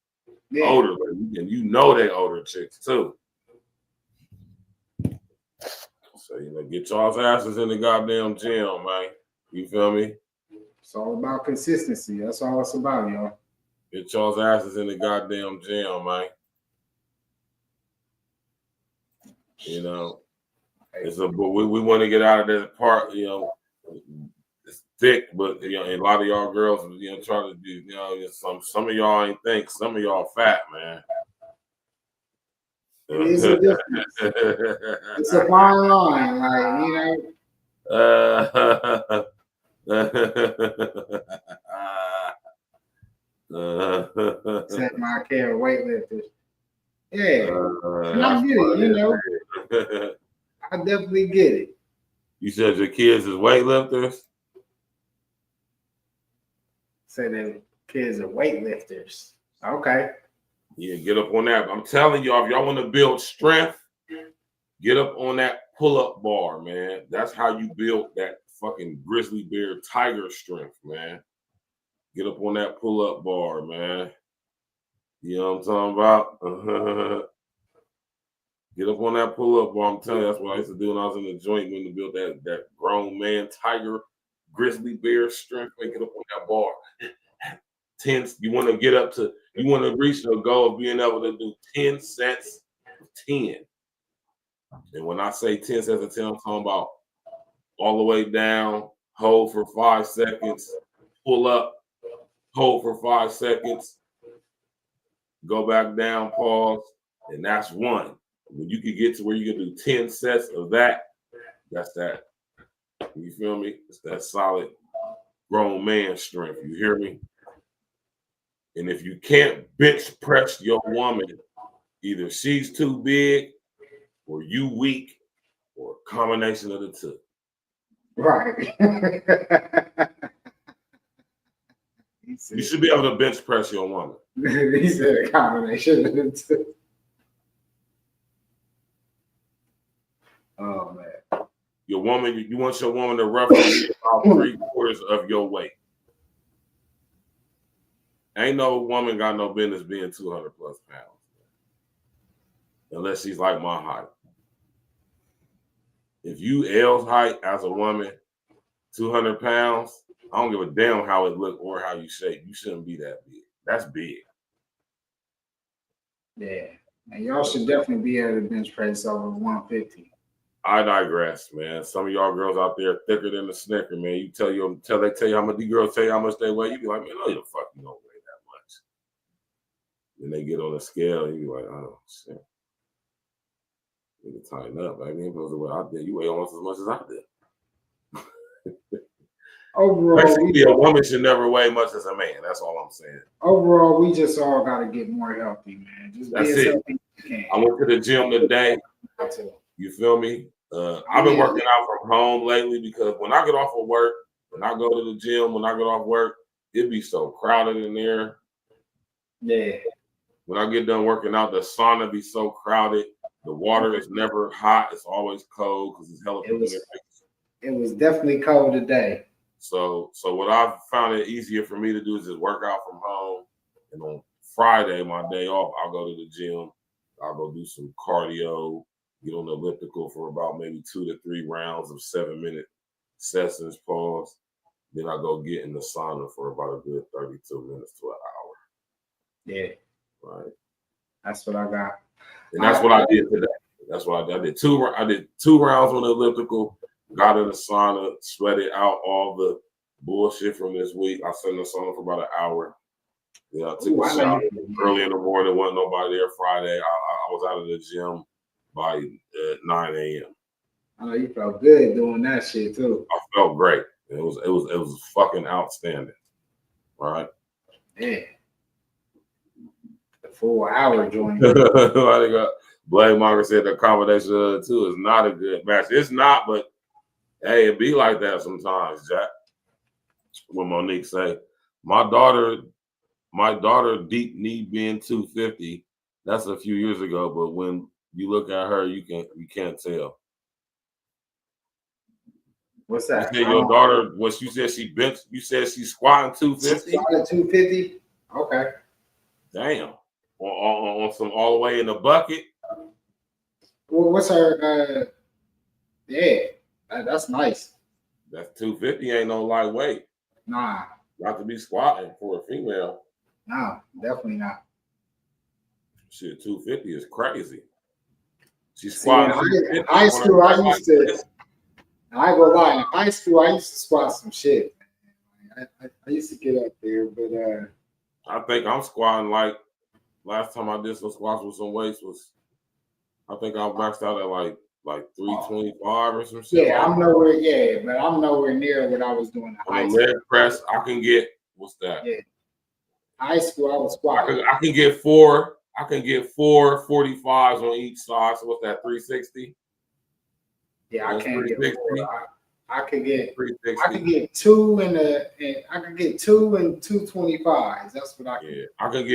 Yeah. Older, and you know they older chicks too. So, you know, get y'all's asses in the goddamn gym, man. You feel me? It's all about consistency. That's all it's about, y'all. Get y'all's asses in the goddamn gym, man. You know, but we want to get out of that part, you know, it's thick, but, you know, and a lot of y'all girls, you know, trying to do, you know, some of y'all ain't think, some of y'all fat, man. It is a difference. It's a fine line, like, you know. Except my care of weightlifters. Yeah, and I get it, you know. I definitely get it. You said your kids is weightlifters? Say that kids are weightlifters. Okay. Yeah, get up on that. I'm telling y'all, if y'all want to build strength, get up on that pull-up bar, man. That's how you build that fucking grizzly bear tiger strength, man. Get up on that pull-up bar, man. You know what I'm talking about? Get up on that pull-up bar. I'm telling you, that's what I used to do when I was in the joint, when to build that grown man tiger grizzly bear strength. Man, get up on that bar. 10. You want to reach the goal of being able to do 10 sets of 10. And when I say 10 sets of 10, I'm talking about all the way down, hold for 5 seconds, pull up, hold for 5 seconds, go back down, pause, and that's one. When you can get to where you can do 10 sets of that, that's that. You feel me? It's that solid grown man strength. You hear me? And if you can't bench press your woman, either she's too big or you weak or a combination of the two. Right. You should be able to bench press your woman. He said a combination of the two. Oh, man. Your woman, you want your woman to roughly be about 3/4 of your weight. Ain't no woman got no business being 200+ pounds. Unless she's like my height. If you L's height as a woman, 200 pounds, I don't give a damn how it look or how you shape. You shouldn't be that big. That's big. Yeah. And y'all should definitely be able to bench press over 150. I digress, man. Some of y'all girls out there thicker than a Snicker, man. You tell they tell you how much, these girls tell you how much they weigh. You be like, man, no, the fuck you don't weigh that much. Then they get on the scale, and you be like, oh shit. You need to tighten up, baby. It goes the way I did. You weigh almost as much as I did. Overall, basically, a woman should never weigh much as a man. That's all I'm saying. Overall, we just all got to get more healthy, man. Just be as healthy as you can. I went to the gym today. You feel me? I've been working out from home lately because when I get off of work, when I go to the gym, when I get off work, it be so crowded in there. Yeah. When I get done working out, the sauna be so crowded. The water is never hot. It's always cold because it's hella people there. It was definitely cold today. So what I've found it easier for me to do is just work out from home. And on Friday, my day off, I'll go to the gym. I'll go do some cardio, get on the elliptical for about maybe 2 to 3 rounds of 7-minute sessions, pause. Then I go get in the sauna for about a good 32 minutes to an hour. Yeah. Right. That's what I got. And that's what I did today. That's what I did. I did 2 rounds on the elliptical, got in the sauna, sweated out all the bullshit from this week. I sat in the sauna for about an hour. Yeah, I took a shower early in the morning. Wasn't nobody there Friday. I was out of the gym by 9 a.m. I know you felt good doing that shit too. I felt great. It was fucking outstanding. All right. Yeah. The full hour joint. Blake Margaret said the combination of the two is not a good match. It's not, but hey, it be like that sometimes, Jack. What Monique say, my daughter deep knee being 250, that's a few years ago, but when you look at her, you can't tell. What's that? You said your daughter, what you said she bench, you said she's squatting 250? She squatted 250? Okay. Damn. On some all the way in the bucket. Well, what's her yeah, that's nice. That's 250 ain't no lightweight. Nah. Not to be squatting for a female. Nah, definitely not. Shit, 250 is crazy. She's squatting. In high school, I used to. I ain't gonna lie. In high school, I used to squat some shit. I used to get up there, but I think I'm squatting like last time I did some squats with some weights was. I think I maxed out at like 325 or some shit. Yeah, I'm nowhere. Yeah, but I'm nowhere near what I was doing in high On school. leg press, I can get what's that? Yeah. High school, I was squatting. I can get four. I can get 4 45s on each side. So what's that? 360. Yeah, I can't get 360. I could get 360. I could get two I could get 2 and 225s. That's what I can. Yeah, I can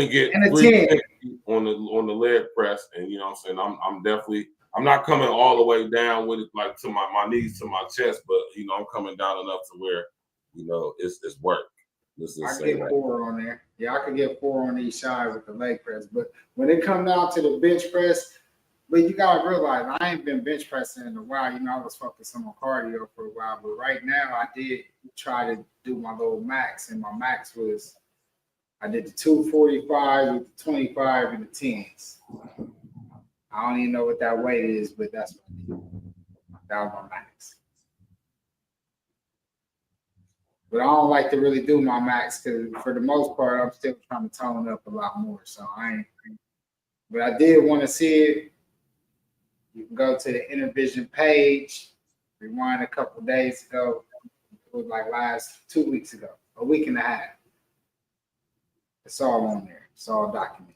get and a 360 on the leg press, and you know what I'm saying. I'm definitely not coming all the way down with it like to my knees to my chest, but you know I'm coming down enough to where you know it's work. I can get 4 on there. Yeah, I could get 4 on each side with the leg press. But when it comes down to the bench press, but you gotta realize I ain't been bench pressing in a while. You know, I was focusing on cardio for a while, but right now I did try to do my little max, and my max was I did the 245 with the 25 and the 10s. I don't even know what that weight is, but that's what I did. That was my max. But I don't like to really do my max because for the most part, I'm still trying to tone up a lot more. So I ain't. But I did want to see it. You can go to the Intervision page. Rewind a couple of days ago. It was like 2 weeks ago, a week and a half. It's all on there. It's all documented.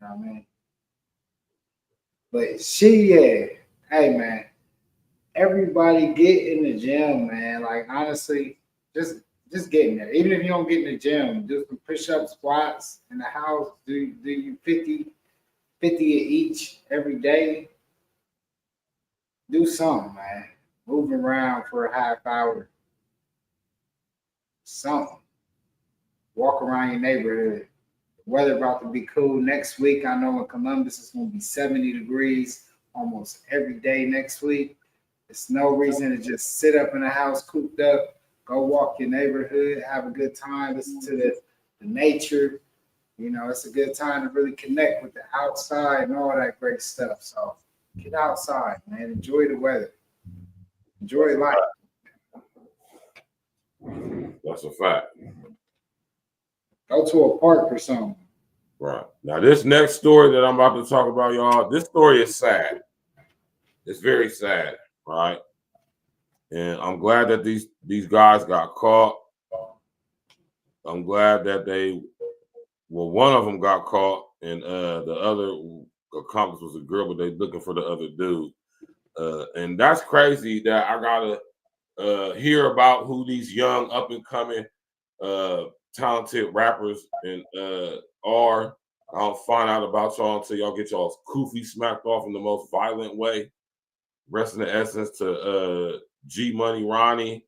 You know what I mean? But hey man, everybody get in the gym, man. Like honestly, just get in there. Even if you don't get in the gym, do some push-up squats in the house. Do you 50 each every day. Do something, man. Move around for a half hour. Something. Walk around your neighborhood. The weather about to be cool next week. I know in Columbus it's going to be 70 degrees almost every day next week. There's no reason to just sit up in the house cooped up. Go walk your neighborhood, have a good time, listen to the nature. You know, it's a good time to really connect with the outside and all that great stuff. So get outside, man. Enjoy the weather. Enjoy life. That's a fact. Go to a park or something. Right. Now, this next story that I'm about to talk about, y'all, this story is sad. It's very sad, right? And I'm glad that these guys got caught. I'm glad that one of them got caught, and the other accomplice was a girl, but they looking for the other dude. And that's crazy that I gotta hear about who these young up and coming talented rappers and are. I don't find out about y'all until y'all get y'all's kufi smacked off in the most violent way. Rest in the essence to G Money Ronnie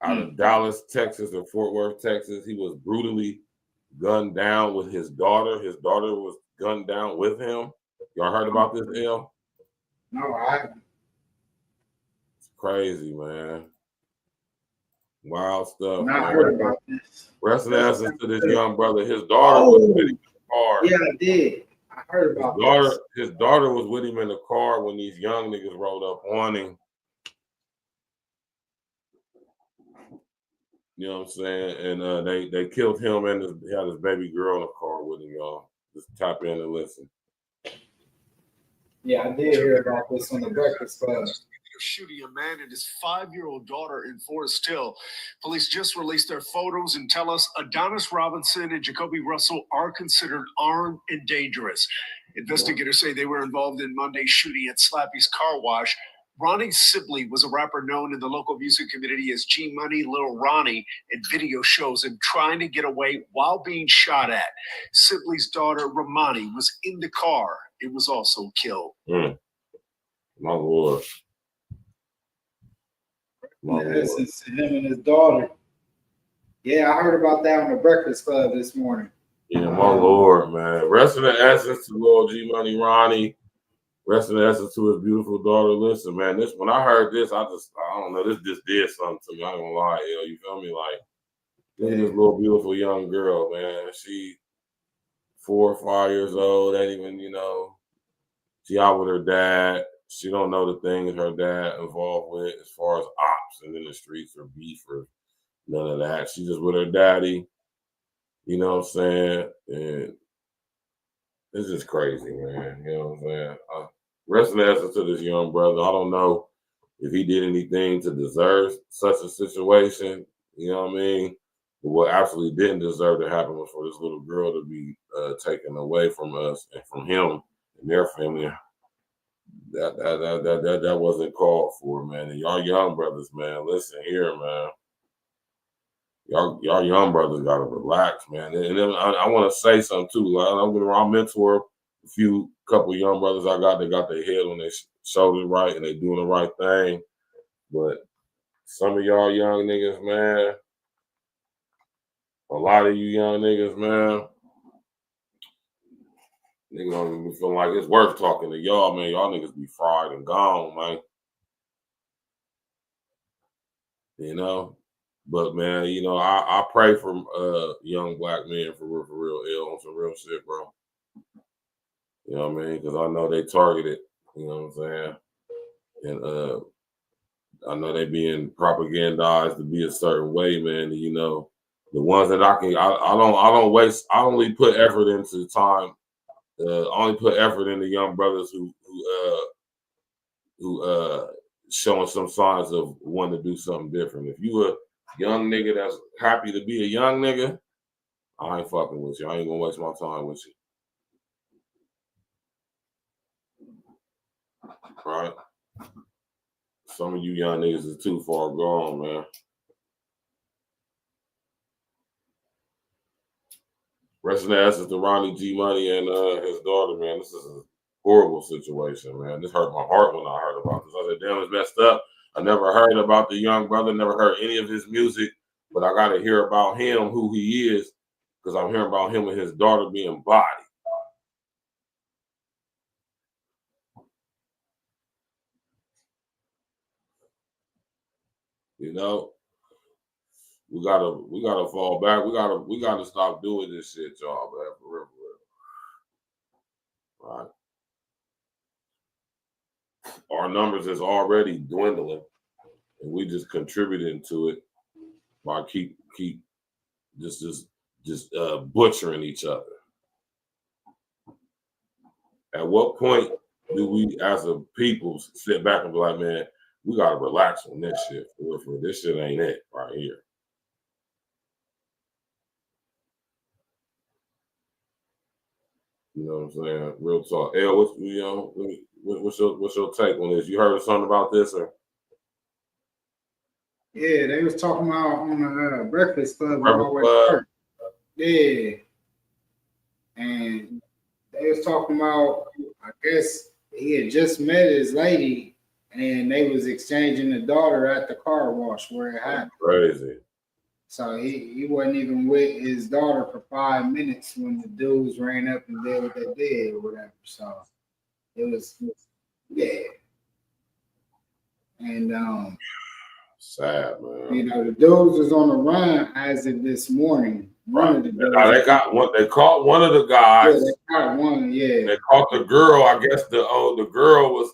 out of Dallas, Texas, or Fort Worth, Texas. He was brutally gunned down with his daughter. His daughter was gunned down with him. Y'all heard about this, L? No, I haven't. It's crazy, man. Wild stuff. Not man. heard about this. Rest in the essence to this young brother. His daughter was with him in the car. Yeah, I did. I heard about this. His daughter was with him in the car when these young niggas rolled up on him. You know what I'm saying? And they killed him and he had his baby girl in the car with him, y'all. Just tap in and listen. Yeah, I did hear about this on the Breakfast Club. Shooting a man and his 5-year-old daughter in Forest Hill. Police just released their photos and tell us Adonis Robinson and Jacoby Russell are considered armed and dangerous. Investigators say they were involved in Monday's shooting at Slappy's Car Wash. Ronnie Sibley was a rapper known in the local music community as G Money Lil Ronnie, and video shows him trying to get away while being shot at. Sibley's daughter, Ramani, was in the car. It was also killed. My Lord. Essence to him and his daughter. Yeah, I heard about that on the Breakfast Club this morning. Yeah, my Lord, man. Rest in the essence to Lord G Money Ronnie. Rest in the essence to his beautiful daughter. Listen, man, this when I heard this, I don't know, this just did something to me. I ain't gonna lie, yo. You feel me? Like, look at this little beautiful young girl, man. She 4 or 5 years old, ain't even, she out with her dad. She don't know the things her dad involved with as far as ops and in the streets or beef or none of that. She just with her daddy, you know what I'm saying? And it's just crazy, man. You know what I'm saying? Rest in essence to this young brother. I don't know if he did anything to deserve such a situation, you know what I mean? But what absolutely didn't deserve to happen was for this little girl to be taken away from us and from him and their family. That wasn't called for, man. And y'all young brothers, man, listen here, man. Y'all young brothers gotta relax, man. And then I want to say something too. Like, I mentor a couple young brothers I got. They got their head on their shoulders right, and they doing the right thing. But some of y'all young niggas, man, a lot of you young niggas, man, niggas don't even feel like it's worth talking to y'all, man. Y'all niggas be fried and gone, man. You know? But, man, I pray for young black men for real, ill on some real shit, bro. You know what I mean? Because I know they targeted, you know what I'm saying? And I know they being propagandized to be a certain way, man. And, the ones that I don't waste, I only put effort into time. I only put effort into young brothers who showing some signs of wanting to do something different. If you a young nigga that's happy to be a young nigga, I ain't fucking with you. I ain't gonna waste my time with you. Right? Some of you young niggas is too far gone, man. Rest in the essence to Ronnie G Money and his daughter, man. This is a horrible situation, man. This hurt my heart when I heard about this. I said, damn, it's messed up. I never heard about the young brother, never heard any of his music, but I got to hear about him, who he is, because I'm hearing about him and his daughter being bodied. You know, we gotta fall back. We gotta stop doing this shit, y'all, man. For real. Right. Our numbers is already dwindling, and we just contributing to it by keep just butchering each other. At what point do we, as a people, sit back and be like, man, we gotta relax on this shit? For real. This shit ain't it right here. You know what I'm saying? Real talk. El, what's your take on this? You heard something about this, or? Yeah, they was talking about on the Breakfast Club. Yeah, and they was talking about, I guess he had just met his lady, and they was exchanging the daughter at the car wash where it happened. Crazy. So he wasn't even with his daughter for 5 minutes when the dudes ran up and did what they did or whatever. So it was yeah. And sad, man. The dudes was on the run as of this morning. One of the dudes, they got one. They caught one of the guys. Yeah, they caught one. Yeah, they caught the girl. I guess the girl was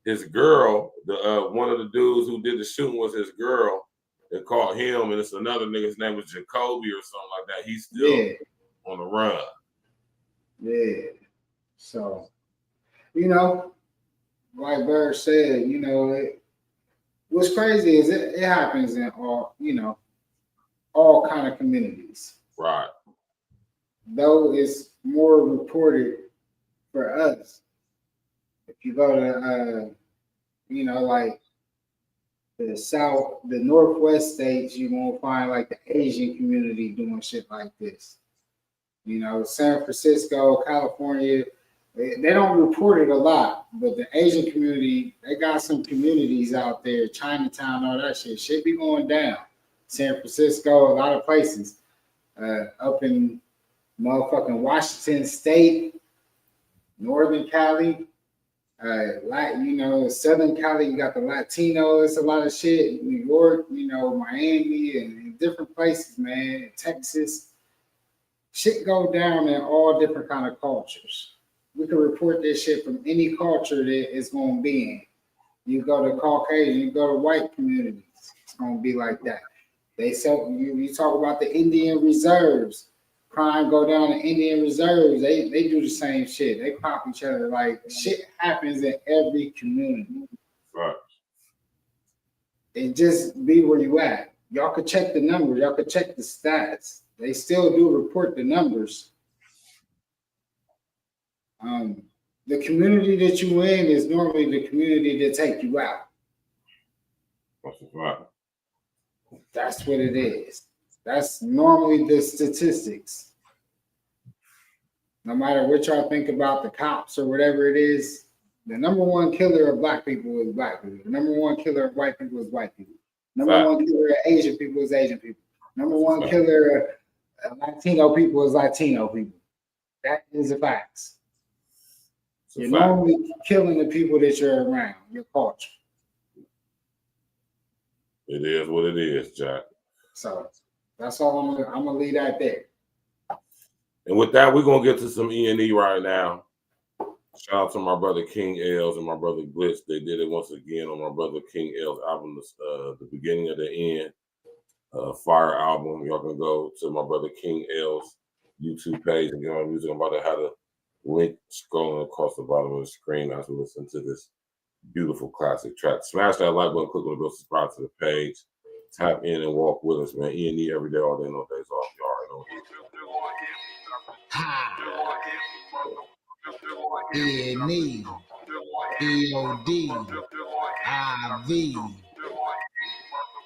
his girl. The one of the dudes who did the shooting was his girl. They caught him, and it's another nigga. His name was Jacoby or something like that. He's still on the run. Yeah. So, like Bird said, what's crazy is it happens in all kind of communities. Right. Though it's more reported for us. If you go to, like the Northwest states, you won't find like the Asian community doing shit like this. San Francisco, California, They don't report it a lot, but the Asian community, they got some communities out there, Chinatown, all that shit. Shit be going down. San Francisco, a lot of places. Up in motherfucking Washington State, Northern Cali, Southern Cali, you got the Latino, it's a lot of shit. New York, Miami, and different places, man. Texas. Shit go down in all different kind of cultures. We can report this shit from any culture that it's going to be in. You go to Caucasian, you go to white communities, it's going to be like that. They say, you talk about the Indian reserves, crime go down in Indian reserves, they do the same shit. They pop each other. Like, shit happens in every community. Right. It just be where you at. Y'all could check the numbers, y'all could check the stats. They still do report the numbers. The community that you in is normally the community that take you out. That's right. That's what it is. That's normally the statistics. No matter what y'all think about the cops or whatever it is, the number one killer of black people is black people. The number one killer of white people is white people. Number one killer of Asian people is Asian people. Number one killer of Latino people is Latino people. That is a fact. You're normally killing the people that you're around, your culture. It is what it is, Jack. So that's all I'm gonna leave that there. And with that, we're gonna get to some E.N.E right now. Shout out to my brother King Els and my brother Glitch. They did it once again on my brother King Els album, the beginning of the end. Fire album. Y'all can go to my brother King Els YouTube page and get on music. I'm about to have a link scrolling across the bottom of the screen as we listen to this beautiful classic track. Smash that like button, click on the bell, subscribe to the page, tap in and walk with us, man. E.N.E every day, all day, no days off. Y'all already know. E.N.E, E.O.D, I.V,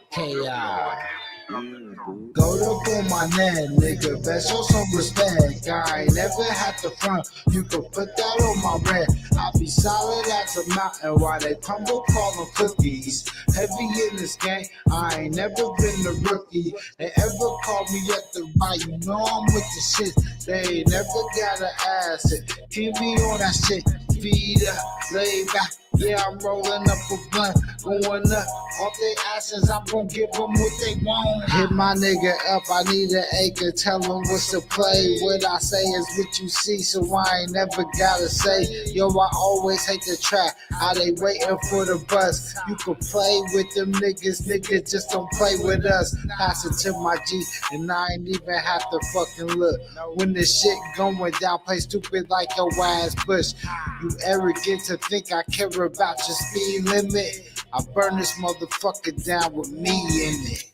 K.I. Go up on my name, nigga. Best show some respect. I ain't never had to front. You can put that on my rent. I be solid as a mountain while they tumble, call them cookies. Heavy in this game, I ain't never been a rookie. They ever call me at the right, you know I'm with the shit. They ain't never gotta ask it. Keep me on that shit. Feed up, lay back. Yeah, I'm rolling up a blunt, going up. Off their asses, I'm gonna give them what they want. Hit my nigga up, I need an acre. Tell them what's the play. What I say is what you see, so I ain't never gotta say. Yo, I always hate the track. How they waiting for the bus. You can play with them niggas, just don't play with us. Pass it to my G, and I ain't even have to fucking look. When this shit going down, play stupid like your ass Bush. You arrogant to think I care about your speed limit. I burn this motherfucker down with me in it.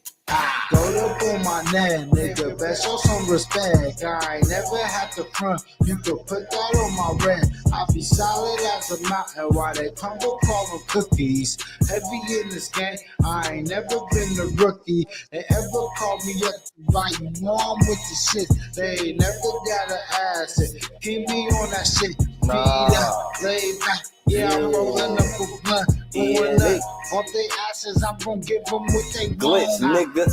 Go up on my name, nigga. Best show some respect. I ain't never had to front. You can put that on my rent. I be solid as a mountain while they tumble, call them cookies. Heavy in this game, I ain't never been a rookie. They ever call me up to right, you know I'm with the shit. They ain't never gotta ask it. Keep me on that shit. Feed up, lay back. Yeah, I'm rolling up a blunt, going up. Off they asses, I'm gonna give them what they want. Glitch, nigga.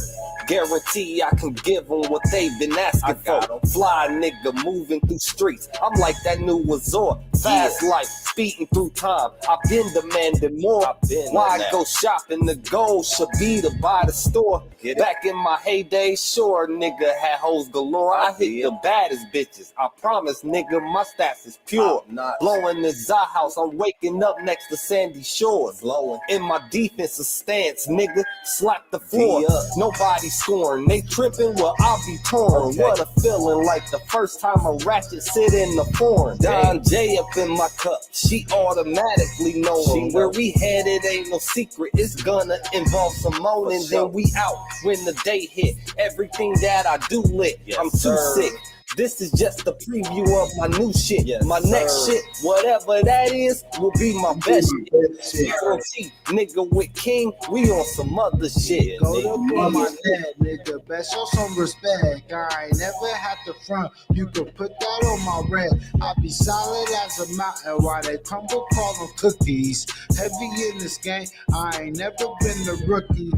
Guarantee I can give them what they've been asking for. Fly nigga moving through streets. I'm like that new resort. Fast life, speeding through time. I've been demanding more. Why I go shopping? The goal should be to buy the store. Back in my heyday, sure, nigga had hoes galore. I hit the baddest bitches. I promise, nigga, my stats is pure. Blowing the Za house, I'm waking up next to Sandy Shores. In my defensive stance, nigga, slap the floor. Nobody scoring, they tripping, well, I'll be torn. What a feeling like the first time a ratchet sit in the foreign. Don J up in my cup, she automatically knowing. Where we headed ain't no secret, it's gonna involve some moaning. Then we out when the day hit, everything that I do lit. I'm too sick. This is just a preview of my new shit. My next shit, whatever that is, will be my best shit. Guarantee, nigga with King, we on some other shit. Go to my dad, nigga. Best show some respect. I ain't never had to front. You can put that on my red. I be solid as a mountain while they crumble, call them cookies. Heavy in this game, I ain't never been the rookie.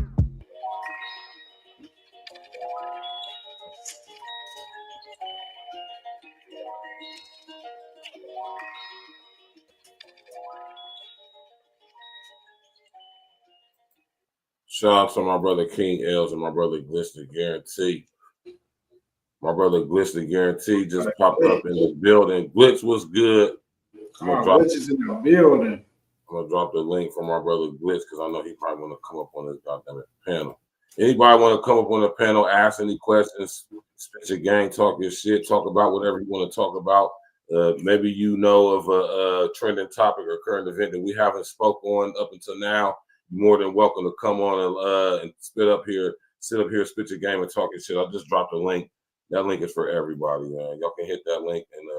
Shout out to my brother King Els and my brother Glitch the Guarantee. My brother Glitch the Guarantee just popped up in the building. Glitch was good. Glitch is in the building. I'm gonna drop the link from my brother Glitch because I know he probably want to come up on this goddamn panel. Anybody want to come up on the panel, ask any questions, spit your game, talk your shit, talk about whatever you want to talk about. Maybe you know of a trending topic or current event that we haven't spoke on up until now. You're more than welcome to come on and sit up here, spit your game and talk your shit. I just dropped a link. That link is for everybody, man. Y'all can hit that link and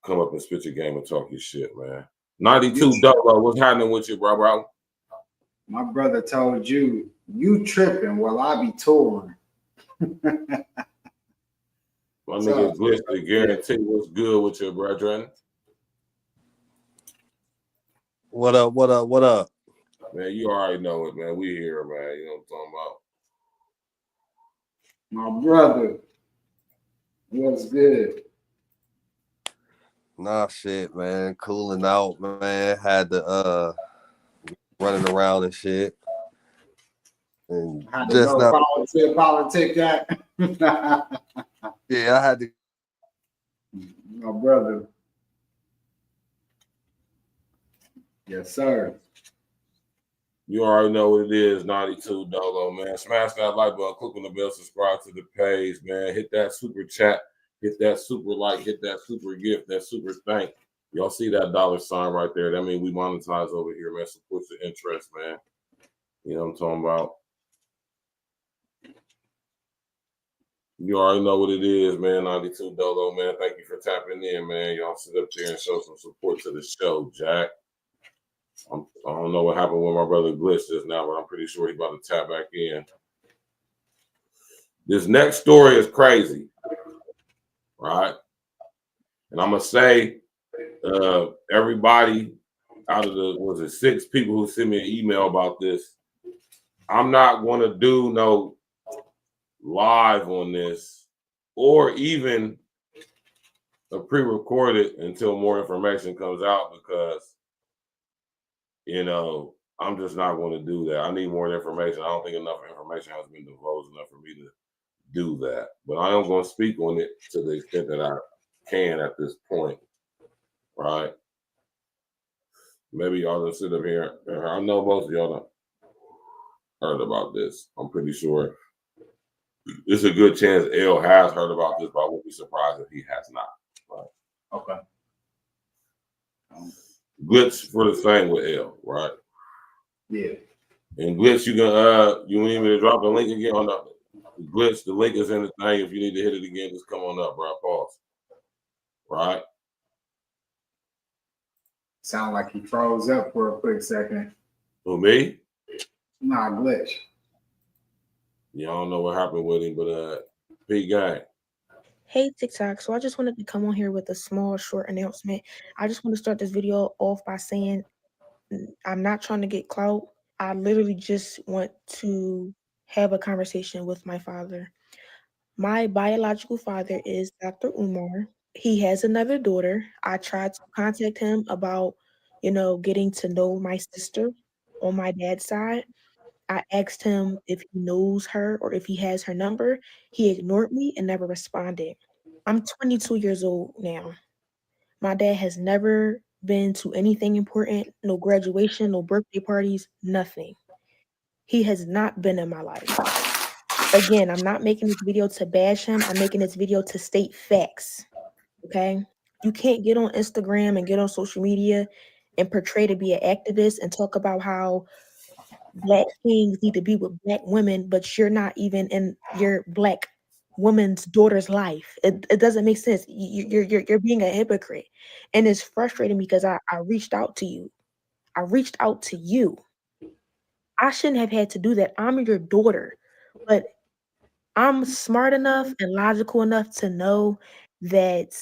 come up and spit your game and talk your shit, man. 92 Dolo, what's happening with you, bro? My brother told you tripping while I be touring. My nigga Glitch the Guarantee, what's good with you, brethren? What up? What up? What up? Man, you already know it, man. We here, man. You know what I'm talking about? My brother, what's good? Nah, shit, man. Cooling out, man. Had to running around and shit. And I had to just go politic that. Yeah, I had to. My brother. Yes, sir. You already know what it is, 92 Dolo, man. Smash that like button, click on the bell, subscribe to the page, man. Hit that super chat, hit that super like, hit that super gift, that super thank. Y'all see that $sign right there? That means we monetize over here, man. Support the interest, man. You know what I'm talking about? You already know what it is, man. 92 Dolo, man. Thank you for tapping in, man. Y'all sit up there and show some support to the show, Jack. I don't know what happened with my brother Glitch just now, but I'm pretty sure he's about to tap back in. This next story is crazy, right? And I'm going to say everybody out of the, 6 people who sent me an email about this, I'm not going to do no live on this or even a pre-recorded until more information comes out because you know, I'm just not going to do that. I need more information. I don't think enough information has been divulged enough for me to do that. But I am going to speak on it to the extent that I can at this point, right? Maybe y'all done sit up here. I know most of y'all done heard about this. I'm pretty sure there's a good chance L has heard about this, but I wouldn't be surprised if he has not. Right? Okay. Glitch for the same with L, right? Yeah. And Glitch, you need me to drop the link again on the Glitch? The link is in the thing. If you need to hit it again, just come on up, bro. Pause. Right? Sound like he froze up for a quick second. Who, me? Nah, Glitch. Y'all don't know what happened with him, but Pete Gang. Hey TikTok, so I just wanted to come on here with a small short announcement. I just want to start this video off by saying I'm not trying to get clout. I literally just want to have a conversation with my father. My biological father is Dr. Umar. He has another daughter. I tried to contact him about, getting to know my sister on my dad's side. I asked him if he knows her or if he has her number. He ignored me and never responded. I'm 22 years old now. My dad has never been to anything important, no graduation, no birthday parties, nothing. He has not been in my life. Again, I'm not making this video to bash him. I'm making this video to state facts, okay? You can't get on Instagram and get on social media and portray to be an activist and talk about how Black kings need to be with Black women, but you're not even in your Black woman's daughter's life. It doesn't make sense. You're being a hypocrite, and it's frustrating because I reached out to you. I reached out to you. I shouldn't have had to do that. I'm your daughter, but I'm smart enough and logical enough to know that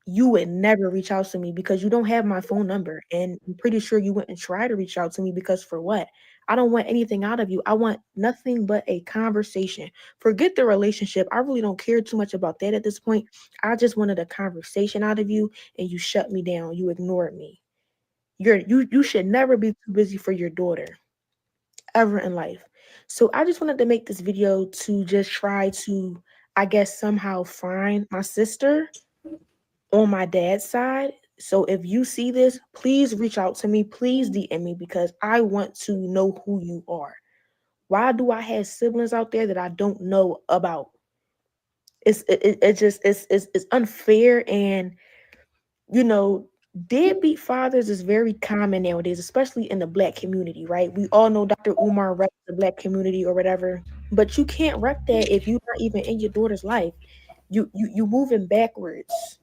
you would never reach out to me because you don't have my phone number. And I'm pretty sure you wouldn't try to reach out to me because for what? I don't want anything out of you. I want nothing but a conversation. Forget the relationship. I really don't care too much about that at this point. I just wanted a conversation out of you and you shut me down. You ignored me. You should never be too busy for your daughter ever in life. So I just wanted to make this video to just try to, I guess, somehow find my sister on my dad's side. So if you see this, please reach out to me. Please DM me because I want to know who you are. Why do I have siblings out there that I don't know about? It's unfair, and you know, deadbeat fathers is very common nowadays, especially in the Black community, right? We all know Dr. Umar wrecked the Black community or whatever, but you can't wreck that if you're not even in your daughter's life. You moving backwards.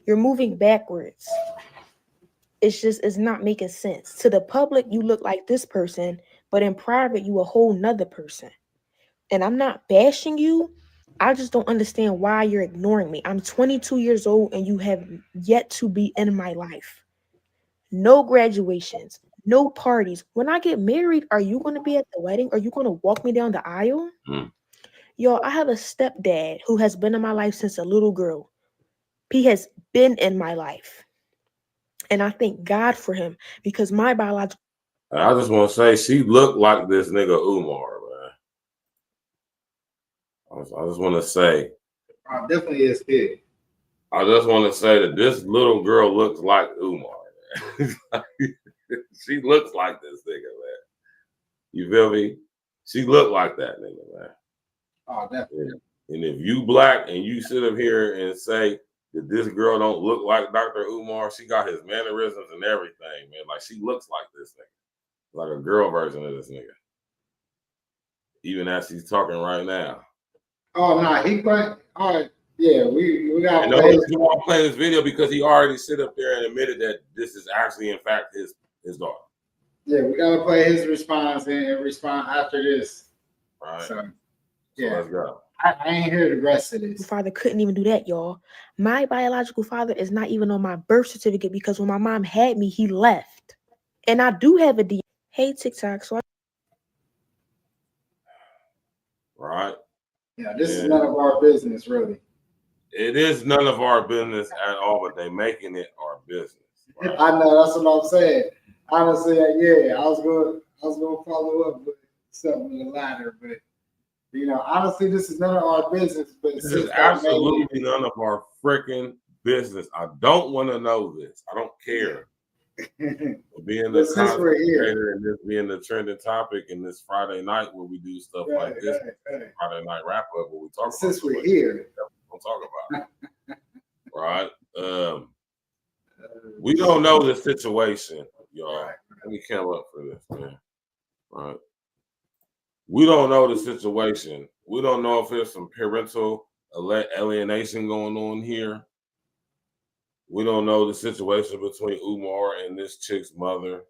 You're moving backwards. It's not making sense. To the public, you look like this person, but in private, you a whole nother person. And I'm not bashing you. I just don't understand why you're ignoring me. I'm 22 years old and you have yet to be in my life. No graduations, no parties. When I get married, are you going to be at the wedding? Are you going to walk me down the aisle? Yo, I have a stepdad who has been in my life since a little girl. He has been in my life. And I thank God for him because my biological. I just want to say she looked like this nigga Umar, man. I just want to say. Definitely is big. I just want to say that this little girl looks like Umar, man. She looks like this nigga, man. You feel me? She looked like that nigga, man. Oh, definitely. And if you Black and you sit up here and say that this girl don't look like Dr. Umar, she got his mannerisms and everything, man. Like she looks like this nigga, like a girl version of this nigga. Even as he's talking right now. Oh no, he playing. All right, yeah, we got. And the reason why I'm playing this video because he already sit up there and admitted that this is actually, in fact, his daughter. Yeah, we gotta play his response and respond after this. Right. So yeah, let's go. I ain't hear the rest of this. My father couldn't even do that, y'all. My biological father is not even on my birth certificate because when my mom had me, he left. And I do have a DNA. Hey, TikTok. So Right. Yeah, this is none of our business, really. It is none of our business at all, but they making it our business. Right? I know, that's what I'm saying. Honestly, yeah, I was gonna follow up with something in the latter, but you know, honestly, this is none of our business. But this is absolutely none of our freaking business. I don't want to know this. I don't care. Being the content creator and this being the trending topic in this Friday night where we do stuff like this, Friday night wrap up where we talk about since we're here. We'll talk about it. Right? We don't know the situation, y'all. Let me come up for this, man. Right? We don't know the situation. We don't know if there's some parental alienation going on here. We don't know the situation between Umar and this chick's mother.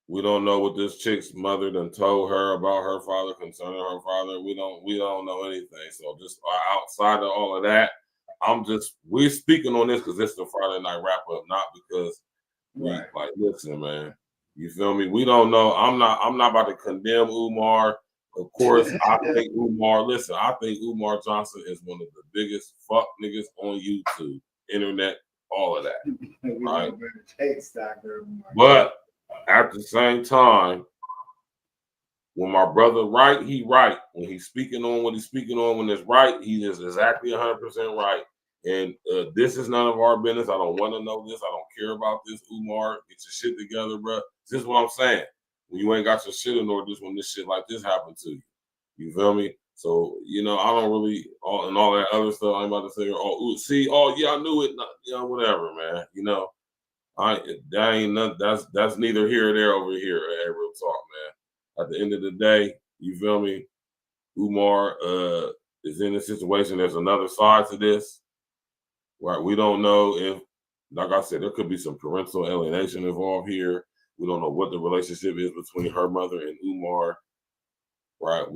We don't know what this chick's mother done told her about her father concerning her father. We don't know anything. So just outside of all of that, we're speaking on this because it's the Friday night wrap up, not because like listen, man. You feel me? We don't know. I'm not about to condemn Umar. Of course, I think Umar Johnson is one of the biggest fuck niggas on YouTube, internet, all of that. Right? But at the same time, when my brother right, he right. When he's speaking on what he's speaking on, when it's right, he is exactly 100% right. And this is none of our business. I don't want to know this. I don't care about this. Umar, get your shit together, bro. This is what I'm saying. When you ain't got your shit in order, just when this shit like this happened to you. You feel me? So, you know, I don't really, and all that other stuff, I'm about to say, yeah, I knew it. You know, whatever, man. You know, that ain't nothing. That's neither here or there over here at Real Talk, man. At the end of the day, you feel me? Umar is in a situation. There's another side to this, right? We don't know if, like I said, there could be some parental alienation involved here. We don't know what the relationship is between her mother and Umar, right?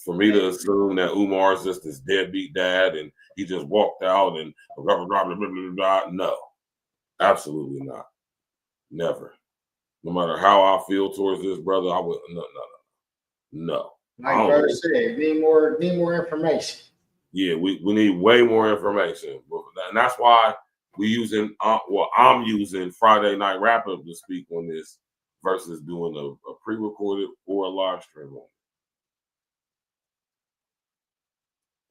For me to assume that Umar is just this deadbeat dad and he just walked out and blah, blah, blah, blah, blah, blah, blah, no, absolutely not. Never. No matter how I feel towards this brother, I would no. Like brother said, need more information. Yeah, we need way more information, and that's why we using I'm using Friday Night Wrap Up to speak on this versus doing a pre-recorded or a live stream on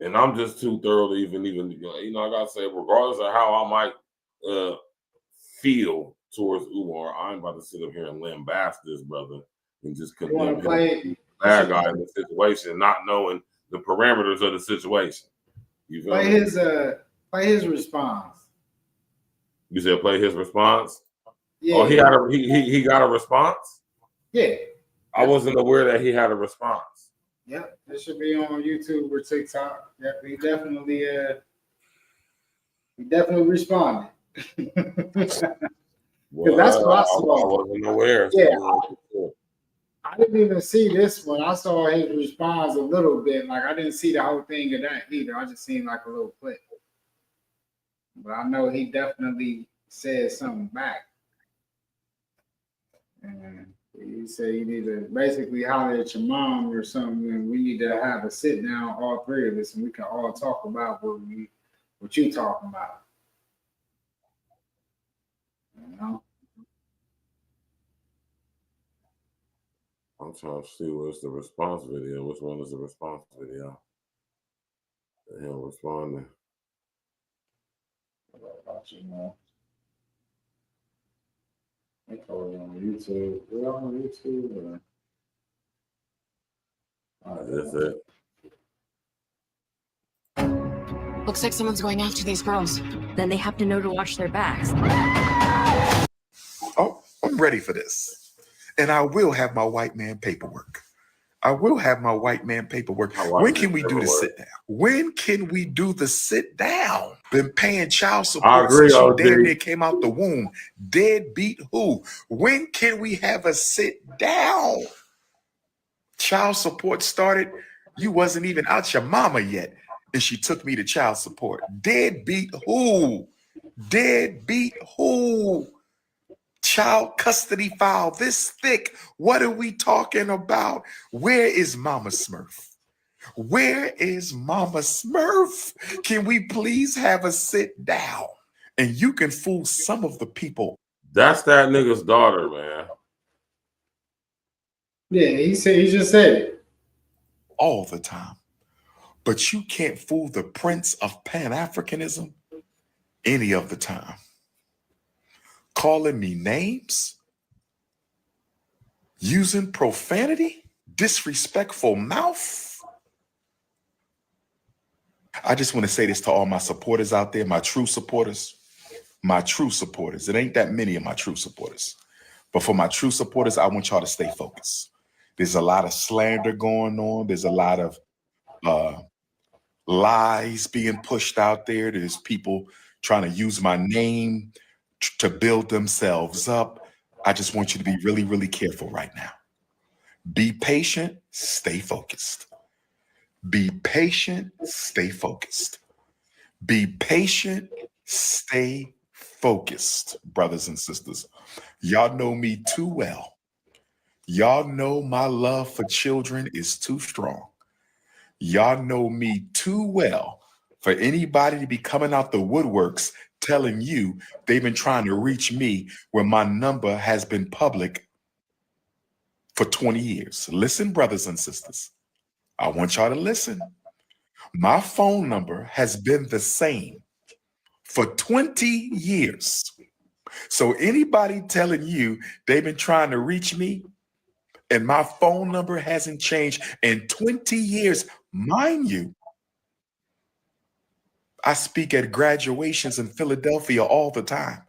it. And I'm just too thorough to even I gotta say, regardless of how I might feel towards Umar, I ain't about to sit up here and lambast this brother and just condemn him bad guy in the situation, not knowing the parameters of the situation. You feel play his response. You said play his response? Yeah. Oh, he got a response? Yeah. I wasn't aware that he had a response. Yep, this should be on YouTube or TikTok. Yep, he definitely responded. Well, that's what I saw. I wasn't aware. Yeah, I didn't even see this one. I saw his response a little bit. Like I didn't see the whole thing of that either. I just seen like a little clip. But I know he definitely said something back. And he said you need to basically holler at your mom or something, and we need to have a sit down, all three of us, and we can all talk about what you talking about. You know? I'm trying to see where's the response video. Which one is the response video? Him responding. I call it on YouTube. We're on YouTube. That's it. Looks like someone's going after these girls. Then they have to know to watch their backs. Oh, I'm ready for this. And I will have my white man paperwork. When can we do the sit down? When can we do the sit down? Been paying child support since you damn near came out the womb. Deadbeat who? When can we have a sit down? Child support started. You wasn't even out your mama yet. And she took me to child support. Deadbeat who? Deadbeat who? Child custody file this thick. What are we talking about? Where is Mama Smurf? Where is Mama Smurf? Can we please have a sit down? And you can fool some of the people. That's that nigga's daughter, man. Yeah, he just said it. All the time. But you can't fool the prince of Pan-Africanism any of the time. Calling me names, using profanity, disrespectful mouth. I just want to say this to all my supporters out there, my true supporters. It ain't that many of my true supporters. But for my true supporters, I want y'all to stay focused. There's a lot of slander going on. There's a lot of lies being pushed out there. There's people trying to use my name to build themselves up. I just want you to be really, really careful right now. Be patient, stay focused. Be patient, stay focused. Be patient, stay focused, brothers and sisters. Y'all know me too well. Y'all know my love for children is too strong. Y'all know me too well for anybody to be coming out the woodworks telling you they've been trying to reach me when my number has been public for 20 years. Listen, brothers and sisters, I want y'all to listen. My phone number has been the same for 20 years. So anybody telling you they've been trying to reach me and my phone number hasn't changed in 20 years, mind you, I speak at graduations in Philadelphia all the time.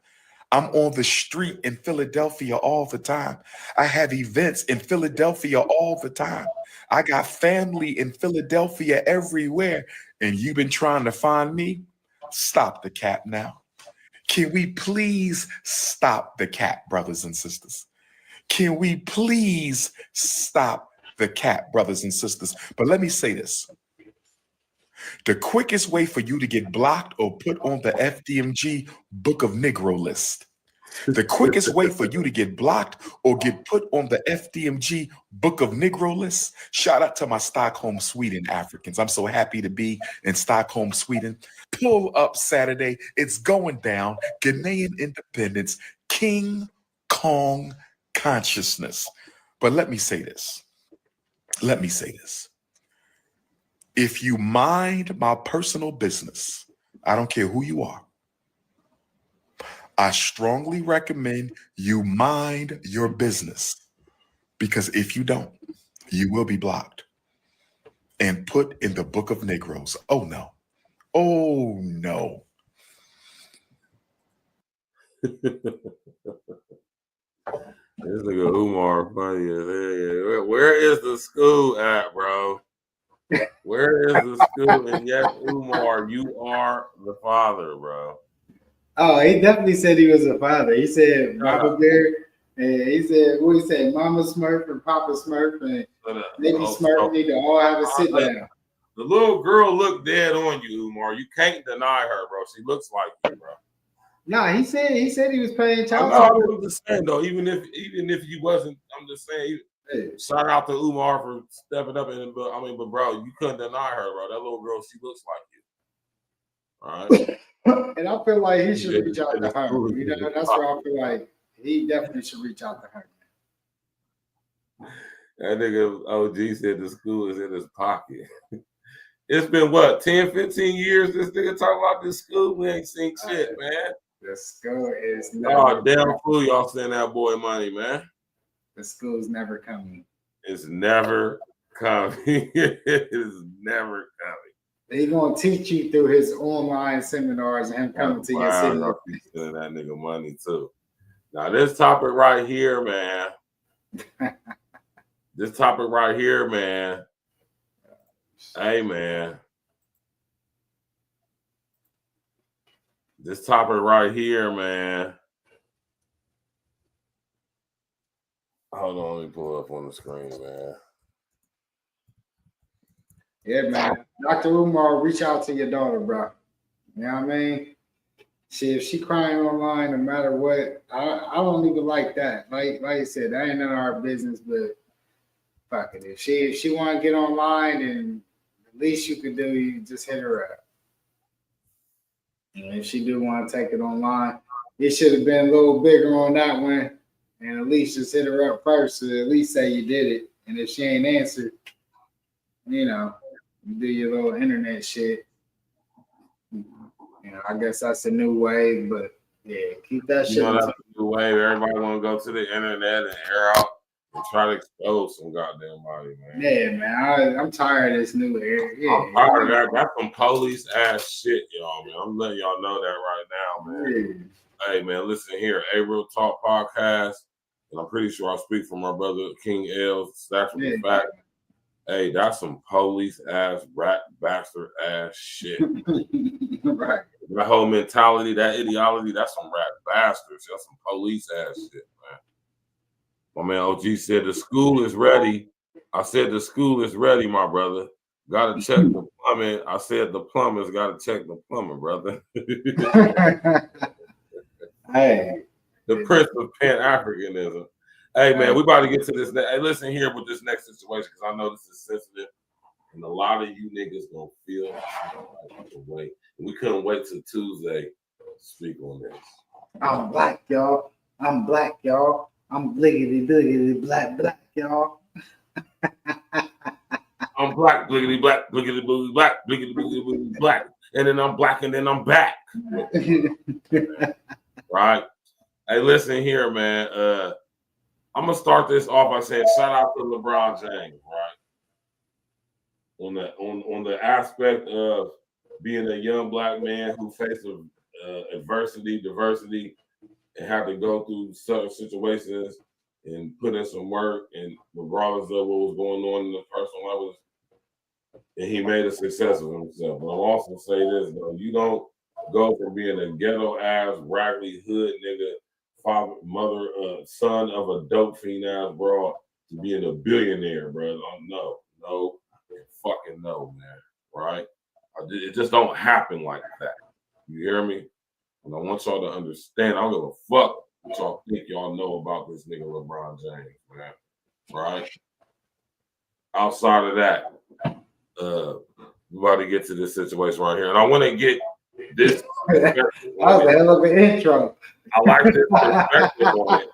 I'm on the street in Philadelphia all the time. I have events in Philadelphia all the time. I got family in Philadelphia everywhere. and you've been trying to find me, stop the cap now. Can we please stop the cap, brothers and sisters? Can we please stop the cap, brothers and sisters? But let me say this. The quickest way for you to get blocked or put on the FDMG Book of Negro list, the quickest way for you to get blocked or get put on the FDMG Book of Negro list, shout out to my Stockholm, Sweden Africans. I'm so happy to be in Stockholm, Sweden. Pull up Saturday. It's going down. Ghanaian independence, King Kong consciousness. But let me say this. Let me say this. If you mind my personal business, I don't care who you are, I strongly recommend you mind your business, because if you don't, you will be blocked and put in the Book of Negroes. Oh no. Oh no. This nigga Umar funny as hell. Where is the school at, bro? Where is the school? And yes, Umar, you are the father, bro. Oh, he definitely said he was a father. He said Papa Bear, and he said, what he said, Mama Smurf and Papa Smurf and maybe Smurf need to all have a sit down. The little girl looked dead on you, Umar. You can't deny her, bro. She looks like you, bro. Nah, he said he was paying child support. support. I'm just saying though, even if you wasn't, I'm just saying. Shout out to Umar for stepping up in it, but I mean, but bro, you couldn't deny her, bro. That little girl, she looks like you. All right. And I feel like he should reach out to her. You know, that's where I feel like he definitely should reach out to her. That nigga OG said the school is in his pocket. It's been what, 10, 15 years this nigga talking about this school? We ain't seen shit, man. The school is never damn fool y'all send that boy money, man. The school's never coming. It's never coming. It is never coming. They gonna teach you through his online seminars and him coming to your city. He's sending that nigga money too. Now this topic right here, man. This topic right here, man. Hey, man. This topic right here, man. Hold on, let me pull up on the screen, man. Yeah, man. Dr. Umar, reach out to your daughter, bro. You know what I mean? If she crying online, no matter what, I don't even like that. Like you said, that ain't none of our business, but fuck it. If she want to get online, and the least you can do, you just hit her up. And if she do want to take it online, it should have been a little bigger on that one. And at least just hit her up first, to at least say you did it. And if she ain't answered, you know, you do your little internet shit. You know, I guess that's a new wave, but yeah, keep that shit. You know, that's a new wave. Everybody want to go to the internet and air out and try to expose some goddamn body, man. Yeah, man, I'm tired of this new era. Yeah, I'm tired of that. That's some police ass shit, y'all, man. I'm letting y'all know that right now, man. Yeah. Hey, man, listen here. A Real Talk Podcast, and I'm pretty sure I speak for my brother King L. That's the fact. Hey, that's some police ass, rat bastard ass shit. Right. That whole mentality, that ideology, that's some rat bastards. That's some police ass shit, man. My man OG said the school is ready. I said the school is ready, my brother. Gotta check the plumbing. I said the plumbers gotta check the plumber, brother. Hey. The Prince of Pan-Africanism. Hey, man, we about to get to this. Hey, listen here with this next situation, because I know this is sensitive, and a lot of you niggas gonna feel the way. We couldn't wait till Tuesday to speak on this. I'm black, y'all. I'm black, y'all. I'm bliggity, bliggity, black, y'all. I'm black, bliggity, black, bliggity, bliggity, black, bliggity, bliggity, black. And then I'm black, and then I'm back. Right? Hey, listen here, man. I'm gonna start this off by saying shout out to LeBron James, right? On the aspect of being a young black man who faced adversity, diversity, and had to go through certain situations and put in some work, and regardless of what was going on in the personal level, and he made a success of himself. But I'll also say this though: you don't go from being a ghetto ass, raggedy hood nigga, father, mother, son of a dope fiend ass broad to being a billionaire, bro. No, fucking no, man. Right? It just don't happen like that. You hear me? And I want y'all to understand. I don't give a fuck what y'all think y'all know about this nigga LeBron James, man. Right? Outside of that, we about to get to this situation right here. And I want to get this. That was a hell of an intro. I like this perspective on it.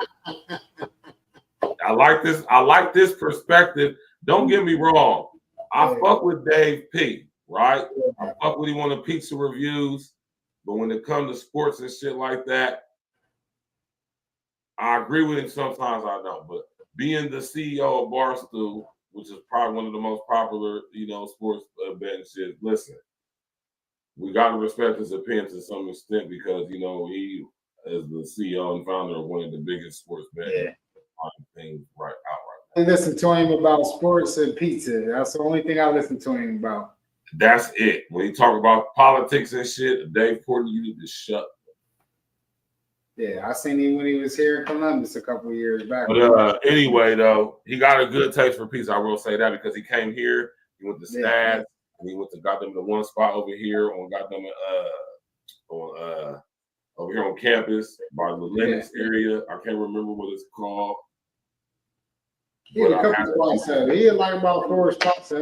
I like this perspective. Don't get me wrong. I fuck with Dave P, right? I fuck with him on the pizza reviews. But when it comes to sports and shit like that, I agree with him sometimes, I don't. But being the CEO of Barstool, which is probably one of the most popular, sports betting shit, listen, we got to respect his opinion to some extent because, he is the CEO and founder of one of the biggest sports betting things right out right now. I listen to him about sports and pizza. That's the only thing I listen to him about. That's it. When you talk about politics and shit, Dave Portnoy, you need to shut. Yeah, I seen him when he was here in Columbus a couple of years back. But anyway, though, he got a good taste for pizza. I will say that because he came here, he went to Stats, and he went to got them the one spot over here on over here on campus by the Lennox area. I can't remember what it's called. He had a couple spots. He had like about 4 spots.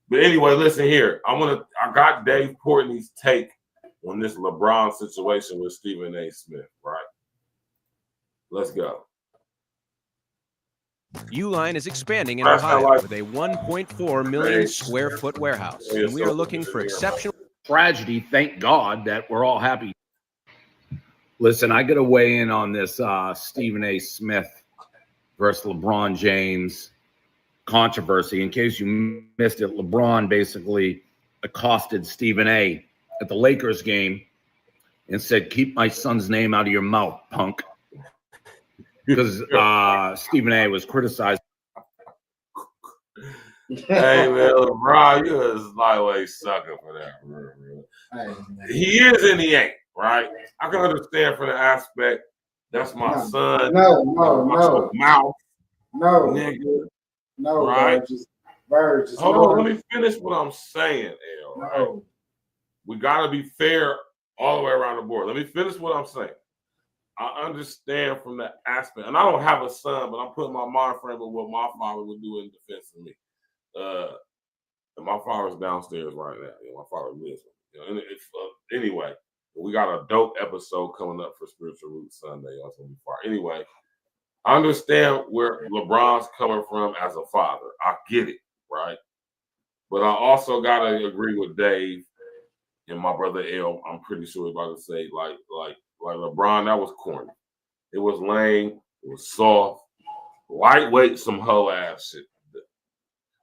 But anyway, listen here. I got Dave Portnoy's take on this LeBron situation with Stephen A. Smith, right? Let's go. Uline is expanding in Ohio with a 1.4 million square foot warehouse, and we are looking for exceptional tragedy. Thank God that we're all happy. Listen, I got to weigh in on this Stephen A. Smith versus LeBron James controversy. In case you missed it, LeBron basically accosted Stephen A. at the Lakers game and said, "Keep my son's name out of your mouth, punk." Because Stephen A. was criticized. Hey, man, LeBron, you're a lightweight sucker for that. Bro. He is and he ain't, right? I can understand from the aspect, that's my son. No. Mouth. No. Nigga. No, right? Burgess. Hold on, let me finish what I'm saying, L. Right? We got to be fair all the way around the board. Let me finish what I'm saying. I understand from that aspect, and I don't have a son, but I'm putting my mind frame of what my father would do in defense of me. And my father's downstairs right now. My father lives with me. Anyway, we got a dope episode coming up for Spiritual Roots Sunday. That's gonna be fire. Anyway, I understand where LeBron's coming from as a father. I get it, right? But I also gotta agree with Dave and my brother L. I'm pretty sure he's about to say like LeBron, that was corny. It was lame. It was soft, lightweight, some hoe ass shit.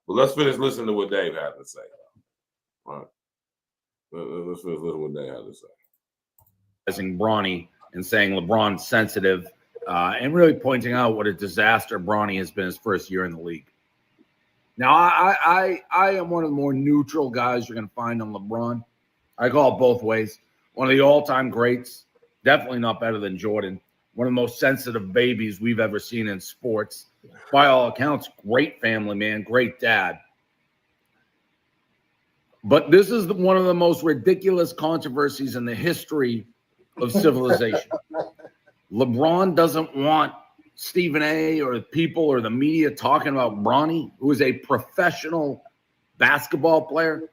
But let's finish listening to what Dave had to say. All right. Let's finish listening to what Dave had to say. Bronny and saying LeBron's sensitive and really pointing out what a disaster Bronny has been his first year in the league. Now, I am one of the more neutral guys you're going to find on LeBron. I call it both ways. One of the all-time greats, definitely not better than Jordan. One of the most sensitive babies we've ever seen in sports. By all accounts, great family man, great dad. But this is one of the most ridiculous controversies in the history of civilization. LeBron doesn't want Stephen A. or people or the media talking about Bronny, who is a professional basketball player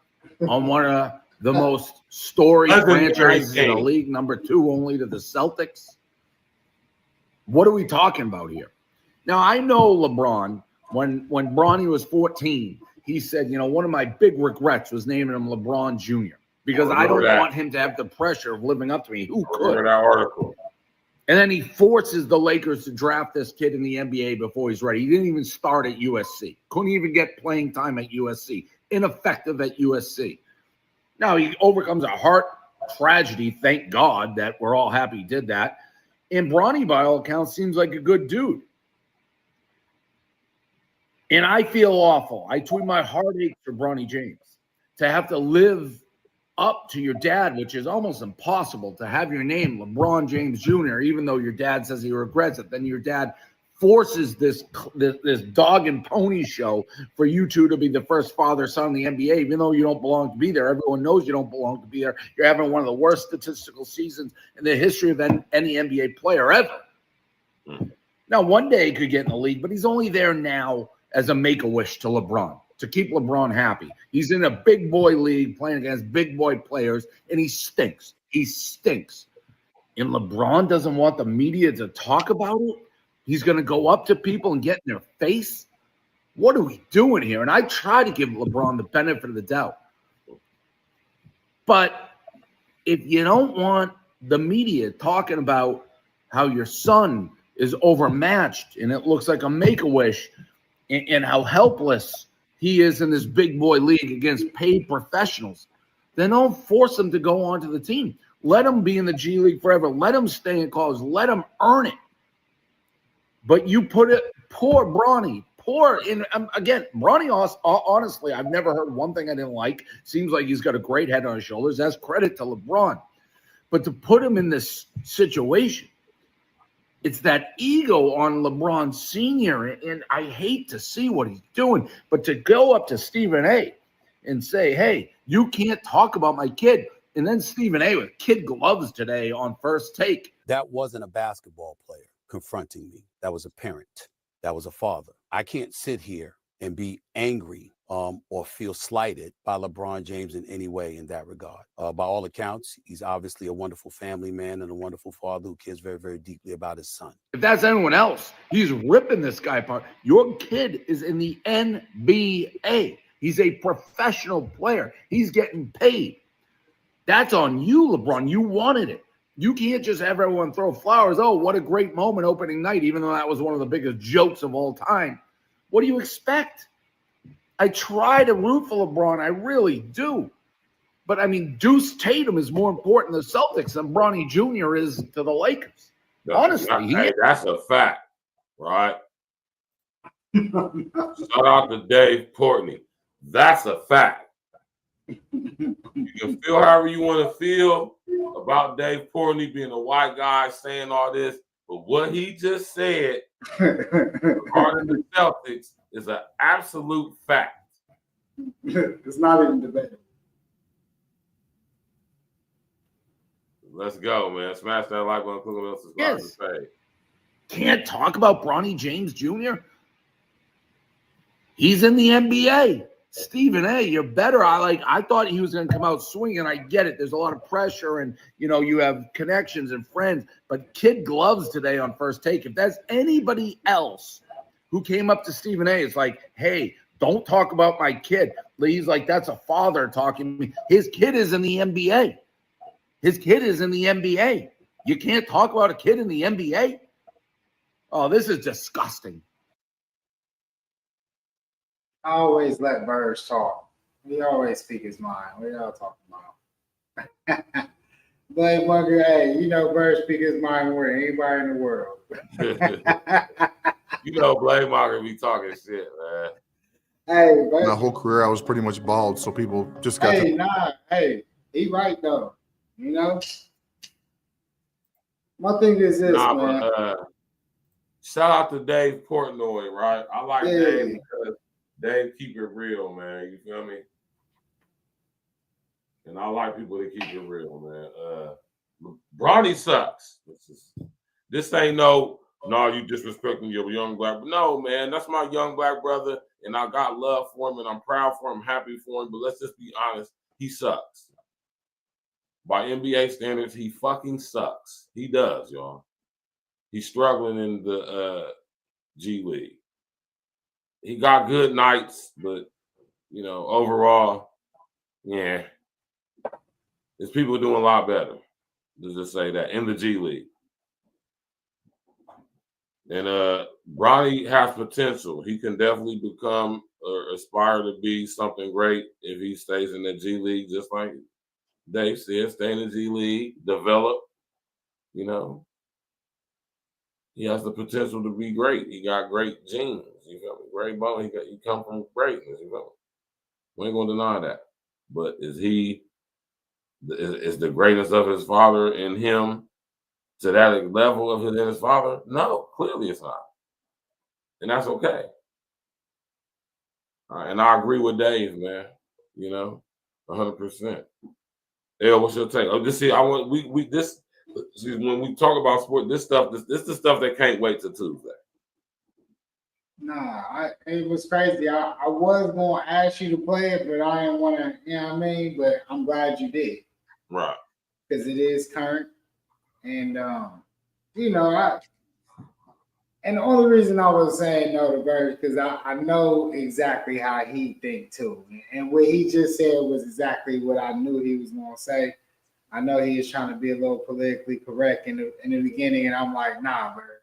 on one of the most storied franchises in the league, number 2 only to the Celtics. What are we talking about here? Now, I know LeBron, when Bronny was 14, he said, one of my big regrets was naming him LeBron Jr. because I don't want him to have the pressure of living up to me. Who could? Remember that article. And then he forces the Lakers to draft this kid in the NBA before he's ready. He didn't even start at USC. Couldn't even get playing time at USC. Ineffective at USC. Now, he overcomes a heart tragedy. Thank God that we're all happy he did that. And Bronny, by all accounts, seems like a good dude. And I feel awful. I tweet my heart aches for Bronny James. to have to live up to your dad, which is almost impossible to have your name LeBron James Jr., even though your dad says he regrets it. Then your dad forces this dog and pony show for you two to be the first father-son in the NBA, even though you don't belong to be there. Everyone knows you don't belong to be there. You're having one of the worst statistical seasons in the history of any NBA player ever. Now, one day he could get in the league, but he's only there now as a make-a-wish to LeBron, to keep LeBron happy. He's in a big boy league playing against big boy players, and he stinks. He stinks. And LeBron doesn't want the media to talk about it. He's going to go up to people and get in their face. What are we doing here? And I try to give LeBron the benefit of the doubt. But if you don't want the media talking about how your son is overmatched and it looks like a make-a-wish and how helpless he is in this big boy league against paid professionals, then don't force him to go onto the team. Let him be in the G League forever. Let him stay in college. Let him earn it. But you put it, poor Bronny, again, Bronny, honestly, I've never heard one thing I didn't like. Seems like he's got a great head on his shoulders. That's credit to LeBron. But to put him in this situation, it's that ego on LeBron Sr., and I hate to see what he's doing. But to go up to Stephen A. and say, hey, you can't talk about my kid. And then Stephen A. with kid gloves today on First Take. That wasn't a basketball player confronting me. That was a parent. That was a father. I can't sit here and be angry or feel slighted by LeBron James in any way in that regard. By all accounts, he's obviously a wonderful family man and a wonderful father who cares very, very deeply about his son. If that's anyone else, he's ripping this guy apart. Your kid is in the NBA. He's a professional player. He's getting paid. That's on you, LeBron. You wanted it. You can't just have everyone throw flowers. Oh, what a great moment opening night, even though that was one of the biggest jokes of all time. What do you expect? I try to root for LeBron. I really do. But, I mean, Deuce Tatum is more important to the Celtics than Bronny Jr. is to the Lakers. Honestly. That's a fact, right? Shout out to Dave Portnoy. That's a fact. You can feel however you want to feel about Dave Portnoy being a white guy saying all this, but what he just said regarding the Celtics is an absolute fact. It's not even debatable. Let's go, man. Smash that like button, click on the subscribe to the page. Can't talk about Bronny James Jr. He's in the NBA. Stephen A., you're better. I thought he was going to come out swinging. I get it. There's a lot of pressure and, you have connections and friends. But kid gloves today on First Take. If there's anybody else who came up to Stephen A., it's like, hey, don't talk about my kid. He's like, that's a father talking to me. His kid is in the NBA. His kid is in the NBA. You can't talk about a kid in the NBA? Oh, this is disgusting. I always let Birds talk. He always speak his mind. What y'all talking about? Blake Bunker, hey, Birds speak his mind more than anybody in the world. Blake Bunker be talking shit, man. Hey, my whole career I was pretty much bald, so people just got Hey, he right though. My thing is this, man. But, shout out to Dave Portnoy, right? I like Dave because Dave keep it real, man. You feel me? And I like people that keep it real, man. Bronny sucks. This ain't no, you disrespecting your young black. No, man, that's my young black brother, and I got love for him, and I'm proud for him, happy for him. But let's just be honest, he sucks. By NBA standards, he fucking sucks. He does, y'all. He's struggling in the G League. He got good nights, but, overall, yeah. There's people doing a lot better. Let's just say that in the G League. And Bronny has potential. He can definitely become or aspire to be something great if he stays in the G League, just like Dave said, stay in the G League, develop, He has the potential to be great. He got great genes. You feel me? Great bone. He come from greatness. You feel me? We ain't gonna deny that. But is the greatness of his father in him to that level of his father? No, clearly it's not. And that's okay. And I agree with Dave, man. 100%. Yeah, what's your take? Oh, just see, when we talk about sport, this is the stuff that can't wait till Tuesday. Nah, it was crazy. I was gonna ask you to play it, but I didn't want to. You know what I mean? But I'm glad you did. Right. Because it is current, and and the only reason I was saying no to Bird because I know exactly how he think too, and what he just said was exactly what I knew he was gonna say. I know he was trying to be a little politically correct in the beginning, and I'm like, nah, Bird.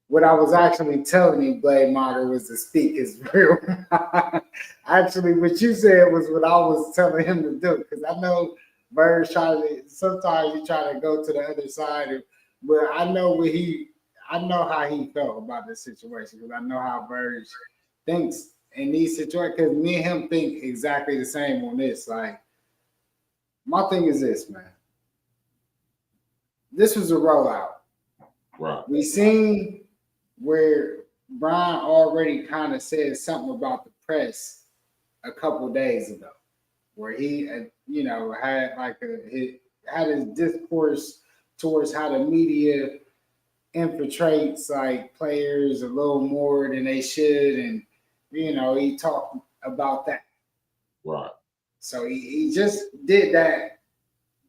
What I was actually telling him, Blade Martyr, was to speak his real. Actually, what you said was what I was telling him to do, because I know Bird's sometimes he try to go to the other side, but I know how he felt about this situation, because I know how Bird thinks in these situations, because me and him think exactly the same on this. Like, my thing is this, man. This was a rollout. Right. We seen where Brian already kind of said something about the press a couple days ago, where he, had his discourse towards how the media infiltrates like players a little more than they should, and he talked about that. Right. So he just did that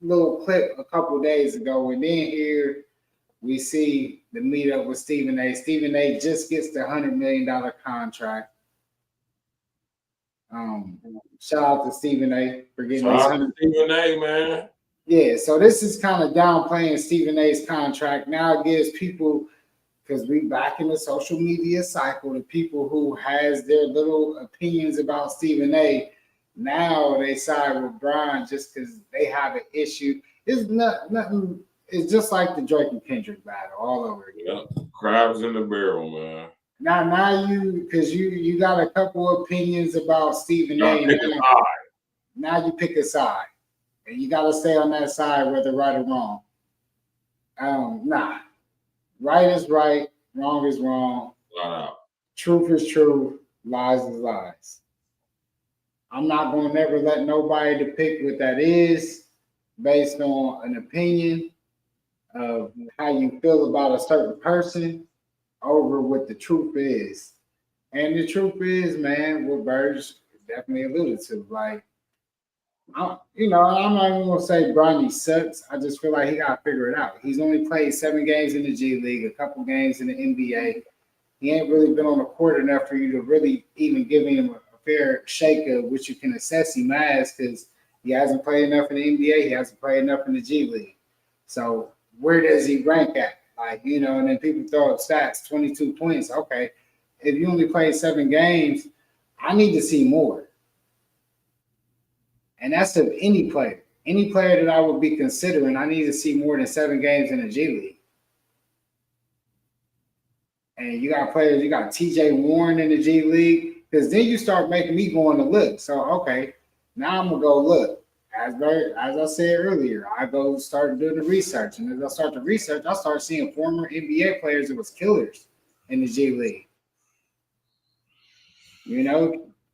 little clip a couple days ago, and then here we see the meetup with Stephen A. Stephen A. just gets the $100 million contract. Shout out to Stephen A. for getting these Stephen A. man. Yeah, so this is kind of downplaying Stephen A.'s contract. Now it gives people, because we back in the social media cycle, the people who has their little opinions about Stephen A. Now they side with Brian just because they have an issue. It's nothing. It's just like the Drake and Kendrick battle all over again. Yep. Crabs in the barrel, man. Now you got a couple opinions about Stephen A. Now you pick a side, and you got to stay on that side, whether right or wrong. Nah, right is right, wrong is wrong. Wow. Truth is truth, lies is lies. I'm not going to never let nobody depict what that is based on an opinion of how you feel about a certain person over what the truth is. And the truth is, man, what Burge definitely alluded to. Like, I'm not even going to say Bronny sucks. I just feel like he got to figure it out. He's only played 7 games in the G League, a couple games in the NBA. He ain't really been on the court enough for you to really even give him a fair shake of what you can assess him as, because he hasn't played enough in the NBA. He hasn't played enough in the G League. So where does he rank at? Like, and then people throw up stats, 22 points. Okay, if you only played 7 games, I need to see more. And that's of any player. Any player that I would be considering, I need to see more than 7 games in the G League. And you got players, you got TJ Warren in the G League, because then you start making me going to look. So, okay, now I'm going to go look. As I said earlier, I go start doing the research. And as I start the research, I start seeing former NBA players that was killers in the G League.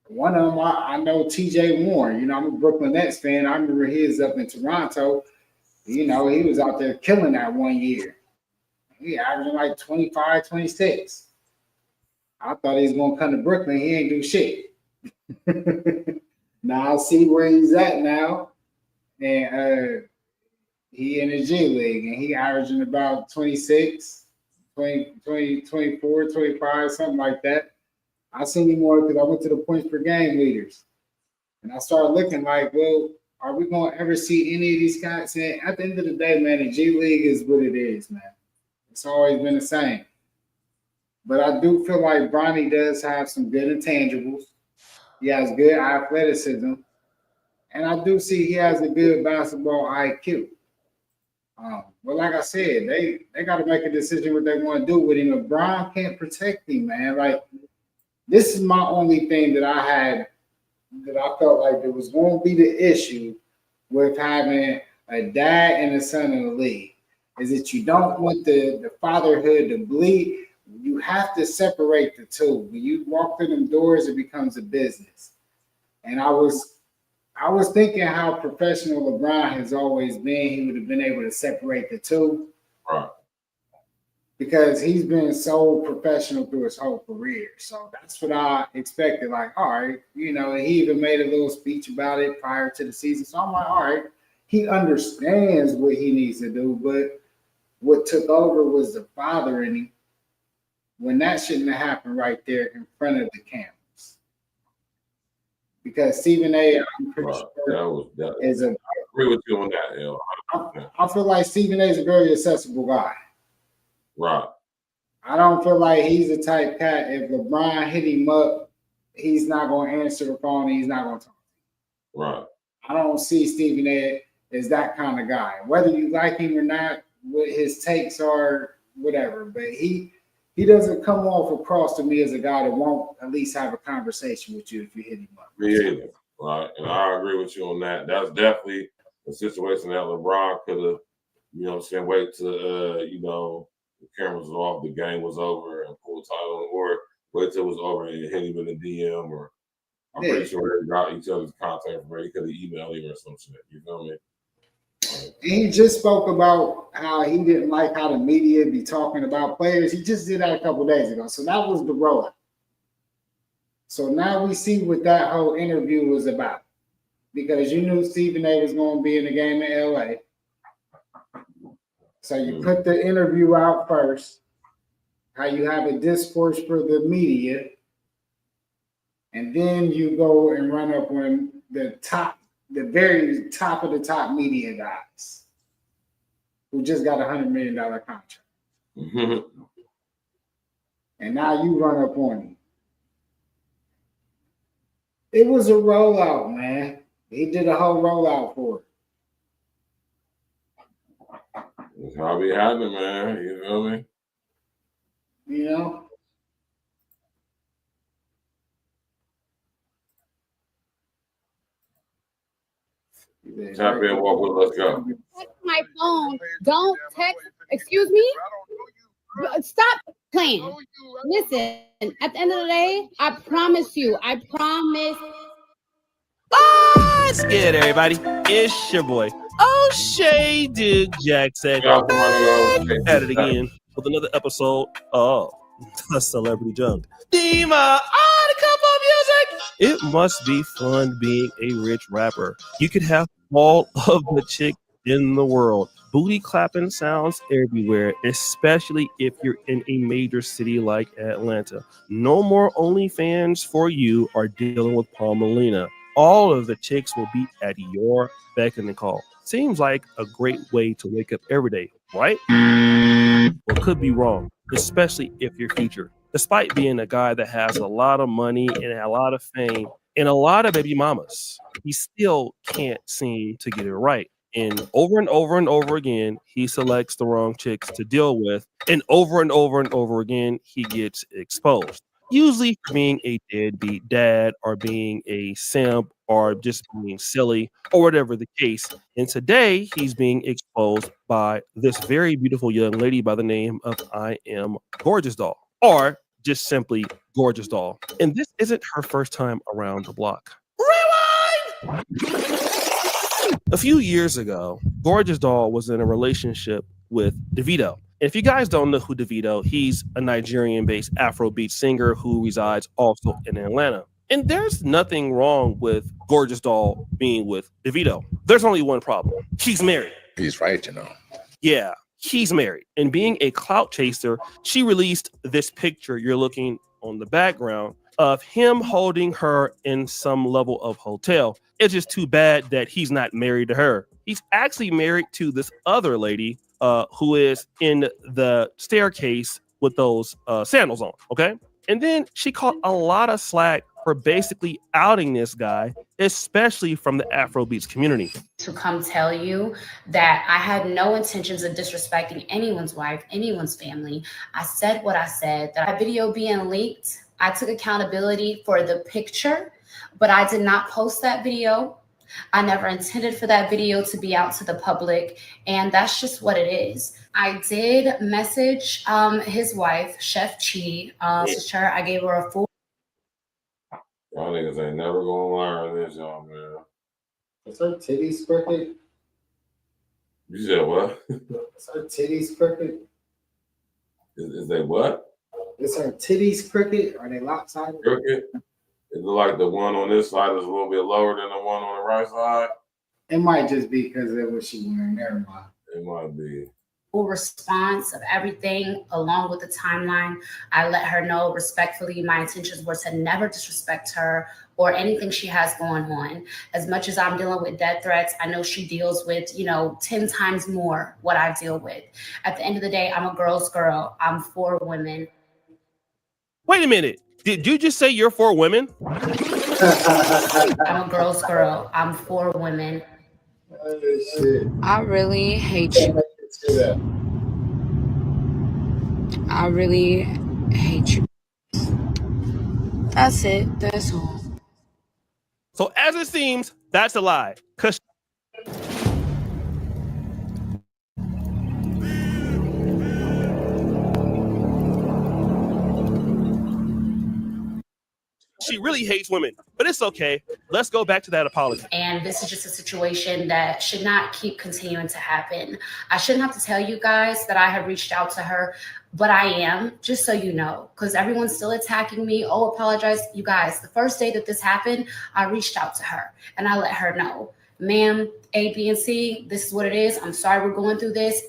One of them, I know TJ Warren. I'm a Brooklyn Nets fan. I remember he was up in Toronto. He was out there killing that one year. He averaging like 25, 26. I thought he was going to come to Brooklyn. He ain't do shit. Now I see where he's at now. And he in the G League. And he averaging about 26, 20, 24, 25, something like that. I seen him more because I went to the points per game leaders. And I started looking like, well, are we going to ever see any of these guys? And at the end of the day, man, the G League is what it is, man. It's always been the same. But I do feel like Bronny does have some good intangibles. He has good athleticism. And I do see he has a good basketball IQ. But like I said, they got to make a decision what they want to do with him. If Brian can't protect him, man, like, this is my only thing that I had that I felt like there was going to be the issue with having a dad and a son in the league is that you don't want the fatherhood to bleed. You have to separate the two. When you walk through them doors, it becomes a business. And I was thinking how professional LeBron has always been. He would have been able to separate the two. Right. Because he's been so professional through his whole career. So that's what I expected. Like, all right, you know, he even made a little speech about it prior to the season. So I'm like, all right, he understands what he needs to do. But what took over was the father in him when that shouldn't have happened right there in front of the cameras. Because Stephen A., I'm pretty sure, is a. I agree with you on that, L. I feel like Stephen A. is a very accessible guy. Right. I don't feel like he's the type cat. If LeBron hit him up, he's not going to answer the phone and he's not going to talk. Right. I don't see Stephen A. as that kind of guy. Whether you like him or not, what his takes are, whatever. But he doesn't come off across to me as a guy that won't at least have a conversation with you if you hit him up. Me either. Right. And I agree with you on that. That's definitely a situation that LeBron could have, you know what I'm saying, wait to, you know, the cameras was off, the game was over, and pull title, or wait till it was over and hit him in the DM, or I'm pretty sure they got each other's contact information. He could have emailed him or some shit. You feel me? And he just spoke about how he didn't like how the media be talking about players. He just did that a couple days ago. So that was the rollout. So now we see what that whole interview was about. Because you knew Stephen A. was going to be in the game in LA. So you put the interview out first, how you have a discourse for the media, and then you go and run up on the very top of the top media guys who just got $100 million contract. Mm-hmm. And now you run up on him. It was a rollout, man. He did a whole rollout for it. That's how it be happening, man. You feel me? You know? Tap in, walk with, let's go. Text my phone. Don't text. Excuse me? Stop playing. Listen, at the end of the day, I promise you. What's good, everybody? It's your boy, O'Shea Duke Jackson. At it again with another episode of The Celebrity Junk. Dima on a cup of music. It must be fun being a rich rapper. You could have all of the chicks in the world. Booty clapping sounds everywhere, especially if you're in a major city like Atlanta. No more OnlyFans for you are dealing with Palmelina. All of the chicks will be at your beck and call. Seems like a great way to wake up every day, right? Well, could be wrong, especially if you're featured. Despite being a guy that has a lot of money and a lot of fame and a lot of baby mamas, he still can't seem to get it right. And over again, he selects the wrong chicks to deal with. And over again, he gets exposed. Usually for being a deadbeat dad or being a simp or just being silly or whatever the case. And today he's being exposed by this very beautiful young lady by the name of I Am Gorgeous Doll, or just simply Gorgeous Doll. And this isn't her first time around the block. Rewind! A few years ago, Gorgeous Doll was in a relationship with DeVito. If you guys don't know who DeVito, he's a Nigerian-based Afrobeat singer who resides also in Atlanta. And there's nothing wrong with Gorgeous Doll being with DeVito. There's only one problem. He's married. He's right, you know. Yeah, he's married. And being a clout chaser, she released this picture you're looking on the background of him holding her in some level of hotel. It's just too bad that he's not married to her. He's actually married to this other lady who is in the staircase with those sandals on, okay? And then she caught a lot of slack for basically outing this guy, especially from the Afrobeats community. To come tell you that I had no intentions of disrespecting anyone's wife, anyone's family. I said what I said. That video being leaked, I took accountability for the picture, but I did not post that video. I never intended for that video to be out to the public, and that's just what it is. I did message his wife, Chef Chi. Her, I gave her a full. Y'all niggas ain't never gonna learn this, y'all, man. Is her titties crooked? You said what? Is her titties crooked? Is they what? Is her titties crooked? Are they lopsided? Crooked? It look like the one on this side is a little bit lower than the one on the right side. It might just be because of what she wearing. Never mind. It might be. Full response of everything along with the timeline. I let her know respectfully my intentions were to never disrespect her or anything she has going on. As much as I'm dealing with death threats, I know she deals with, 10 times more what I deal with. At the end of the day, I'm a girl's girl. I'm for women. Wait a minute. Did you just say you're for women? I'm a girl's girl. I'm for women. Oh, shit. I really hate you. I really hate you. That's it. That's all. So as it seems, that's a lie. Cause she really hates women, but it's okay. Let's go back to that apology. And this is just a situation that should not keep continuing to happen. I shouldn't have to tell you guys that I have reached out to her, but I am, just so you know, because everyone's still attacking me. Oh, apologize. You guys, the first day that this happened, I reached out to her and I let her know, ma'am, A, B, and C, this is what it is. I'm sorry we're going through this.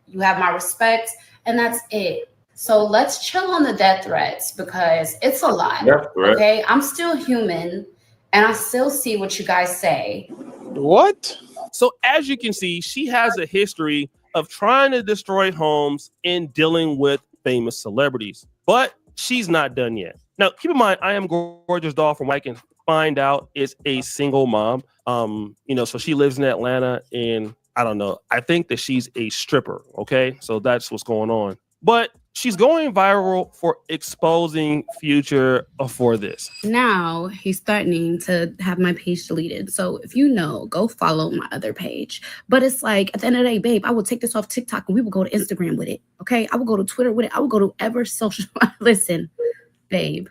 You have my respect, and that's it. So let's chill on the death threats because it's a lot. Okay, I'm still human and I still see what you guys say. What? So as you can see, she has a history of trying to destroy homes and dealing with famous celebrities, but she's not done yet. Now, keep in mind, I Am Gorgeous Doll from what I can find out is a single mom. So she lives in Atlanta and I don't know. I think that she's a stripper. Okay, so that's what's going on. But she's going viral for exposing Future for this. Now he's threatening to have my page deleted. So if you know, go follow my other page. But it's like, at the end of the day, babe, I will take this off TikTok and we will go to Instagram with it. Okay, I will go to Twitter with it. I will go to ever social. Listen, babe,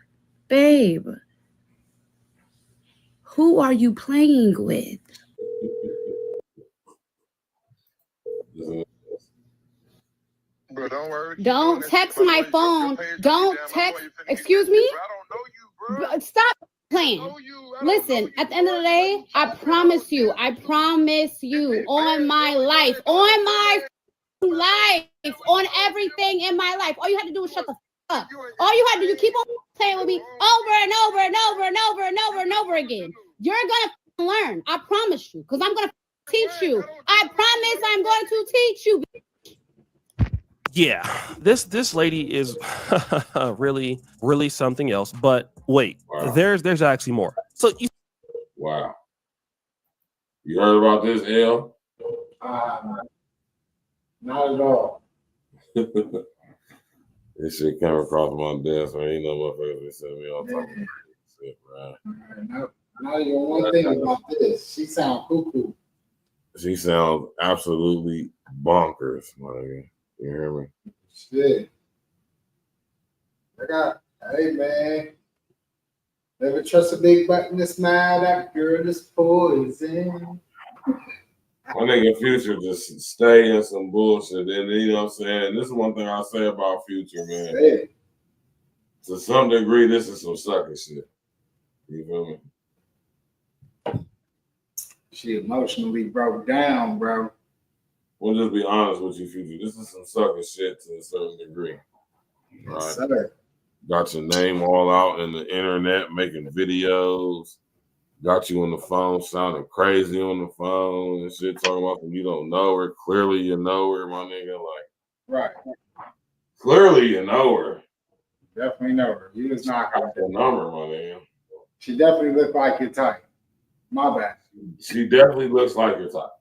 who are you playing with? Bro, don't worry. Don't text my phone. Don't text. Excuse me? Stop playing. Listen, at the end of the day, I promise you on my life, on everything in my life. All you had to do is shut the up. All you had to do, you keep on playing with me over and over and over and over and over and over again. You're gonna learn. I promise you, because I'm gonna teach you. I promise I'm going to teach you. Yeah, this lady is really, really something else. But wait, there's actually more. So wow, you heard about this, L? Not at all. This shit came across my desk, man. You know, motherfuckers be sending me all type of shit, man. Not even one thing about this. She sounds cuckoo. She sounds absolutely bonkers, man. You hear me? Shit. Hey, man. Never trust a big button this mad. That girl is poison. My nigga Future just stay in some bullshit. And you know what I'm saying? This is one thing I say about Future, man. Hey. To some degree, this is some sucker shit. You feel me? She emotionally broke down, bro. We'll just be honest with you, Future. This is some sucker shit to a certain degree. Right? Yes, sir. Got your name all out in the internet, making videos. Got you on the phone, sounding crazy on the phone and shit, talking about them. You don't know her. Clearly, you know her, my nigga. Like, right. Clearly, you know her. Definitely know her. You was not got the number, my nigga. She definitely looked like your type. My bad. She definitely looks like your type.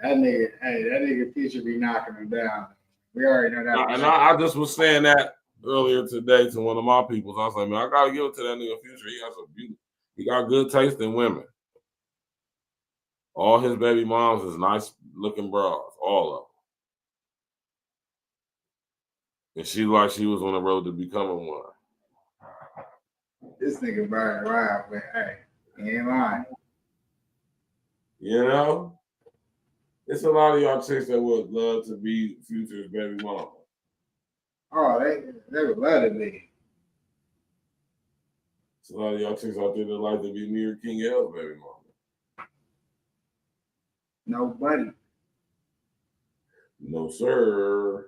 That nigga Future be knocking him down. We already know that. And I just was saying that earlier today to one of my peoples. I was like, man, I gotta give it to that nigga Future. He has a beauty. He got good taste in women. All his baby moms is nice looking bras, all of them. And she like she was on the road to becoming one. This nigga burning around, but hey, he ain't lying. You know? It's a lot of y'all chicks that would love to be Future's baby mama. Oh, they would love to be. It's a lot of y'all chicks out there that like to be me or King L's baby mama. Nobody. No, sir.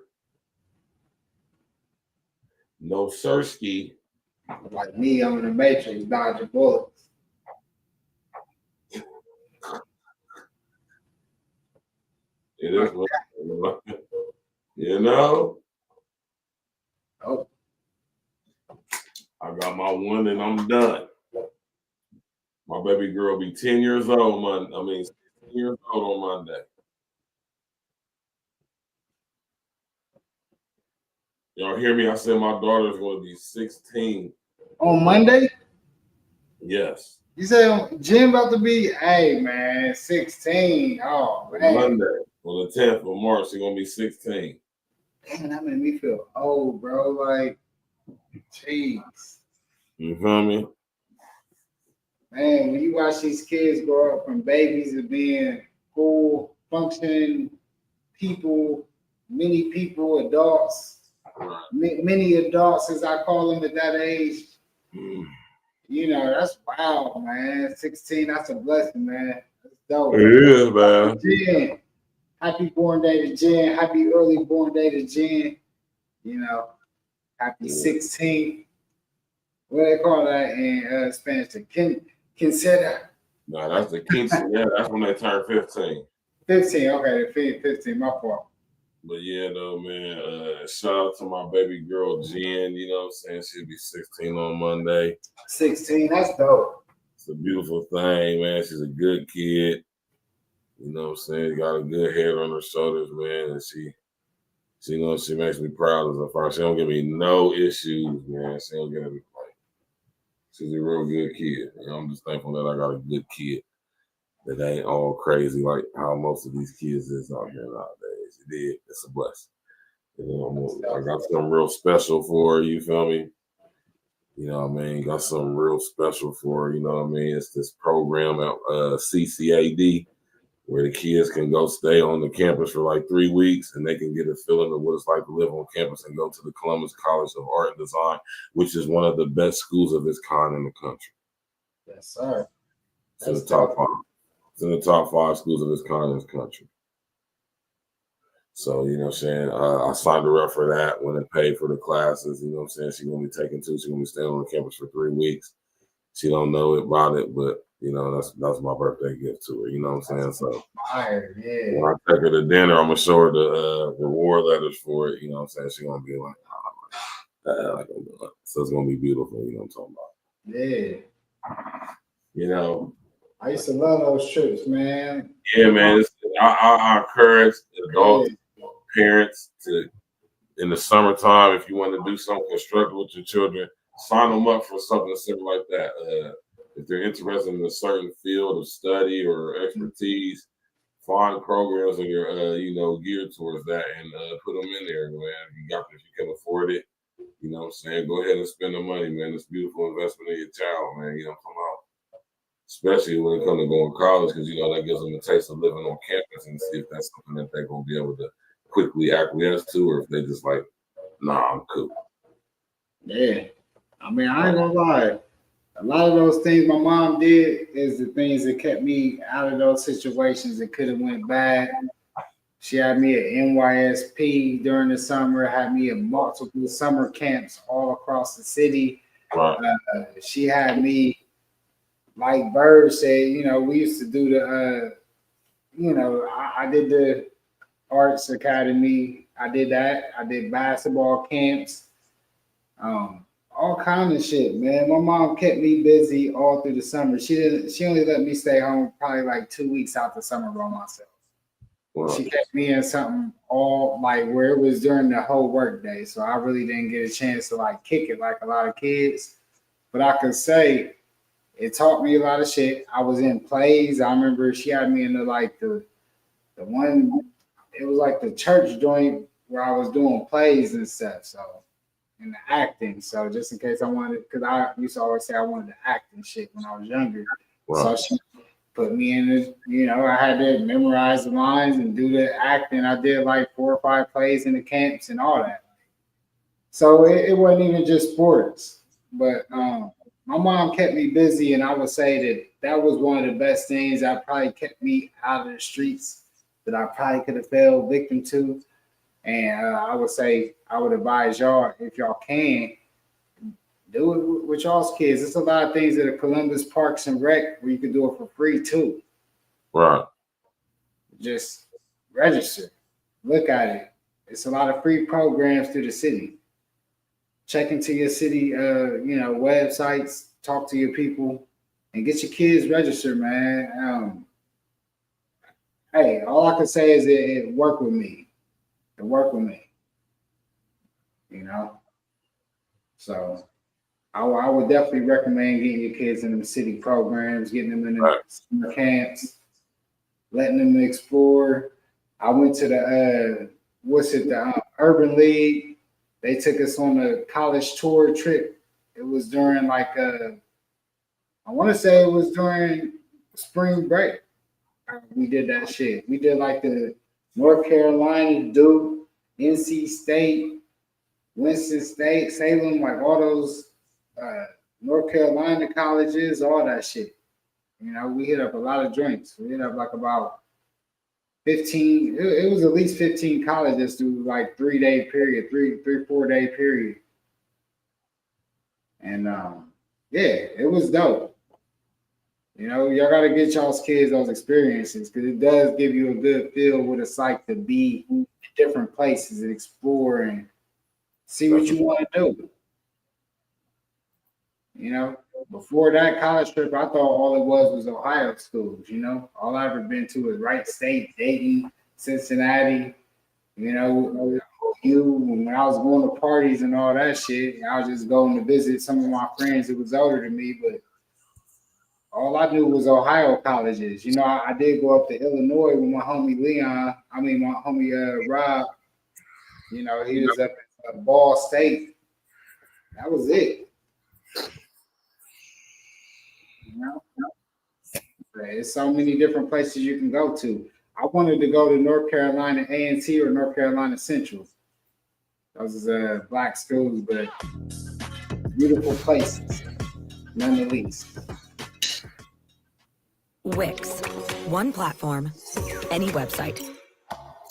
No, sirski. Like me, I'm in the Matrix, dodging bullets. It is what you know. Oh. I got my one and I'm done. My baby girl be 10 years old Monday. I mean, 16 years old on Monday. Y'all hear me? I said my daughter's going to be 16. On Monday? Yes. You said Jim about to be, hey, man, 16. Oh, man. Monday, on the 10th of March, she's going to be 16. Damn, that made me feel old, bro. Like, jeez. You feel me? Man, when you watch these kids grow up from babies to being full functioning people, many people, adults, many adults, as I call them at that age, you know, that's wild, man. 16, that's a blessing, man. That's dope. It is, man. Jen, happy born day to Jen. Happy early born day to Jen. You know, happy 16. What do they call that in Spanish? Consider. No, that's the quinceañera. Yeah, that's when they turn 15. 15, okay, 15, my fault. But yeah, though, man, shout out to my baby girl, Jen, you know what I'm saying? She'll be 16 on Monday. 16, that's dope. It's a beautiful thing, man. She's a good kid. You know what I'm saying? Got a good head on her shoulders, man. And she you know, she makes me proud as a father. She don't give me no issues, man. She don't give me she's a real good kid. You know, I'm just thankful that I got a good kid that ain't all crazy like how most of these kids is out here nowadays. It is. It's a blessing. You know, I got something real special for her, you feel me? You know what I mean? Got something real special for her, you know what I mean? It's this program at CCAD where the kids can go stay on the campus for like 3 weeks and they can get a feeling of what it's like to live on campus and go to the Columbus College of Art and Design, which is one of the best schools of its kind in the country. Yes, sir. It's in the top 5. It's in the top 5 schools of its kind in this country. So, you know what I'm saying? I signed her up for that when it paid for the classes. You know what I'm saying? She's going to be taking 2. She's going to be staying on the campus for 3 weeks. She don't know about it, but, you know, that's my birthday gift to her. You know what I'm saying? So yeah. when I take her to dinner, I'm going to show her the reward letters for it. You know what I'm saying? She's going to be like, so it's going to be beautiful. You know what I'm talking about? Yeah. You know? I used to love those trips, man. Yeah, man. I encourage adults, parents to, in the summertime, if you want to do something constructive with your children, sign them up for something similar like that. If they're interested in a certain field of study or expertise, find programs that are, you know, geared towards that and put them in there, man. If you can afford it, you know what I'm saying? Go ahead and spend the money, man. It's a beautiful investment in your child, man. You know what I'm talking about? Especially when it comes to going to college, because, you know, that gives them a taste of living on campus and see if that's something that they're going to be able to quickly acquiesce to, or if they just like, nah, I'm cool. Yeah. I mean, I ain't gonna lie. A lot of those things my mom did is the things that kept me out of those situations that could have went bad. She had me at NYSP during the summer, had me at multiple summer camps all across the city. She had me, like Bird said, you know, we used to do the, you know, I did the Arts Academy. I did that. I did basketball camps. All kind of shit, man. My mom kept me busy all through the summer. She only let me stay home probably like 2 weeks out the summer by myself. She kept me in something all like where it was during the whole work day. So I really didn't get a chance to like kick it like a lot of kids. But I could say it taught me a lot of shit. I was in plays. I remember she had me in the one, it was like the church joint where I was doing plays and stuff. So in the acting. So just in case I wanted, because I used to always say I wanted to act and shit when I was younger. Right. So she put me in this, I had to memorize the lines and do the acting. I did like 4 or 5 plays in the camps and all that. So it wasn't even just sports, but my mom kept me busy, and I would say that was one of the best things that probably kept me out of the streets that I probably could have fell victim to. And I would say I would advise y'all, if y'all can, do it with y'all's kids. There's a lot of things at the Columbus Parks and Rec where you can do it for free too. Right. Just register, look at it. It's a lot of free programs through the city. Check into your city, websites, talk to your people, and get your kids registered, man. Hey, all I can say is it worked with me. It worked with me. So I would definitely recommend getting your kids in the city programs, getting them in the summer camps, letting them explore. I went to the Urban League. They took us on a college tour trip. It was during I want to say it was during spring break. We did that shit. We did like the North Carolina, Duke, NC State, Winston State, Salem, like all those North Carolina colleges, all that shit. We hit up a lot of joints. We hit up like about 15, it was at least 15 colleges through like 3-day period, 4-day period. And it was dope. Y'all got to get y'all's kids those experiences because it does give you a good feel what it's like to be in different places and explore and see what you want to do. Before that college trip, I thought all it was Ohio schools. All I've ever been to is Wright State, Dayton, Cincinnati. When I was going to parties and all that shit, I was just going to visit some of my friends that was older than me, but all I knew was Ohio colleges. I did go up to Illinois with my homie my homie Rob. He was up at Ball State. That was it. There's so many different places you can go to. I wanted to go to North Carolina A&T or North Carolina Central. Those are black schools, but beautiful places, none the least. Wix, one platform, any website,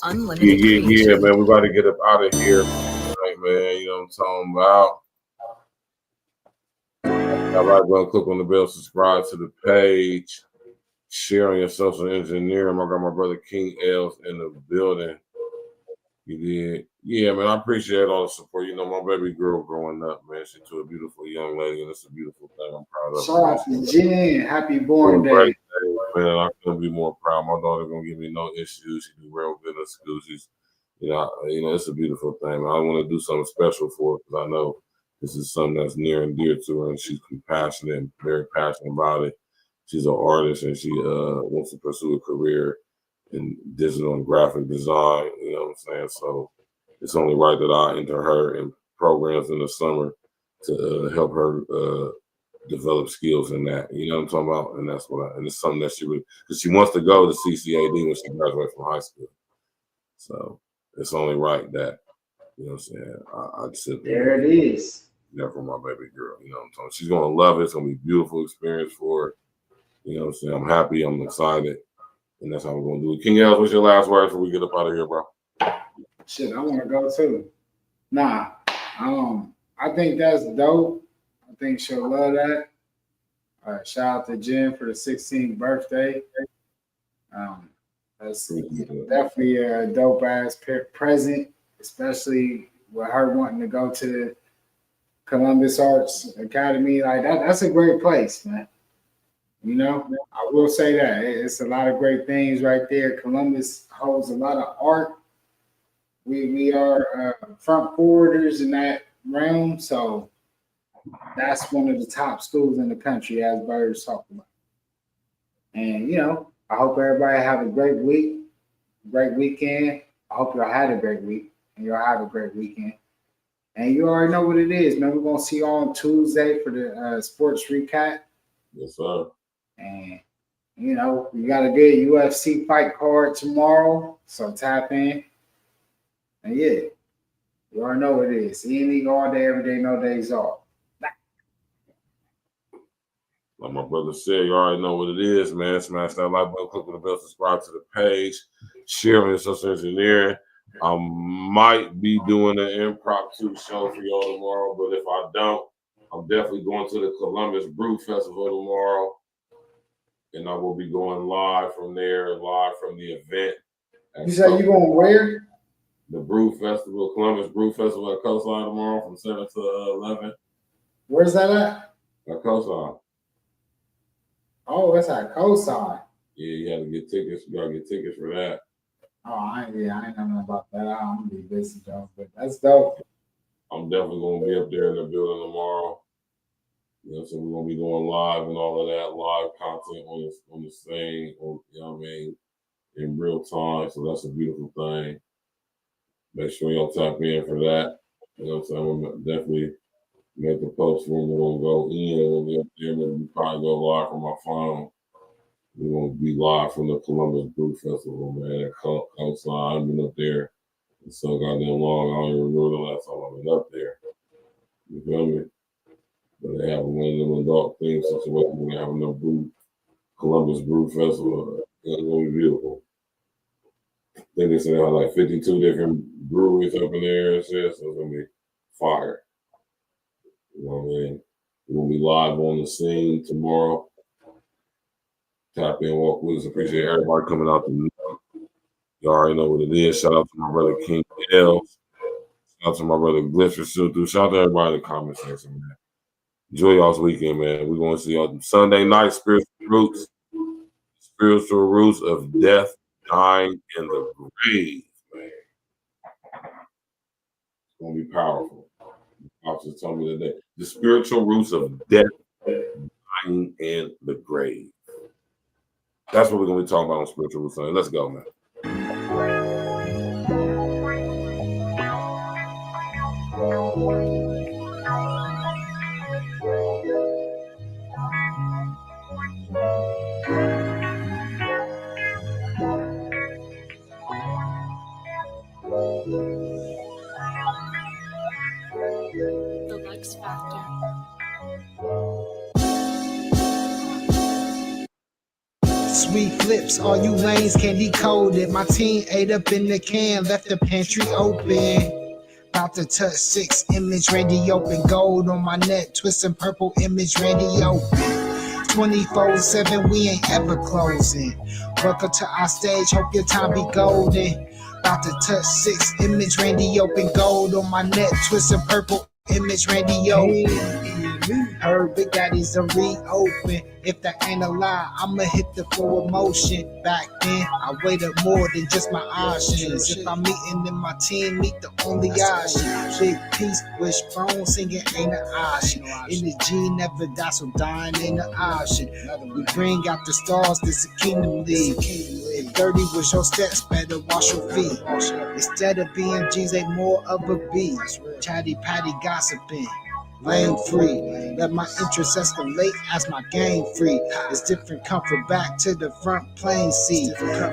unlimited. Yeah, man. We got to get up out of here, right, man. You know what I'm talking about. Everybody go click on the bell, subscribe to the page, share on your social engineering. I got my brother King Els in the building. You did. Yeah, man, I appreciate all the support. My baby girl growing up, man. She's a beautiful young lady, and it's a beautiful thing. I'm proud of her. Shout out to Jen. Happy born day. Man, I couldn't be more proud. My daughter gonna give me no issues. She do real good at school. She's, it's a beautiful thing. Man. I want to do something special for her because I know this is something that's near and dear to her, and she's compassionate and very passionate about it. She's an artist, and she wants to pursue a career in digital and graphic design. You know what I'm saying? So it's only right that I enter her in programs in the summer to help her develop skills in that. You know what I'm talking about? And that's and it's something that because she wants to go to CCAD when she graduates from high school. So it's only right that, you know what I'm saying, I'd sit there. There it is. Yeah, for my baby girl. You know what I'm talking about? She's going to love it. It's going to be a beautiful experience for her. You know what I'm saying? I'm happy. I'm excited. And that's how we're going to do it. King Els, what's your last words before we get up out of here, bro? Shit, I want to go too. Nah, I think that's dope. I think she'll love that. Shout out to Jen for the 16th birthday. That's definitely a dope ass present, especially with her wanting to go to Columbus Arts Academy. Like that's a great place, man. You know, I will say that it's a lot of great things right there. Columbus holds a lot of art. We are front forwarders in that realm, so that's one of the top schools in the country, as Birds talked about. And you know, I hope everybody have a great week, great weekend. I hope y'all had a great week and y'all have a great weekend. And you already know what it is, man. We're gonna see you on Tuesday for the sports recap. Yes, sir. And you know, we got a good UFC fight card tomorrow, so tap in. And yeah, you already know what it is. E.N.E all day, every day, no days off. Like my brother said, you already know what it is, man. Smash that like button, click on the bell, subscribe to the page, share on social engineering. I might be doing an impromptu show for y'all tomorrow, but if I don't, I'm definitely going to the Columbus Brew Festival tomorrow. And I will be going live from there, live from the event. You say you going where? The Brew Festival, Columbus Brew Festival at Coastline tomorrow from 7 to 11. Where's that at? At Coastline. Oh, it's at Coastline. Yeah, you got to get tickets. You got to get tickets for that. Oh, I ain't know about that. I'm gonna be busy though, but that's dope. I'm definitely gonna be up there in the building tomorrow. You know, so we're gonna be going live and all of that, live content on the thing, you know what I mean, in real time. So that's a beautiful thing. Make sure y'all tap in for that. You know what I'm saying? I'm gonna definitely make the post when we're gonna go in. We'll be up there, we'll probably go live from my phone. We're gonna be live from the Columbus Brew Festival, man. Coastline. I've been up there so goddamn long. I don't even remember the last time I've been up there. You feel me? But they have one of them adult theme situations when they have no brew, Columbus Brew Festival. It's gonna be beautiful. I think they said they have like 52 different breweries up in there and shit, so it's gonna be fire. You know what I mean? We're gonna be live on the scene tomorrow. Tap in, walk with us. Appreciate everybody coming out to meet. You already know what it is. Shout out to my brother King L. Shout out to my brother Glitch for Sutu. Shout out to everybody in the comment section, man. Enjoy y'all's weekend, man. We're going to see y'all Sunday night, spiritual roots of death, dying in the grave, man. It's going to be powerful. I was just telling me today. The spiritual roots of death, dying in the grave. That's what we're going to be talking about on Spiritual Roots Sunday. Let's go, man. The Lex Factor. Sweet flips, all you lanes can decode it. My team ate up in the can, left the pantry open. About to touch 6, image Randy open. Gold on my neck, twisting purple, image Randy open. 24/7, we ain't ever closing. Welcome to our stage, hope your time be golden. About to touch 6, image Randy open. Gold on my neck, twisting purple, image Randy open. Heard Big Daddy's a reopen. If that ain't a lie, I'ma hit the full emotion. Back then, I waited more than just my options. If I'm meeting in my team, meet the only option. Big piece, wishbone, singing ain't an option. In the G never die, so dying ain't an option. We bring out the stars, this a Kingdom League. If 30 was your steps, better wash your feet. Instead of being G's, they more of a B. Chatty patty gossiping. Lane free, let my interests escalate as my game free. It's different, comfort back to the front plane seat.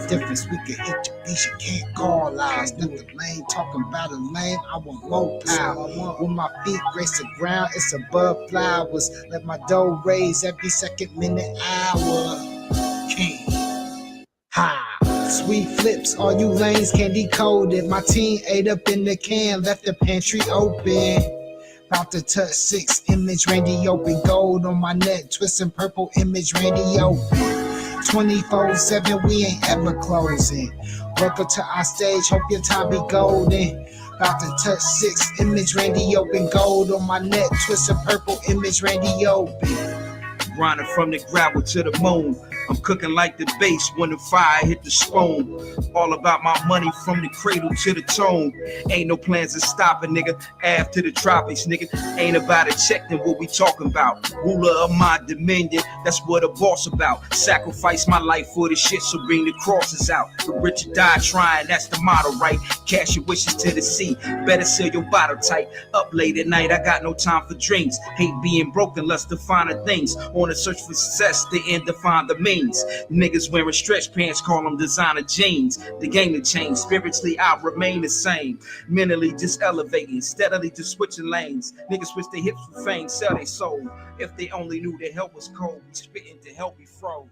Difference, we can hit your beach, you can't call eyes. Let the lane talking about a lane, I want more power. When my feet grace the ground, it's above flowers. Let my dough raise every second, minute, hour. King. Ha! Sweet flips, all you lanes can decode it. My team ate up in the can, left the pantry open. About to touch 6, image Randy open. Gold on my neck, twisting purple, image Randy open. 24/7, we ain't ever closing. Welcome to our stage, hope your time be golden. About to touch 6, image Randy open. Gold on my neck, twisting purple, image Randy open. grinding from the gravel to the moon. I'm cooking like the bass when the fire hit the spoon. All about my money from the cradle to the tomb. Ain't no plans to stop a nigga. After the tropics, nigga. Ain't about a check than what we talking about. Ruler of my dominion, that's what a boss about. Sacrifice my life for the shit, so bring the crosses out. The rich die trying, that's the motto, right? Cash your wishes to the sea. Better seal your bottle tight. Up late at night, I got no time for dreams. Hate being broken, let's define the things. On a search for success, the end define the means. Niggas wearing stretch pants, call them designer jeans. The game to change, spiritually I remain the same. Mentally just elevating, steadily just switching lanes. Niggas switch their hips for fame, sell their soul. If they only knew that hell was cold, we spitting to help me froze.